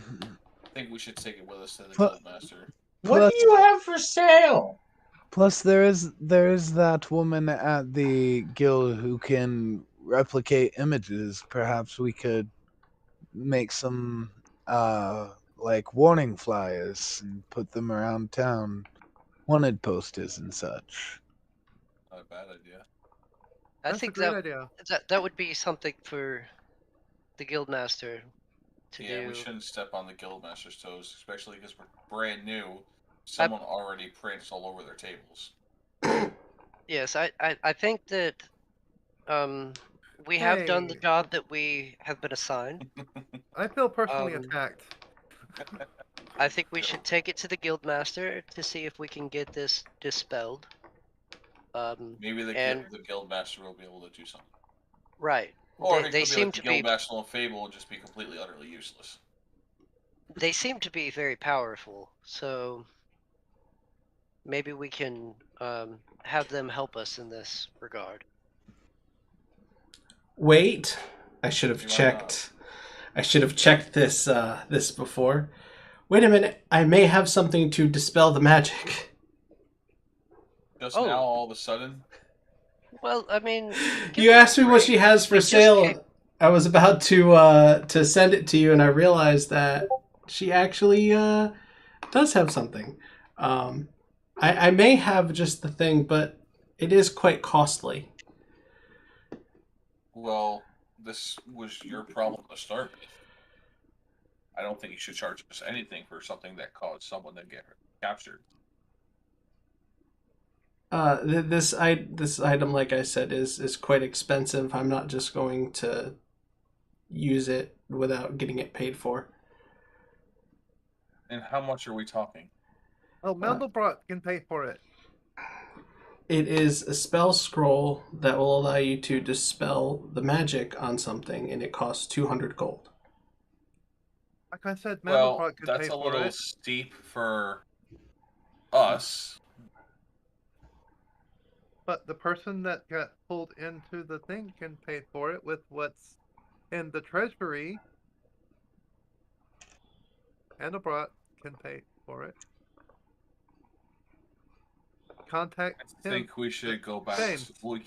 think we should take it with us to the guildmaster. What do you have for sale? Plus, there is that woman at the guild who can replicate images. Perhaps we could make some warning flyers and put them around town, wanted posters and such. Not a bad idea. I think that would be something for the guildmaster to do. Yeah, we shouldn't step on the guildmaster's toes, especially because we're brand new. Someone already prints all over their tables. Yes, I think that we have done the Hey. job that we have been assigned. I feel personally attacked. I think we should take it to the guildmaster to see if we can get this dispelled. Maybe the guildmaster will be able to do something. Right. Or they seem to be. Guildmaster of Fable will just be completely, utterly useless. They seem to be very powerful, so maybe we can have them help us in this regard. Wait, I should have checked. I should have checked this this before. Wait a minute, I may have something to dispel the magic. Just now, all of a sudden? Well, I mean, you asked me what she has for sale. I was about to send it to you, and I realized that she actually does have something. I may have just the thing, but it is quite costly. Well, this was your problem to start with. I don't think you should charge us anything for something that caused someone to get captured. This item, like I said, is quite expensive. I'm not just going to use it without getting it paid for. And how much are we talking? Oh, Mandelbrot can pay for it. It is a spell scroll that will allow you to dispel the magic on something, and it costs 200 gold. Like I said, Well, Mandelbrot can that's pay a for little it. steep for us. But the person that got pulled into the thing can pay for it with what's in the treasury. Mandelbrot can pay for it. Contact I think we should go back. We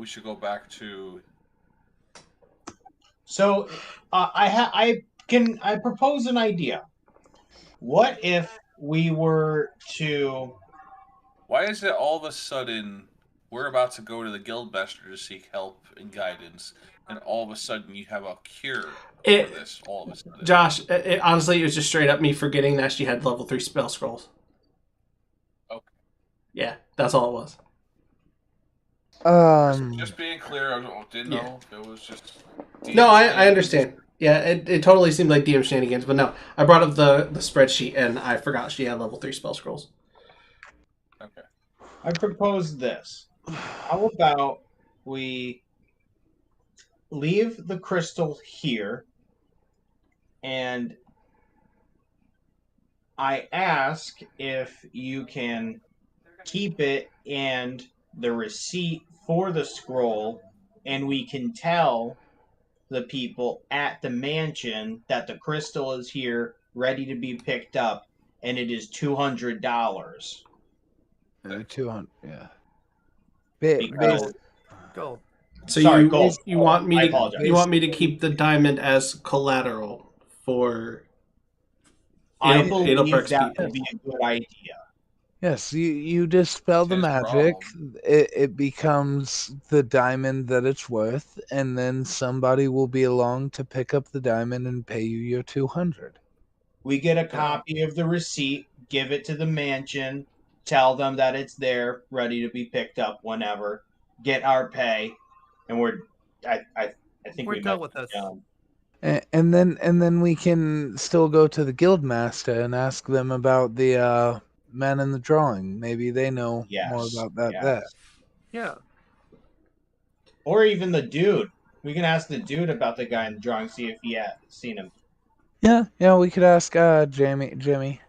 should go back to. So, I propose an idea. What if we were to? Why is it all of a sudden we're about to go to the guildmaster to seek help and guidance, and all of a sudden you have a cure for this? All of a sudden, Josh, honestly, it was just straight up me forgetting that she had level 3 spell scrolls. Okay. Yeah, that's all it was. Just being clear, I didn't know if it was just. No, I understand. Yeah, it totally seemed like DM shenanigans, but no, I brought up the spreadsheet and I forgot she had level 3 spell scrolls. Okay. I propose this. How about we leave the crystal here, and I ask if you can keep it and the receipt for the scroll, and we can tell the people at the mansion that the crystal is here, ready to be picked up, and it is $200. 200, yeah. Gold. So Sorry, you want me I want me to keep the diamond as collateral for I believe that people. would be a good idea. Yes, you dispel the magic, it becomes the diamond that it's worth, and then somebody will be along to pick up the diamond and pay you your 200. We get a copy of the receipt, give it to the mansion, tell them that it's there, ready to be picked up whenever, get our pay, and I think we're done with this. And then we can still go to the guildmaster and ask them about the man in the drawing. Maybe they know more about that there. Yeah. Or even the dude. We can ask the dude about the guy in the drawing, see if he had seen him. Yeah, we could ask Jimmy.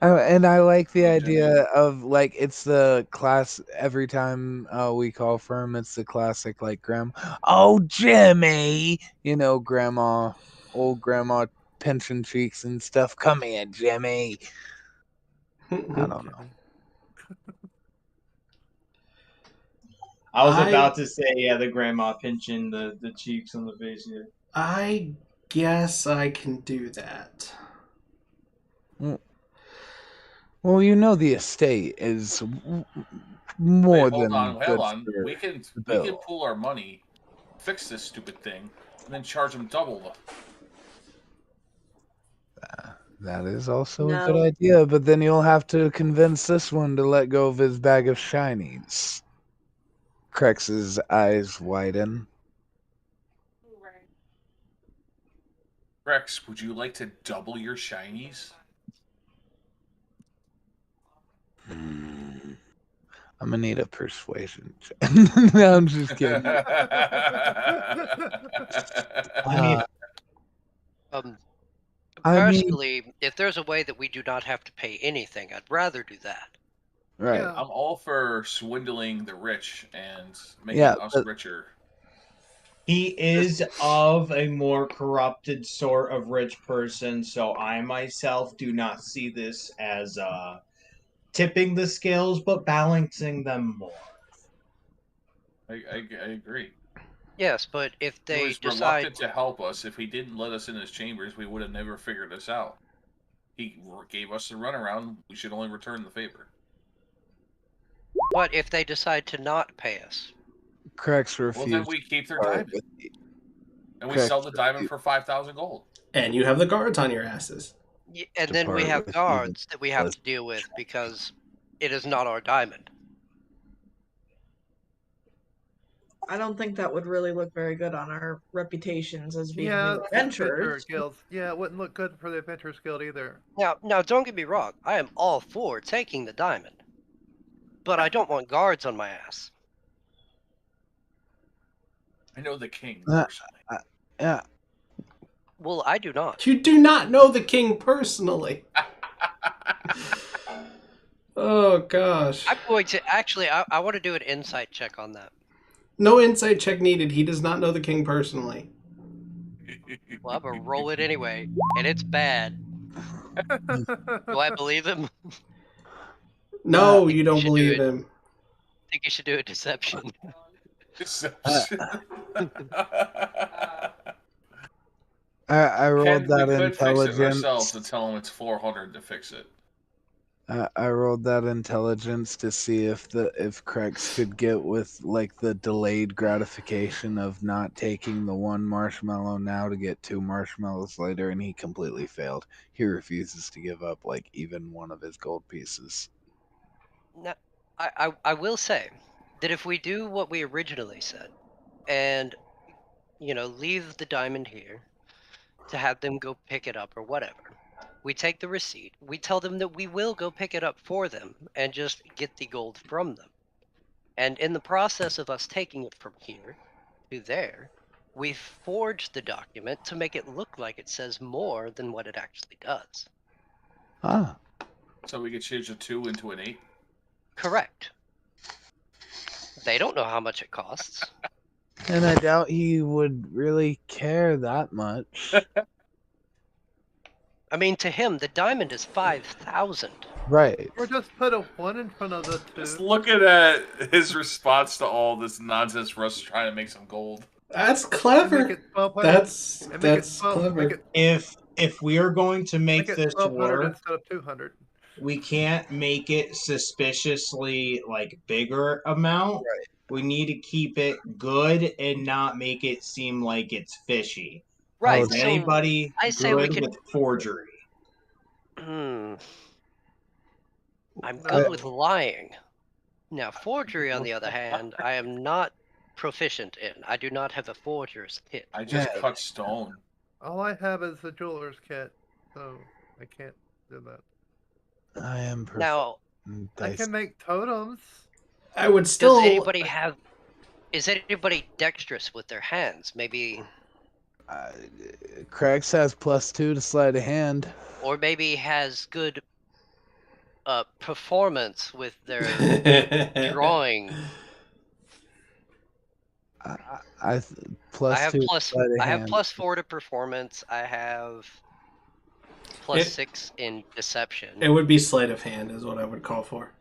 And I like the idea of, like, it's the class every time we call for him, it's the classic, like, oh, Jimmy! You know, old grandma pinching cheeks and stuff. Come here, Jimmy. I don't know. I was about to say, the grandma pinching the cheeks on the face here. I guess I can do that. Well, you know the estate is more than hold on. We can pool our money, fix this stupid thing, and then charge them double. That is also a good idea, but then you'll have to convince this one to let go of his bag of shinies. Krex's eyes widen. Krex, would you like to double your shinies? I'm gonna need a persuasion check. No, I'm just kidding. Personally, if there's a way that we do not have to pay anything, I'd rather do that. Right. Yeah. I'm all for swindling the rich and making us richer. He is of a more corrupted sort of rich person, so I myself do not see this as tipping the scales, but balancing them more. I agree. Yes, but if they He was reluctant to help us. If he didn't let us in his chambers, we would have never figured this out. He gave us the runaround. We should only return the favor. What if they decide to not pay us? Krex refused. Well, then we keep their diamond. And we sell the diamond for 5,000 gold. And you have the guards on your asses. Yeah, and then we have guards that we have to deal with because it is not our diamond. I don't think that would really look very good on our reputations as being Adventurer adventurers. guilds. Yeah, it wouldn't look good for the Adventurers Guild either. Now, don't get me wrong. I am all for taking the diamond, but I don't want guards on my ass. I know the king personally. Yeah. Well, I do not. You do not know the king personally. Oh, gosh. I'm going to actually. I want to do an insight check on that. No insight check needed. He does not know the king personally. Well, I'm gonna roll it anyway, and it's bad. Do I believe him? No, you don't believe him. I think you should do a deception. Deception. I rolled that we could intelligence. Fix it ourselves to tell him it's 400 to fix it. I rolled that intelligence to see if Krex could get with like the delayed gratification of not taking the one marshmallow now to get 2 marshmallows later, and he completely failed. He refuses to give up like even one of his gold pieces. Now, I will say that if we do what we originally said, and leave the diamond here to have them go pick it up or whatever. We take the receipt, we tell them that we will go pick it up for them and just get the gold from them. And in the process of us taking it from here to there, we forge the document to make it look like it says more than what it actually does. Ah. So we could change a 2 into an 8? Correct. They don't know how much it costs. And I doubt he would really care that much. I mean, to him, the diamond is 5,000. Right. Or just put a 1 in front of the 2. Just looking at his response to all this nonsense for us trying to make some gold. That's clever. That's clever. If we are going to make this work, instead of 200. We can't make it suspiciously like bigger amount. Right. We need to keep it good and not make it seem like it's fishy. Right. Is anybody I say we can with forgery? I'm good with lying. Now, forgery, on the other hand, I am not proficient in. I do not have a forger's kit. I just cut stone. All I have is the jeweler's kit, so I can't do that. I am now. I can make totems. I would still. Is anybody dexterous with their hands? Maybe. Krex has +2 to sleight of hand. Or maybe has good performance with their drawing. I have +4 to performance. I have +6 in deception. It would be sleight of hand, is what I would call for.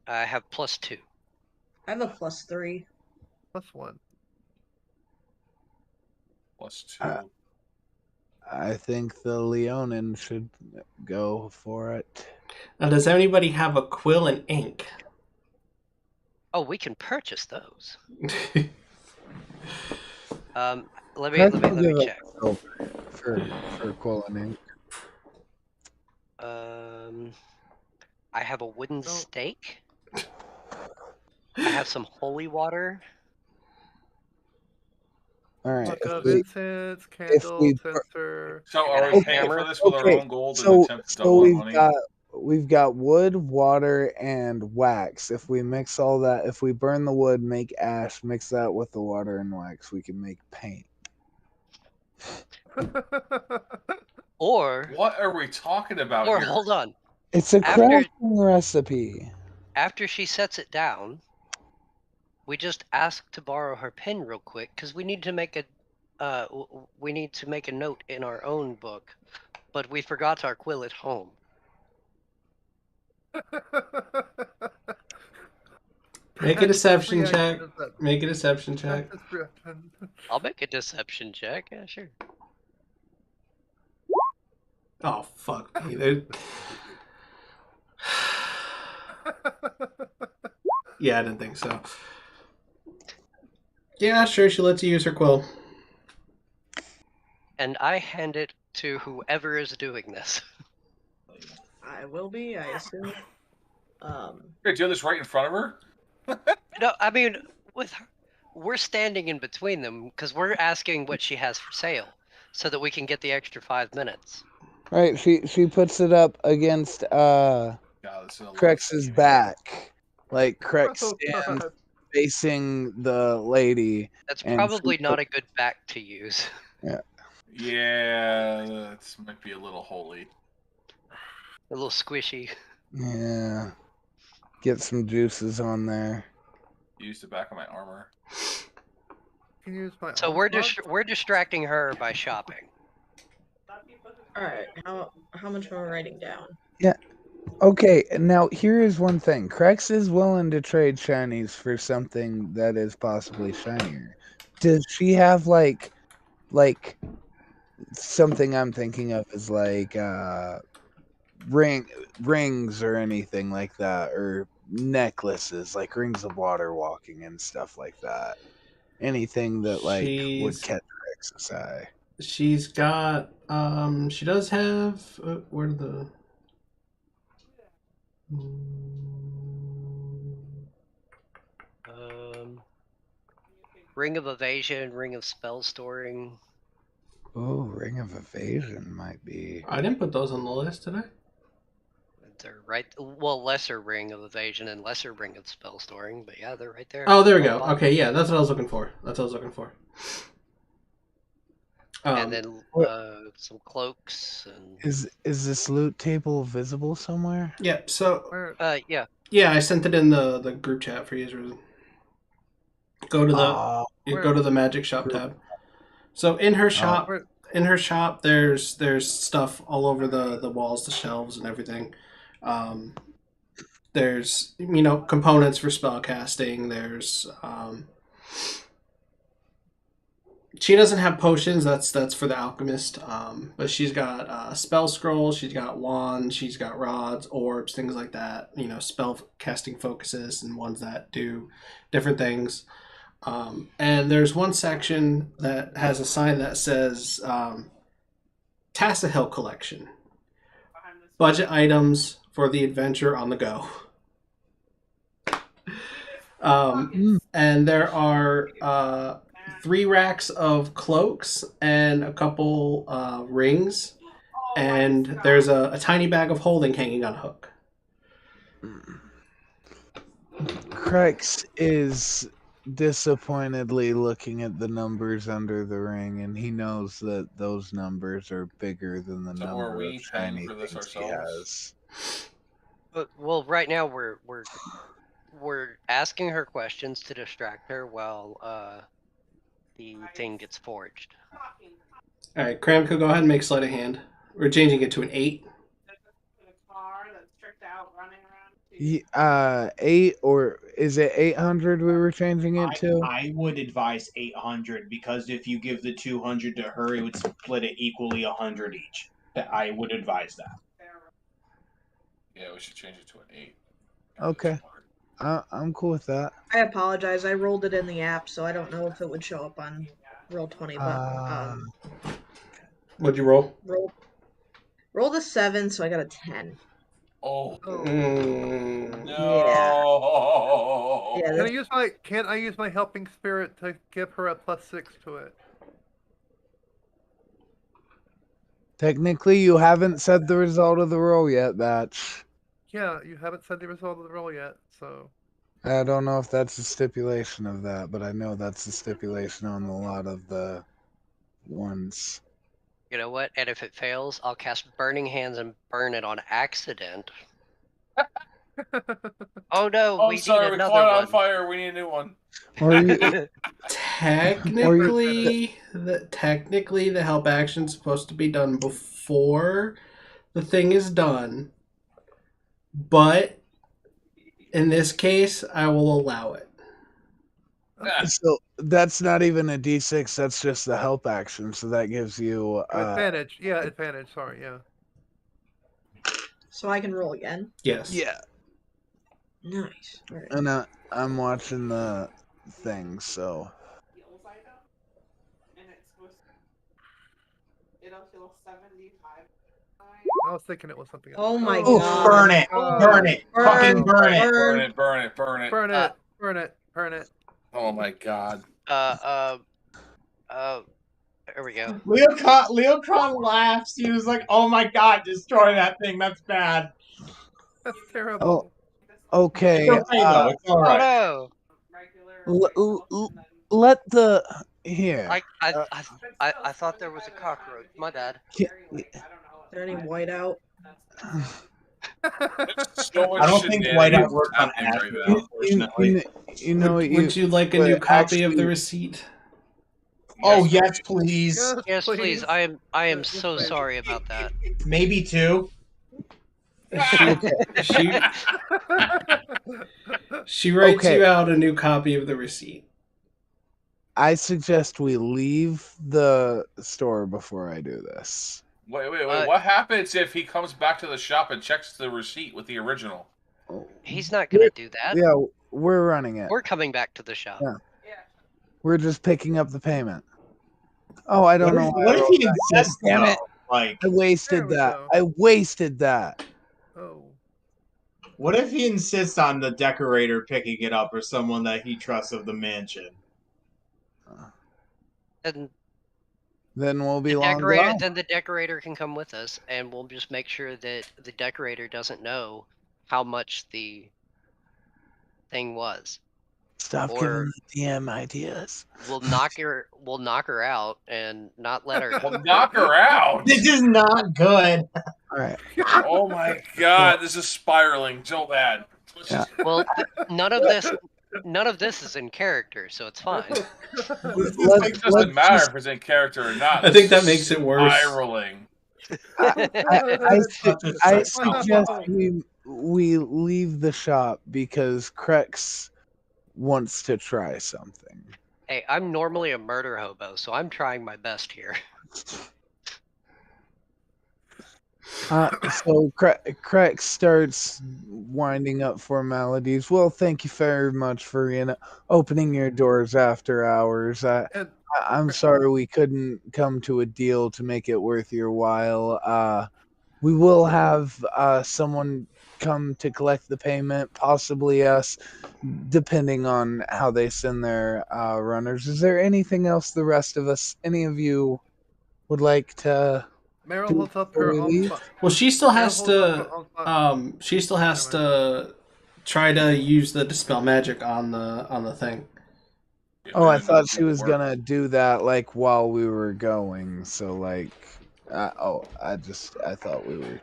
I have +2. I have a +3. +1. +2. I think the Leonin should go for it. Now, does anybody have a quill and ink? Oh, we can purchase those. Let me check. For quill and ink. I have a wooden stake. I have some holy water. All right. Book of incense, candle, censer. So are we paying for this with our own gold and attempt to So double our money? we've got wood, water, and wax. If we mix all that, if we burn the wood, make ash, mix that with the water and wax, we can make paint. Or what are we talking about or here? hold on. It's a crafting recipe. After she sets it down, we just ask to borrow her pen real quick because we need to make a note in our own book, but we forgot our quill at home. Make a deception check. Make a deception check. I'll make a deception check. Yeah, sure. Oh, fuck me. Yeah, I didn't think so. Yeah, sure, she lets you use her quill. And I hand it to whoever is doing this. I will be, I assume. Hey, do this right in front of her? No, I mean, with her, we're standing in between them because we're asking what she has for sale so that we can get the extra 5 minutes. Right, she puts it up against Krex's back. Like Krex stands facing the lady. That's probably not a good back to use. Yeah. Yeah, that might be a little holy. A little squishy. Yeah. Get some juices on there. Use the back of my armor. Can use my so we're distracting her by shopping. Alright, how much am I writing down? Yeah. Okay, now here is one thing. Krex is willing to trade shinies for something that is possibly shinier. Does she have like something I'm thinking of is like rings or anything like that, or necklaces like rings of water walking and stuff like that? Anything that would catch Krex's eye. She's got she does have where the Ring of Evasion, Ring of Spell Storing. Oh, Ring of Evasion might be. I didn't put those on the list, did I? They're right. Well, lesser Ring of Evasion and lesser Ring of Spell Storing, but yeah, they're right there. Oh, there we go. Okay, yeah, that's what I was looking for. And then some cloaks and. Is this loot table visible somewhere? Yeah. So. Yeah. Yeah, I sent it in the group chat for you. Go to the magic shop tab. So in her shop, there's stuff all over the walls, the shelves, and everything. There's components for spell casting. There's she doesn't have potions. That's for the alchemist. But she's got spell scrolls. She's got wands. She's got rods, orbs, things like that. Spell casting focuses and ones that do different things. And there's one section that has a sign that says Tassahil Collection. Budget items for the adventure on the go. And there are 3 racks of cloaks and a couple rings. And there's a tiny bag of holding hanging on a hook. Krex is disappointedly looking at the numbers under the ring, and he knows that those numbers are bigger than the number of shiny things he has. But right now we're asking her questions to distract her while the thing gets forged. All right, Kramkyl, go ahead and make sleight of hand. We're changing it to an 8. 8, or is it 800 we were changing it to? I would advise 800 because if you give the 200 to her, it would split it equally 100 each. I would advise that. Yeah, we should change it to an 8. Okay. I'm cool with that. I apologize. I rolled it in the app, so I don't know if it would show up on Roll20. But what'd you roll? Rolled a 7, so I got a 10. Oh. No. Yeah. Can't I use my helping spirit to give her a +6 to it? Technically, you haven't said the result of the roll yet, Batch. Yeah, you haven't said the result of the roll yet, so. I don't know if that's a stipulation of that, but I know that's a stipulation on a lot of the ones. You know what? And if it fails, I'll cast Burning Hands and burn it on accident. Oh no, Oh, we sorry, need we another caught one. on fire. We need a new one. Technically, the help action's supposed to be done before the thing is done, but in this case, I will allow it. So that's not even a D6. That's just the help action. So that gives you advantage. Yeah, advantage. Sorry, yeah. So I can roll again? Yes. Yeah. Nice. All right. And I'm watching the thing, so. It'll heal 75. I was thinking it was something else. Oh my Oof, god. burn it. Burn it. Fucking burn it. Burn it, burn it, burn it. Burn it, burn it, burn it. Oh my god. There we go. Leokron laughs. He was like, "Oh my god, destroy that thing. That's bad." That's terrible. Oh, okay. It's okay though. It's all right. Oh no. Let the here. I thought there was a cockroach. My bad. Is there any whiteout? I don't think whiteout works on acid, unfortunately. You know, would you like a new copy of the receipt? Oh yes, please. Yes, please. I am so sorry about that. Maybe two. She writes you out a new copy of the receipt. I suggest we leave the store before I do this. Wait. What happens if he comes back to the shop and checks the receipt with the original? He's not going to do that. Yeah, we're running it. We're coming back to the shop. Yeah. We're just picking up the payment. Oh, I don't know. What if he insists? Damn it! Like, I wasted that. I wasted that. Oh. What if he insists on the decorator picking it up or someone that he trusts of the mansion? And then we'll be long gone. Then the decorator can come with us, and we'll just make sure that the decorator doesn't know how much the thing was. Stop giving the DM ideas. We'll knock her out and not let her. We'll knock her out. This is not good. All right. Oh my god, this is spiraling so bad. Yeah. Well, none of this is in character, so it's fine. It doesn't matter if it's in character or not. I think that makes it worse. Spiraling. I suggest we leave the shop because Krex wants to try something. Hey, I'm normally a murder hobo, so I'm trying my best here. So Krex starts winding up formalities. Well, thank you very much for opening your doors after hours. I'm sorry we couldn't come to a deal to make it worth your while. We will have someone come to collect the payment, possibly us, depending on how they send their runners. Is there anything else the rest of us, any of you, would like to? Meryl holds up her own. Well, she still has to. She still has to try to use the dispel magic on the thing. Oh, I thought she was gonna do that like while we were going. So like, I thought we were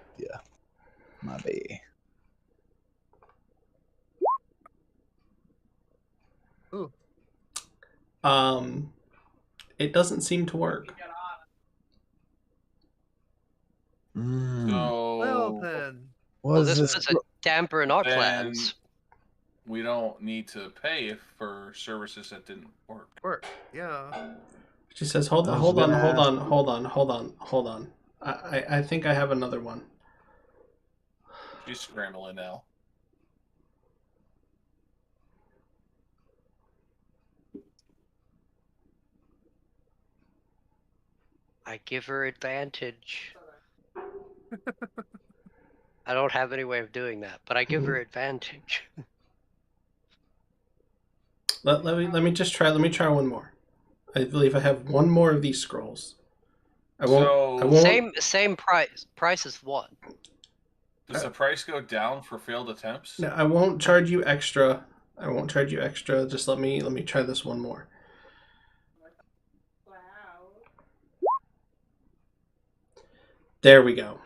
my baby. Ooh. It doesn't seem to work. Well then. Well, this was a damper in our plans. We don't need to pay for services that didn't work. Yeah. She says, hold on. I think I have another one. She's scrambling now. I give her advantage. I don't have any way of doing that, but I give her advantage. Let me try one more. I believe I have one more of these scrolls. I won't. So I won't. Same price. Price is one. Does the price go down for failed attempts? No, I won't charge you extra. I won't charge you extra. Just let me try this one more. Wow. There we go.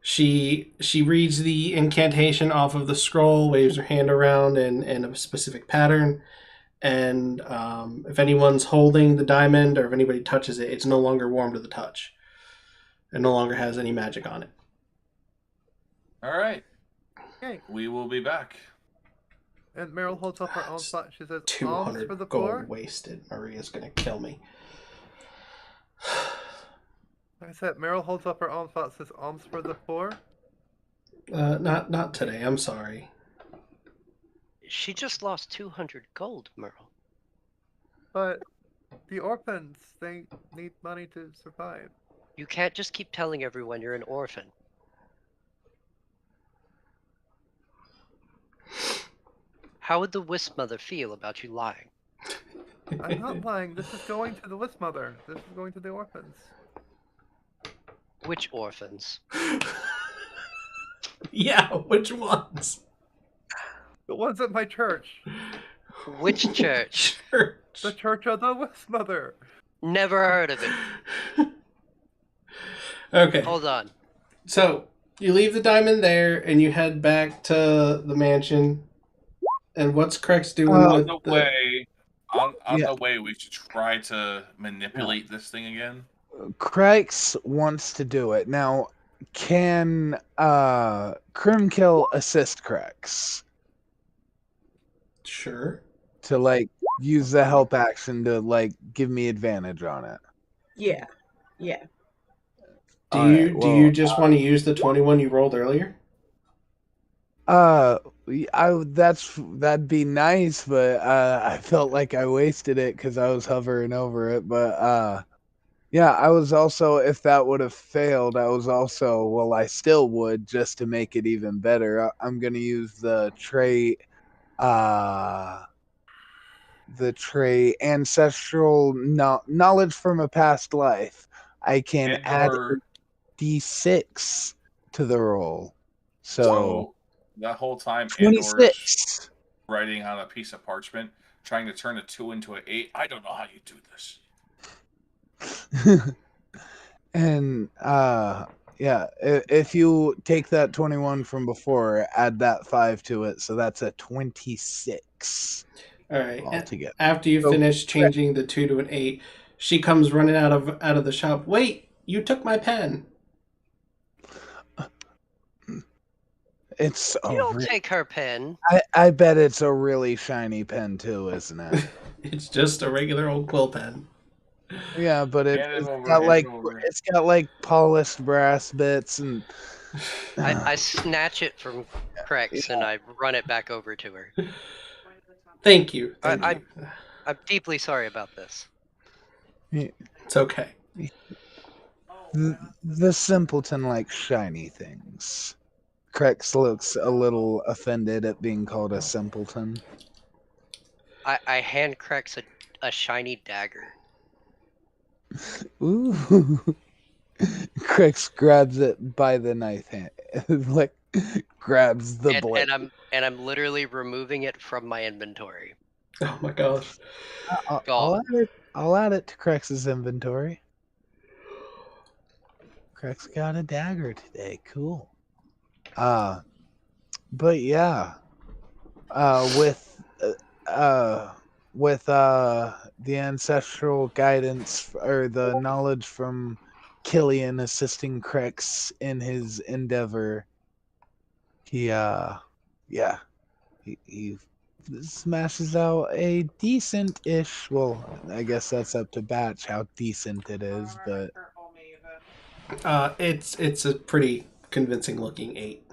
She reads the incantation off of the scroll, waves her hand around in a specific pattern, and if anyone's holding the diamond or if anybody touches it, it's no longer warm to the touch. It no longer has any magic on it. All right. Okay. We will be back. And Meryl holds up her own spot. She says, 200 for the gold poor. wasted. Maria's gonna kill me. Like I said, Meryl holds up her own spot. Says, alms for the poor. Not today. I'm sorry. She just lost 200 gold, Meryl. But the orphans, they need money to survive. You can't just keep telling everyone you're an orphan. How would the Wisp Mother feel about you lying? I'm not lying. This is going to the Wisp Mother. This is going to the orphans. Which orphans? Yeah, which ones? The ones at my church. Which church? The Church of the Wisp Mother. Never heard of it. Okay. Hold on. So, you leave the diamond there and you head back to the mansion. And what's Krex doing with the way? On the way, we should try to manipulate this thing again. Krex wants to do it. Now, can Kramkyl assist Krex? Sure. To, like, use the help action to, like, give me advantage on it. Yeah. Yeah. Do you just want to use the 21 you rolled earlier? That'd be nice, but I felt like I wasted it because I was hovering over it. But yeah, I was also, if that would have failed, I was also, well, I still would, just to make it even better. I'm gonna use the trait ancestral knowledge from a past life. I can add D6 to the roll. So that whole time, 26. Andor's writing on a piece of parchment, trying to turn a 2 into an 8. I don't know how you do this. And yeah, if you take that 21 from before, add that 5 to it, so that's a 26. All right. Altogether. After you finish changing the 2 to an 8, she comes running out of the shop. Wait, you took my pen. You don't take her pen. I bet it's a really shiny pen too, isn't it? It's just a regular old quill pen. Yeah, but it's got like polished brass bits and. I snatch it from Krex and I run it back over to her. Thank you. I'm deeply sorry about this. It's okay. The simpleton likes shiny things. Krex looks a little offended at being called a simpleton. I hand Krex a shiny dagger. Ooh. Krex grabs it by the knife hand, like grabs the blade. And I'm literally removing it from my inventory. Oh my gosh! I'll add it to Krex's inventory. Krex got a dagger today. Cool. But yeah, with the ancestral guidance or the knowledge from Killian assisting Krex in his endeavor, he smashes out a decent-ish. Well, I guess that's up to Batch how decent it is, but it's a pretty convincing looking 8.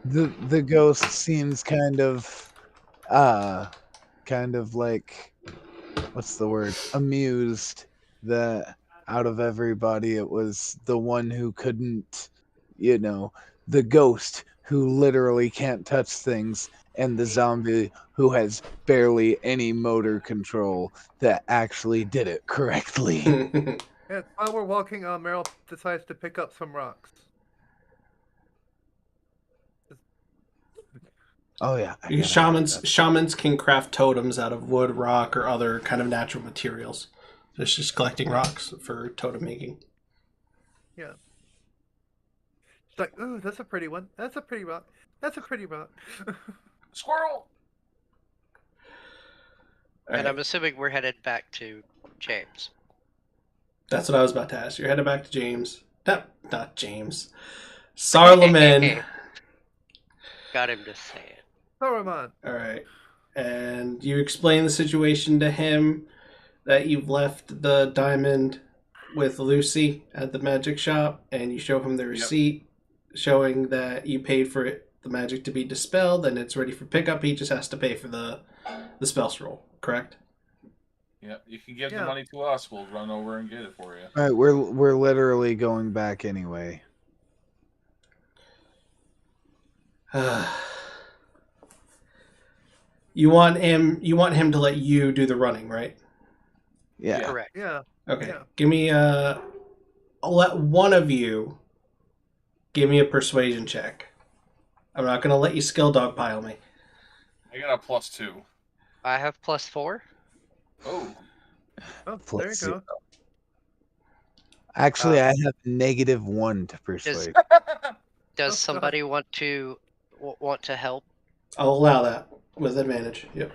The ghost seems kind of like, what's the word? Amused that out of everybody it was the one who couldn't, the ghost who literally can't touch things and the zombie who has barely any motor control that actually did it correctly. Yeah, while we're walking, Meryl decides to pick up some rocks. Oh yeah, Shamans can craft totems out of wood, rock, or other kind of natural materials. It's just collecting rocks for totem making. Yeah. She's like, ooh, that's a pretty one. That's a pretty rock. That's a pretty rock. Squirrel! And I'm assuming we're headed back to James. That's what I was about to ask. You're headed back to James. Not James. Sarleman. Got him to say it. Saruman. All right. And you explain the situation to him, that you've left the diamond with Lucy at the magic shop, and you show him the receipt showing that you paid for it, the magic to be dispelled, and it's ready for pickup. He just has to pay for the spell scroll, correct? Yeah, you can give the money to us. We'll run over and get it for you. All right, we're literally going back anyway. You want him to let you do the running, right? Yeah. Correct. Yeah. Okay. Yeah. Give me I'll let one of you give me a persuasion check. I'm not gonna let you skill dogpile me. I got a +2. I have +4. Oh. Oh, there you go. Actually, I have -1 to persuade. Does somebody want to help? I'll allow that with advantage. Yep.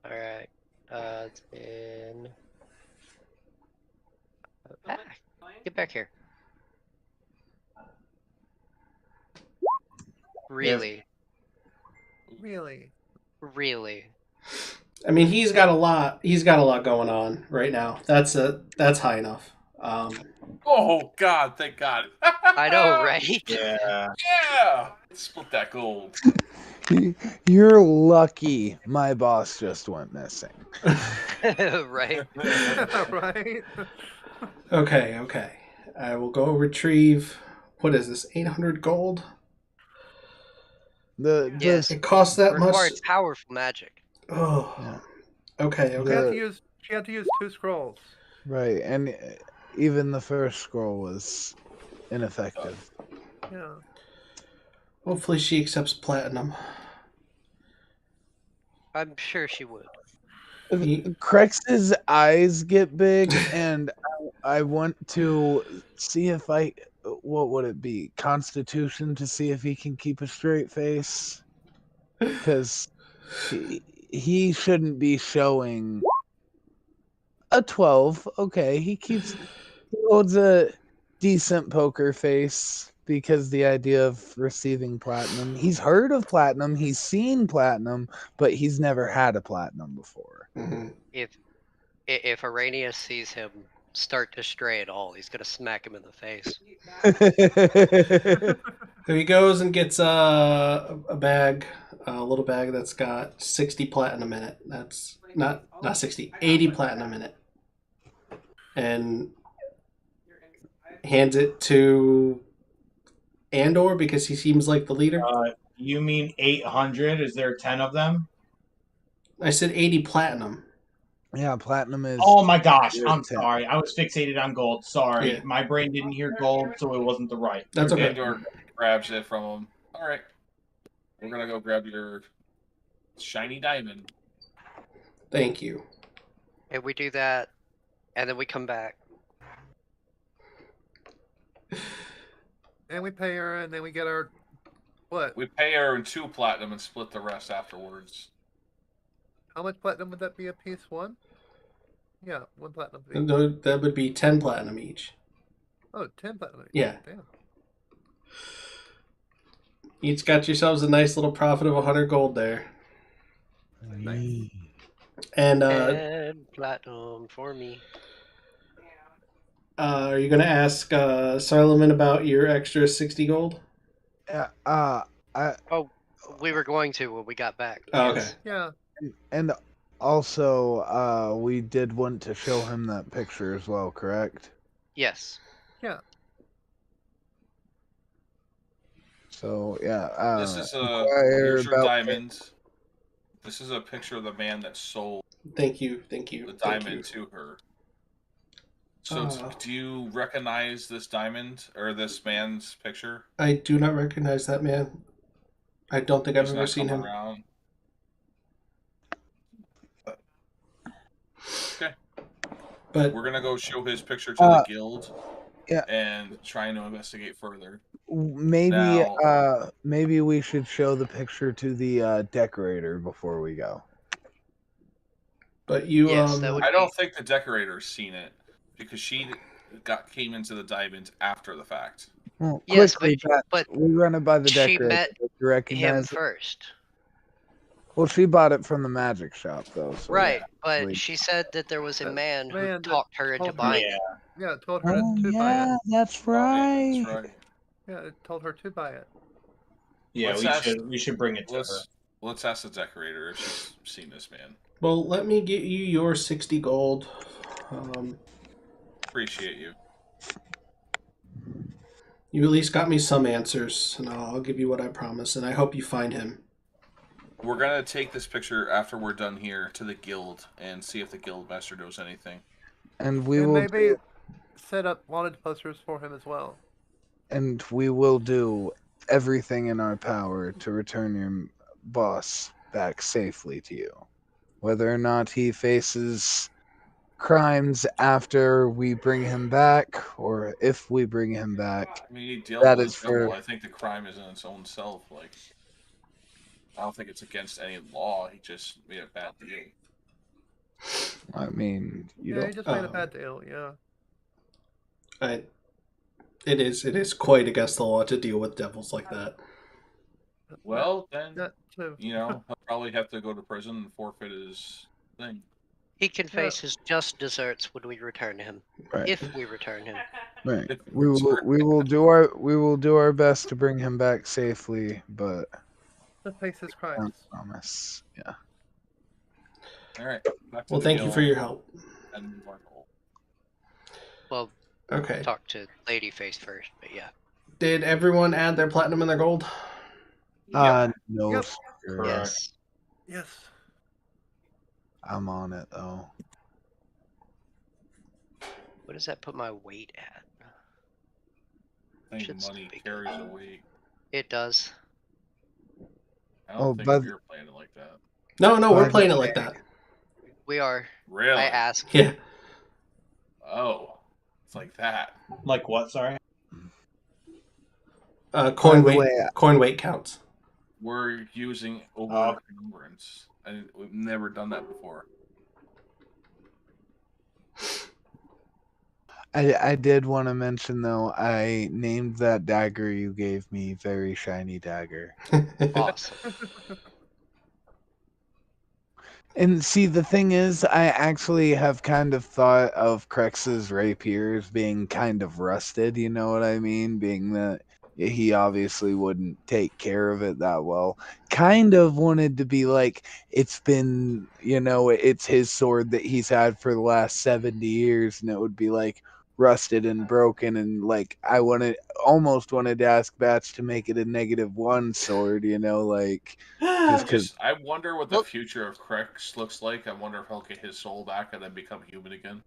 All right. Then get back here. Really? Really? Really? I mean, he's got a lot going on right now. That's high enough. Oh God! Thank God. I know, right? Yeah. Yeah. Split that gold. You're lucky my boss just went missing. Right. Right. Okay. I will go retrieve. What is this? 800 gold. Yes. It costs that much. Requires powerful magic. Oh. Yeah. Okay. She had to use 2 scrolls. Right, and even the first scroll was ineffective. Yeah. Hopefully she accepts platinum. I'm sure she would. Krex's eyes get big, and I want to see if what would it be? Constitution, to see if he can keep a straight face, because he shouldn't be showing a 12. Okay, he holds a decent poker face, because the idea of receiving platinum, he's heard of platinum, he's seen platinum, but he's never had a platinum before. Mm-hmm. If Araneus sees him start to stray at all, he's gonna smack him in the face. So he goes and gets a bag, a little bag that's got 60 platinum in it. That's not 60, 80 platinum in it, and hands it to Andor because he seems like the leader. You mean 800? Is there 10 of them? I said 80 platinum. Yeah, platinum is... Oh my gosh, I'm sorry. I was fixated on gold. Sorry. Yeah. My brain didn't hear gold, so it wasn't the right. That's okay. Andor grabs it from him. All right. We're going to go grab your shiny diamond. Thank you. And we do that, and then we come back. And we pay her, and then we get our... What? We pay her in 2 platinum and split the rest afterwards. How much platinum would that be a piece? 1? Yeah, 1 platinum piece. No, that would be 10 platinum each. Oh, 10 platinum each. Yeah. Damn. Each got yourselves a nice little profit of 100 gold there. Nice. And platinum for me. Are you going to ask Sarleman about your extra 60 gold? We were going to when we got back. Oh, okay. Yeah. And also, we did want to show him that picture as well, correct? Yes. Yeah. So yeah, This is inquire here's your about diamond. This is a picture of the man that sold Thank you. the diamond to her. So do you recognize this diamond or this man's picture? I do not recognize that man. I don't think I've ever seen him. Around. Okay. But we're gonna go show his picture to the guild. Yeah. And trying to investigate further. Maybe Now, maybe we should show the picture to the decorator before we go. But you Yes, I don't think the decorator's seen it because she came into the diamond after the fact. Well, yes, quickly, but we run it by the she decorator. met You recognize him it? first. Well, she bought it from the magic shop, though. So Right, yeah, but she said that there was a man who that talked her into buying it. Yeah, told her to buy yeah, it. that's right. That's right. Yeah, it told her to buy it. Yeah, we should bring it to her. Let's ask the decorator if she's seen this man. Well, let me get you your 60 gold. Appreciate you. You at least got me some answers, and I'll give you what I promised, and I hope you find him. We're gonna take this picture after we're done here to the guild and see if the guild master knows anything. And we will maybe set up wanted posters for him as well. And we will do everything in our power to return your boss back safely to you. Whether or not he faces crimes after we bring him back, or if we bring him back, I mean, he dealt with his devil. I think the crime is in its own self. Like, I don't think it's against any law. He just made a bad deal. I mean, he just made a bad deal. Yeah. It is quite against the law to deal with devils like that. Well, then, he'll probably have to go to prison and forfeit his thing. He can face his just deserts when we return him. Right. If we return him. Right. We will do our best to bring him back safely, but to face his crimes. I promise. Yeah. All right. Well, thank you for your help. Well, okay. Talk to Ladyface first, but yeah. Did everyone add their platinum and their gold? No. Yep. Sure. Yes. Yes. I'm on it though. What does that put my weight at? I think money carries a weight. It does. I don't think you're playing it like that. No, we're playing it like that. We are. Really? I asked. Yeah. Oh, it's like that. Like what? Sorry. Coin weight counts. We're using over-encumbrance. We've never done that before. I did want to mention though, I named that dagger you gave me Very Shiny Dagger. Awesome. And see, the thing is, I actually have kind of thought of Krex's rapier as being kind of rusted, you know what I mean? Being that he obviously wouldn't take care of it that well. Kind of wanted to be like, it's been, it's his sword that he's had for the last 70 years, and it would be like rusted and broken, and like almost wanted to ask Bats to make it a -1 sword, like just because I wonder what the future of Krex looks like. I wonder if he'll get his soul back and then become human again.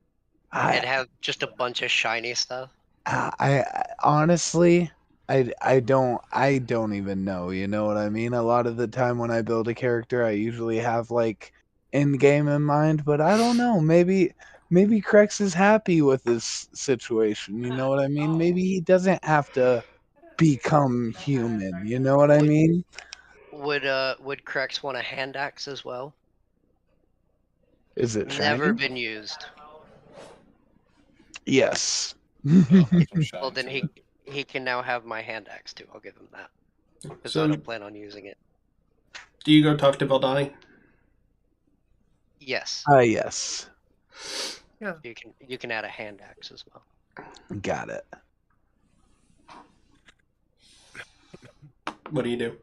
And have just a bunch of shiny stuff. I honestly, I don't even know, you know what I mean? A lot of the time when I build a character, I usually have like end game in mind, but I don't know. Maybe Krex is happy with this situation, you know what I mean? Maybe he doesn't have to become human, you know what I mean? Would Krex want a hand axe as well? Is it never shiny? been used? Yes. Well, then he can now have my hand axe too. I'll give him that because So- I don't plan on using it. Do you go talk to Valdani? Yes. Yes. Yeah. You can add a hand axe as well. Got it. What do you do?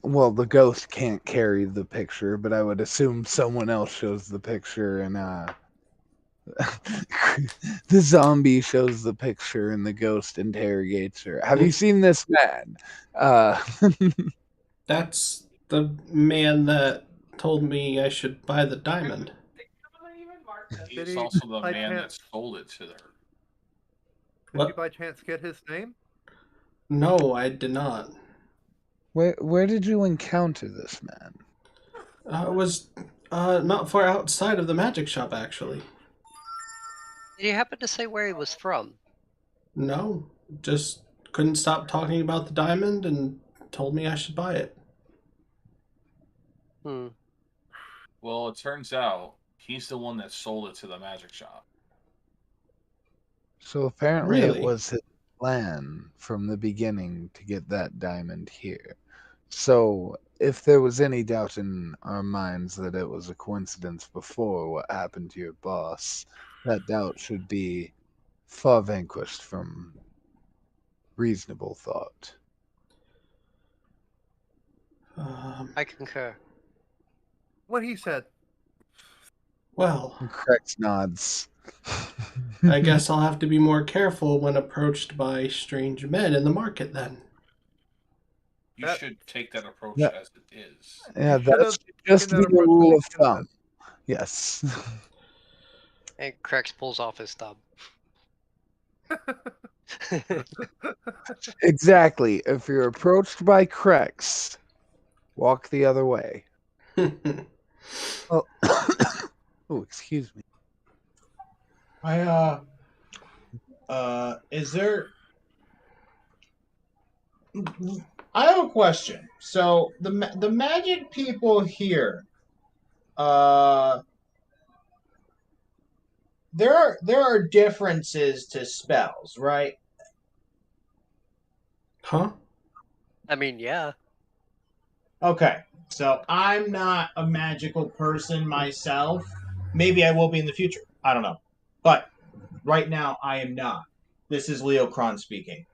Well, the ghost can't carry the picture, but I would assume someone else shows the picture, and the zombie shows the picture and the ghost interrogates her. Have you seen this man? That's the man that told me I should buy the diamond. He's also the man that sold it to her. Did you by chance get his name? No, I did not. Where did you encounter this man? It was not far outside of the magic shop, actually. Did you happen to say where he was from? No, just couldn't stop talking about the diamond and told me I should buy it. Well, it turns out he's the one that sold it to the magic shop. So apparently Really? it was his plan from the beginning to get that diamond here. So if there was any doubt in our minds that it was a coincidence before what happened to your boss, that doubt should be far vanquished from reasonable thought. I concur. What he said. Well, Krex nods. I guess I'll have to be more careful when approached by strange men in the market then. You should take that approach as it is. Yeah, that's just the rule of thumb. Yes. And Krex pulls off his thumb. Exactly. If you're approached by Krex, walk the other way. Oh, excuse me. Is there... I have a question. So the magic people here, there are differences to spells, right? Huh? I mean, yeah. Okay, so I'm not a magical person myself. Maybe I will be in the future. I don't know. But right now, I am not. This is Leokron speaking.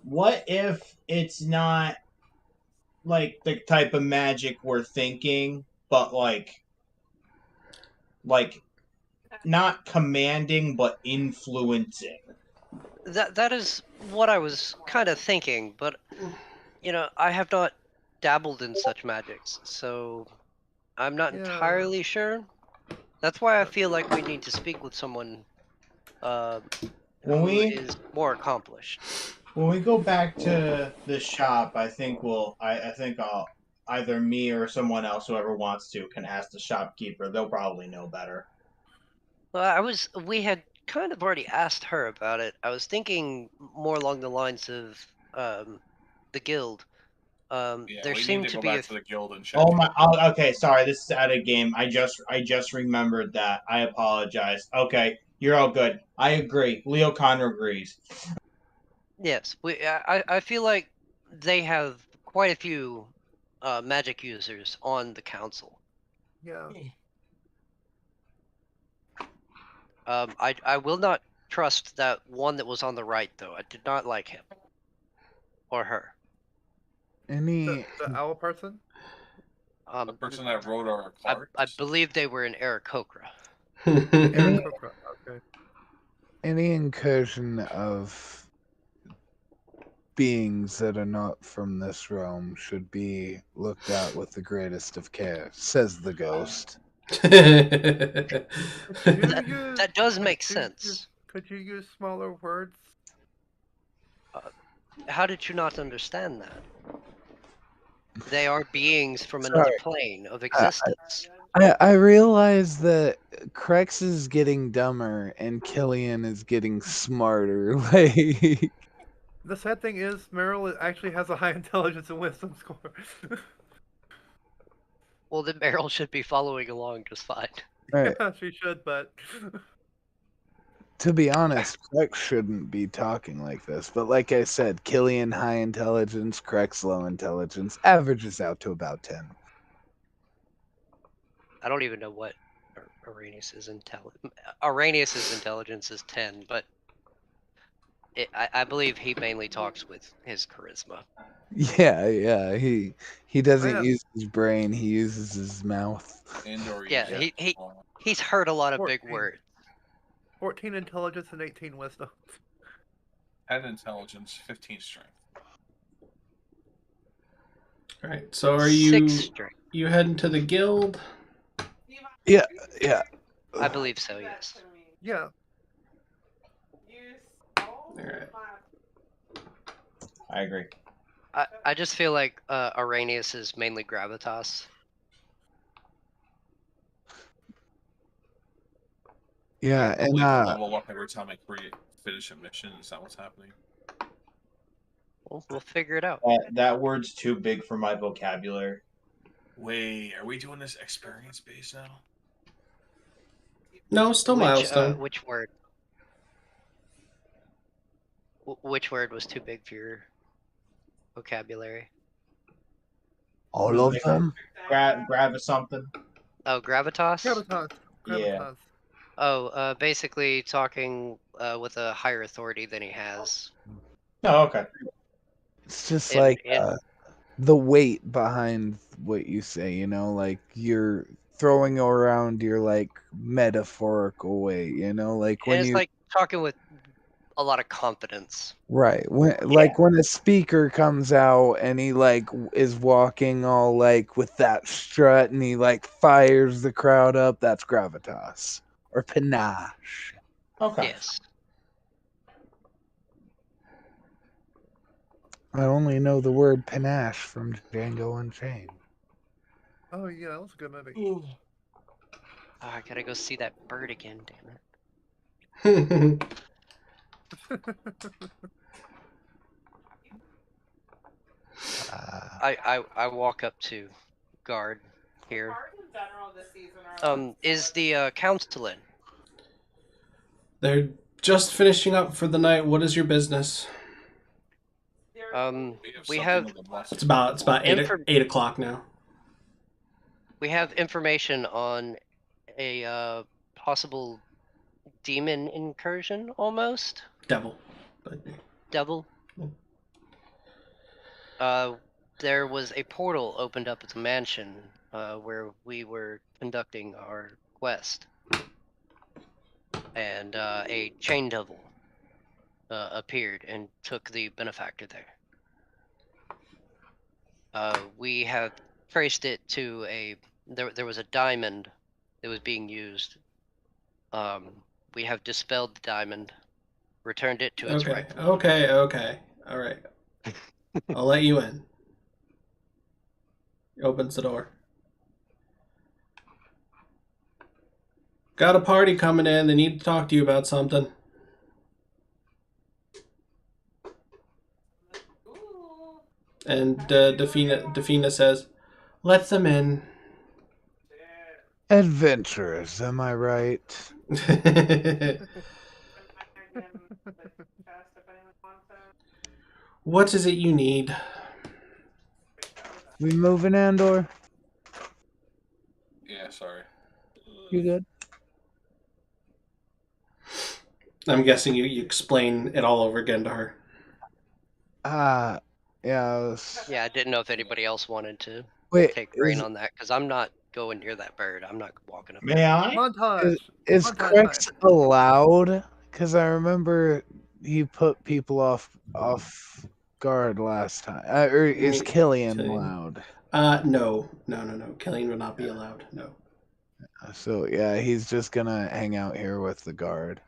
What if it's not like the type of magic we're thinking, but like not commanding, but influencing? That is what I was kind of thinking, but you know, I have not dabbled in such magics, so I'm not entirely sure. That's why I feel like we need to speak with someone who is more accomplished. When we go back to the shop, I think I'll either me or someone else, whoever wants to, can ask the shopkeeper. They'll probably know better. Well, we had kind of already asked her about it. I was thinking more along the lines of the guild. There seemed to be back to the guild and check. Oh my! Okay, sorry. This is out of game. I just remembered that. I apologize. Okay, you're all good. I agree. Leokron agrees. Yes, I feel like they have quite a few magic users on the council. Yeah. I will not trust that one that was on the right, though. I did not like him or her. The owl person? The person that wrote our cards? I believe they were in Aarakocra. Aarakocra, okay. Any incursion of beings that are not from this realm should be looked at with the greatest of care, says the ghost. That does make sense. Could you use smaller words? How did you not understand that? They are beings from another plane of existence. I realize that Krex is getting dumber and Killian is getting smarter. Like, the sad thing is, Meryl actually has a high intelligence and wisdom score. Well, then Meryl should be following along just fine. Right. Yeah, she should, but... To be honest, Krex shouldn't be talking like this. But like I said, Killian high intelligence, Krex low intelligence, averages out to about 10. I don't even know what Araneus' intelligence is 10, but I believe he mainly talks with his charisma. Yeah. He doesn't use his brain, he uses his mouth. Andor, he's heard a lot of big words. 14 intelligence and 18 wisdom. 10 intelligence, 15 strength. All right. So are 6 you strength. heading to the guild? Yeah. I believe so, yes. Yeah. All right. I agree. I just feel like Araneus is mainly gravitas. Yeah, I believe and level up every time I finish a mission. Is that what's happening? We'll figure it out. That word's too big for my vocabulary. Wait, are we doing this experience based now? No, still milestone. Which word? Which word was too big for your vocabulary? all of them. Grab something. Oh, gravitas? Gravitas. Yeah. Oh, basically talking with a higher authority than he has. Oh, okay. It's just And- like and- the weight behind what you say, you know, like you're throwing around your like metaphorical weight, you know, like when and it's you like talking with a lot of confidence. right when like when a speaker comes out and he like is walking all like with that strut and he like fires the crowd up, that's gravitas or panache. Okay. Yes. I only know the word panache from Django Unchained. Oh yeah, that was a good movie. Oh, I gotta go see that bird again, damn it. I walk up to guard here. Is the council in? They're just finishing up for the night. What is your business? We have. It's about 8 o'clock now. We have information on a possible demon incursion, almost. Devil. Devil. There was a portal opened up at the mansion where we were conducting our quest, and a chain devil appeared and took the benefactor there. We have traced it to there was a diamond that was being used. We have dispelled the diamond, returned it to its rightful owner. Okay. All right. I'll let you in. He opens the door. Got a party coming in. They need to talk to you about something. And Defina says, let them in. Adventurers, am I right? What is it you need? We moving, Andor? Yeah, sorry. You good? I'm guessing you explain it all over again to her. Yeah. Yeah, I didn't know if anybody else wanted to take reign on that, because I'm not going near that bird. I'm not walking up. May I? Montage. Is Montage Krex time. allowed? Because I remember he put people off guard last time. Or is Killian allowed? No. Killian would not be allowed. No. So yeah, he's just gonna hang out here with the guard.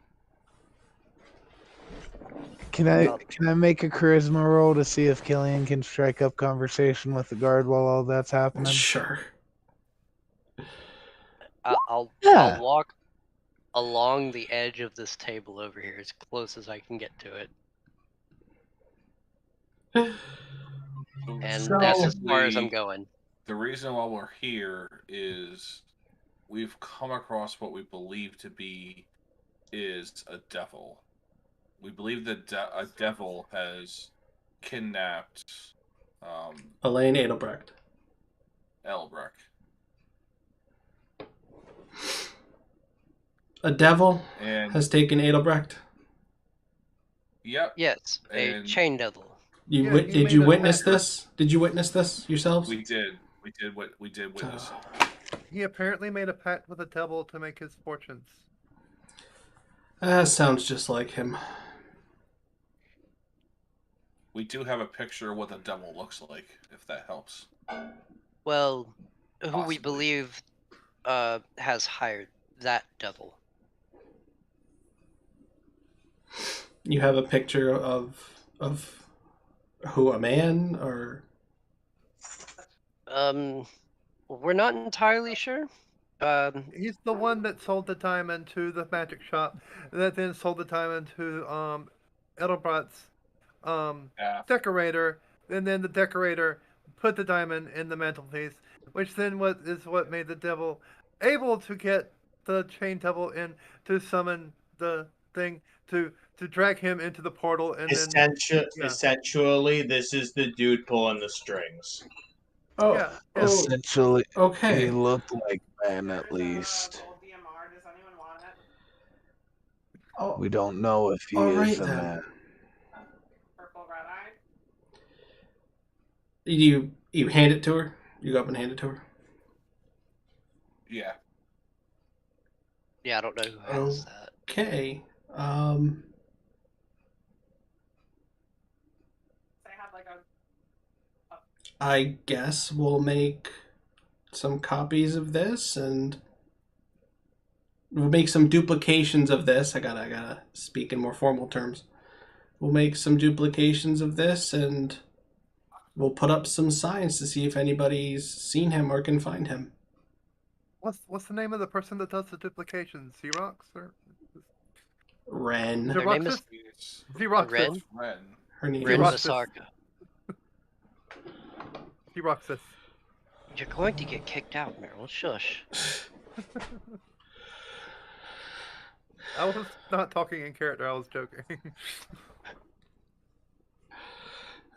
Can I make a charisma roll to see if Killian can strike up conversation with the guard while all that's happening? Sure. I'll walk along the edge of this table over here as close as I can get to it. And that's as far as I'm going. The reason why we're here is we've come across what we believe to be is a devil. We believe that a devil has kidnapped Elaine Edelbrecht. Elbrecht. A devil has taken Edelbrecht? Yep. Yes, a chain devil. Did you witness this? Did you witness this yourselves? We did. We did witness it. He apparently made a pact with the devil to make his fortunes. Sounds just like him. We do have a picture of what the devil looks like, if that helps. Well, who we Possibly. believe has hired that devil. You have a picture of who, a man or? We're not entirely sure. He's the one that sold the diamond to the magic shop, that then sold the diamond to Edelbrandt's Yeah. decorator, and then the decorator put the diamond in the mantelpiece, which then what made the devil able to get the chain devil in to summon the thing to drag him into the portal, and Essentially, this is the dude pulling the strings. Oh, Yeah. oh, Essentially, okay. he looked like man at least. Gold DMR. Does anyone want it? Oh, We don't know if he all is right a then. man. Purple red eye. You hand it to her? You go up and hand it to her? Yeah. Yeah, I don't know who has that. Okay. They have like a. I guess we'll make some copies of this, and we'll make some duplications of this. I gotta speak in more formal terms. We'll make some duplications of this, and we'll put up some signs to see if anybody's seen him or can find him. What's the name of the person that does the duplications? Xerox or Ren. Their name is Xerox. Ren? Ren. Her name Ren is Vasarka. Xerox. You're going to get kicked out, Meryl. Shush. I was not talking in character. I was joking.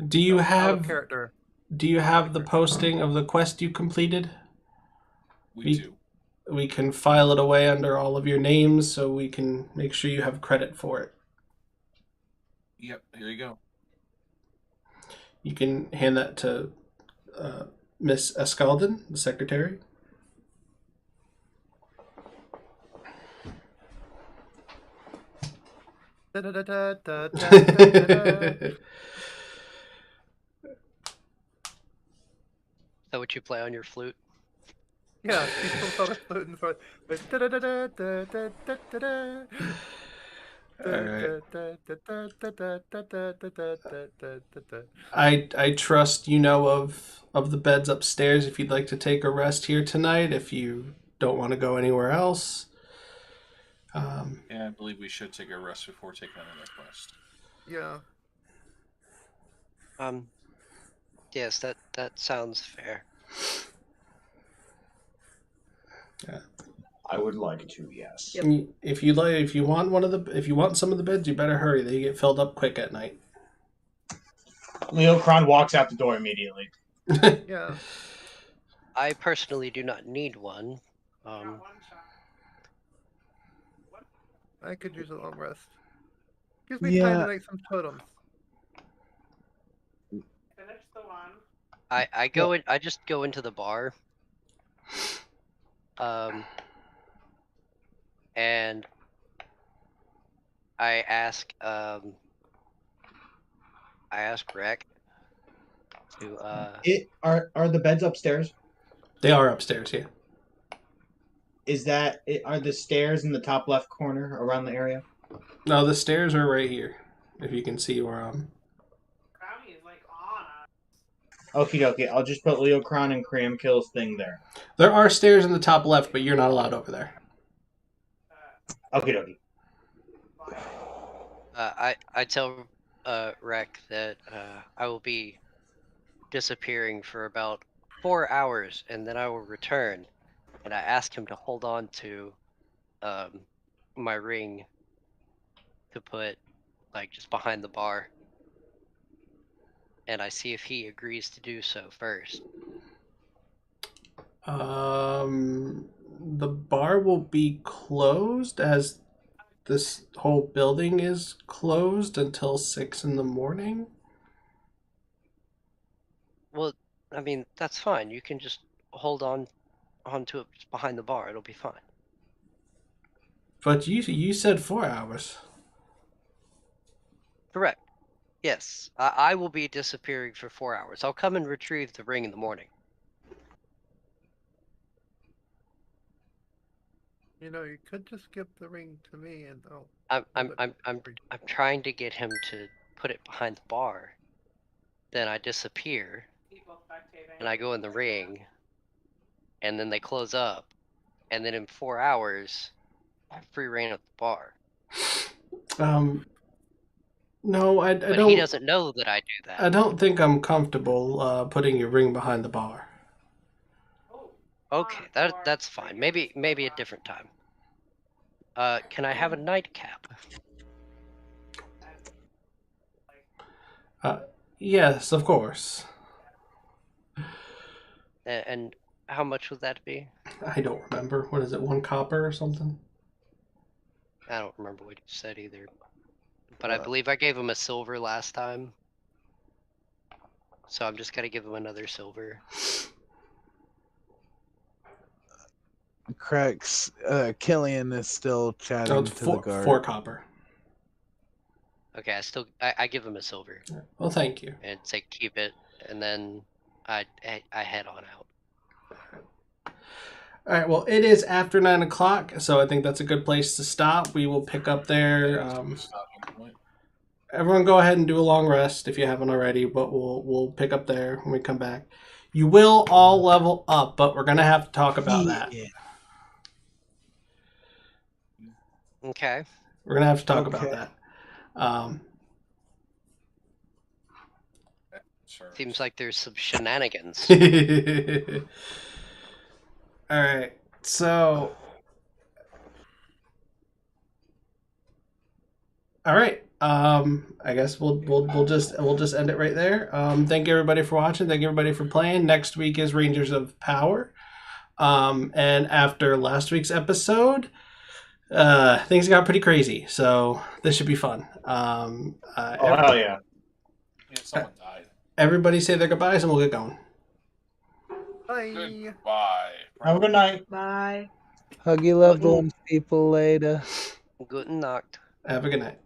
Do you have character? Do you have the posting of the quest you completed? We do. We can file it away under all of your names so we can make sure you have credit for it. Yep, here you go. You can hand that to Miss Escaldon, the secretary. Da, da, da, da, da, da, da, da. Is that what you play on your flute? Yeah, she still got a flute in front. Da, da, da, da, da, da, da, da, da. I trust you know of the beds upstairs if you'd like to take a rest here tonight, if you don't want to go anywhere else. Yeah, I believe we should take a rest before taking another quest. Yeah. Yes, that sounds fair. Yeah. I would like to, yes. Yep. If you want some of the beds, you better hurry. They get filled up quick at night. Leokron walks out the door immediately. Yeah. I personally do not need one. Got one shot. I could use a long rest. Gives me time to make some totems. Finish the one. I just go into the bar. And I ask Rek to Are the beds upstairs? They are upstairs, yeah. Are the stairs in the top left corner around the area? No, the stairs are right here. If you can see where I'm. Brownie is like on us. Okie dokie, I'll just put Leokron and Kramkyl's thing there. There are stairs in the top left, but you're not allowed over there. Okie dokie. I tell Rek that I will be disappearing for about 4 hours, and then I will return. And I ask him to hold on to my ring to put like just behind the bar. And I see if he agrees to do so first. The bar will be closed as this whole building is closed until 6 in the morning. Well, I mean, that's fine. You can just hold on to it behind the bar. It'll be fine. But you said 4 hours. Correct. Yes, I will be disappearing for 4 hours. I'll come and retrieve the ring in the morning. You know, you could just give the ring to me and I'll. I'm trying to get him to put it behind the bar. Then I disappear, and I go in the ring, and then they close up, and then in 4 hours, I have free reign of the bar. No, I But don't. he doesn't know that I do that. I don't think I'm comfortable putting your ring behind the bar. Okay, that's fine. Maybe a different time. Can I have a nightcap? Yes, of course. And how much would that be? I don't remember. What is it, 1 copper or something? I don't remember what you said either. But I believe I gave him a silver last time. So I'm just gonna give him another silver. Krex, Killian is still chatting it's to the guard. 4 copper. Okay, I give him a silver. Well, thank you. And say keep it, and then I head on out. All right. Well, it is after 9 o'clock, so I think that's a good place to stop. We will pick up there. Everyone, go ahead and do a long rest if you haven't already. But we'll pick up there when we come back. You will all level up, but we're gonna have to talk about that. Okay. We're gonna have to talk about that. Seems like there's some shenanigans. All right, so all right. I guess we'll just end it right there. Thank you everybody for watching. Thank you everybody for playing. Next week is Rangers of Power. And after last week's episode, things got pretty crazy. So this should be fun. Hell yeah! Someone died. Everybody say their goodbyes and we'll get going. Bye. Goodbye. Have a good night. Bye. Hug your loved ones, people, later. Guten Nacht. Have a good night.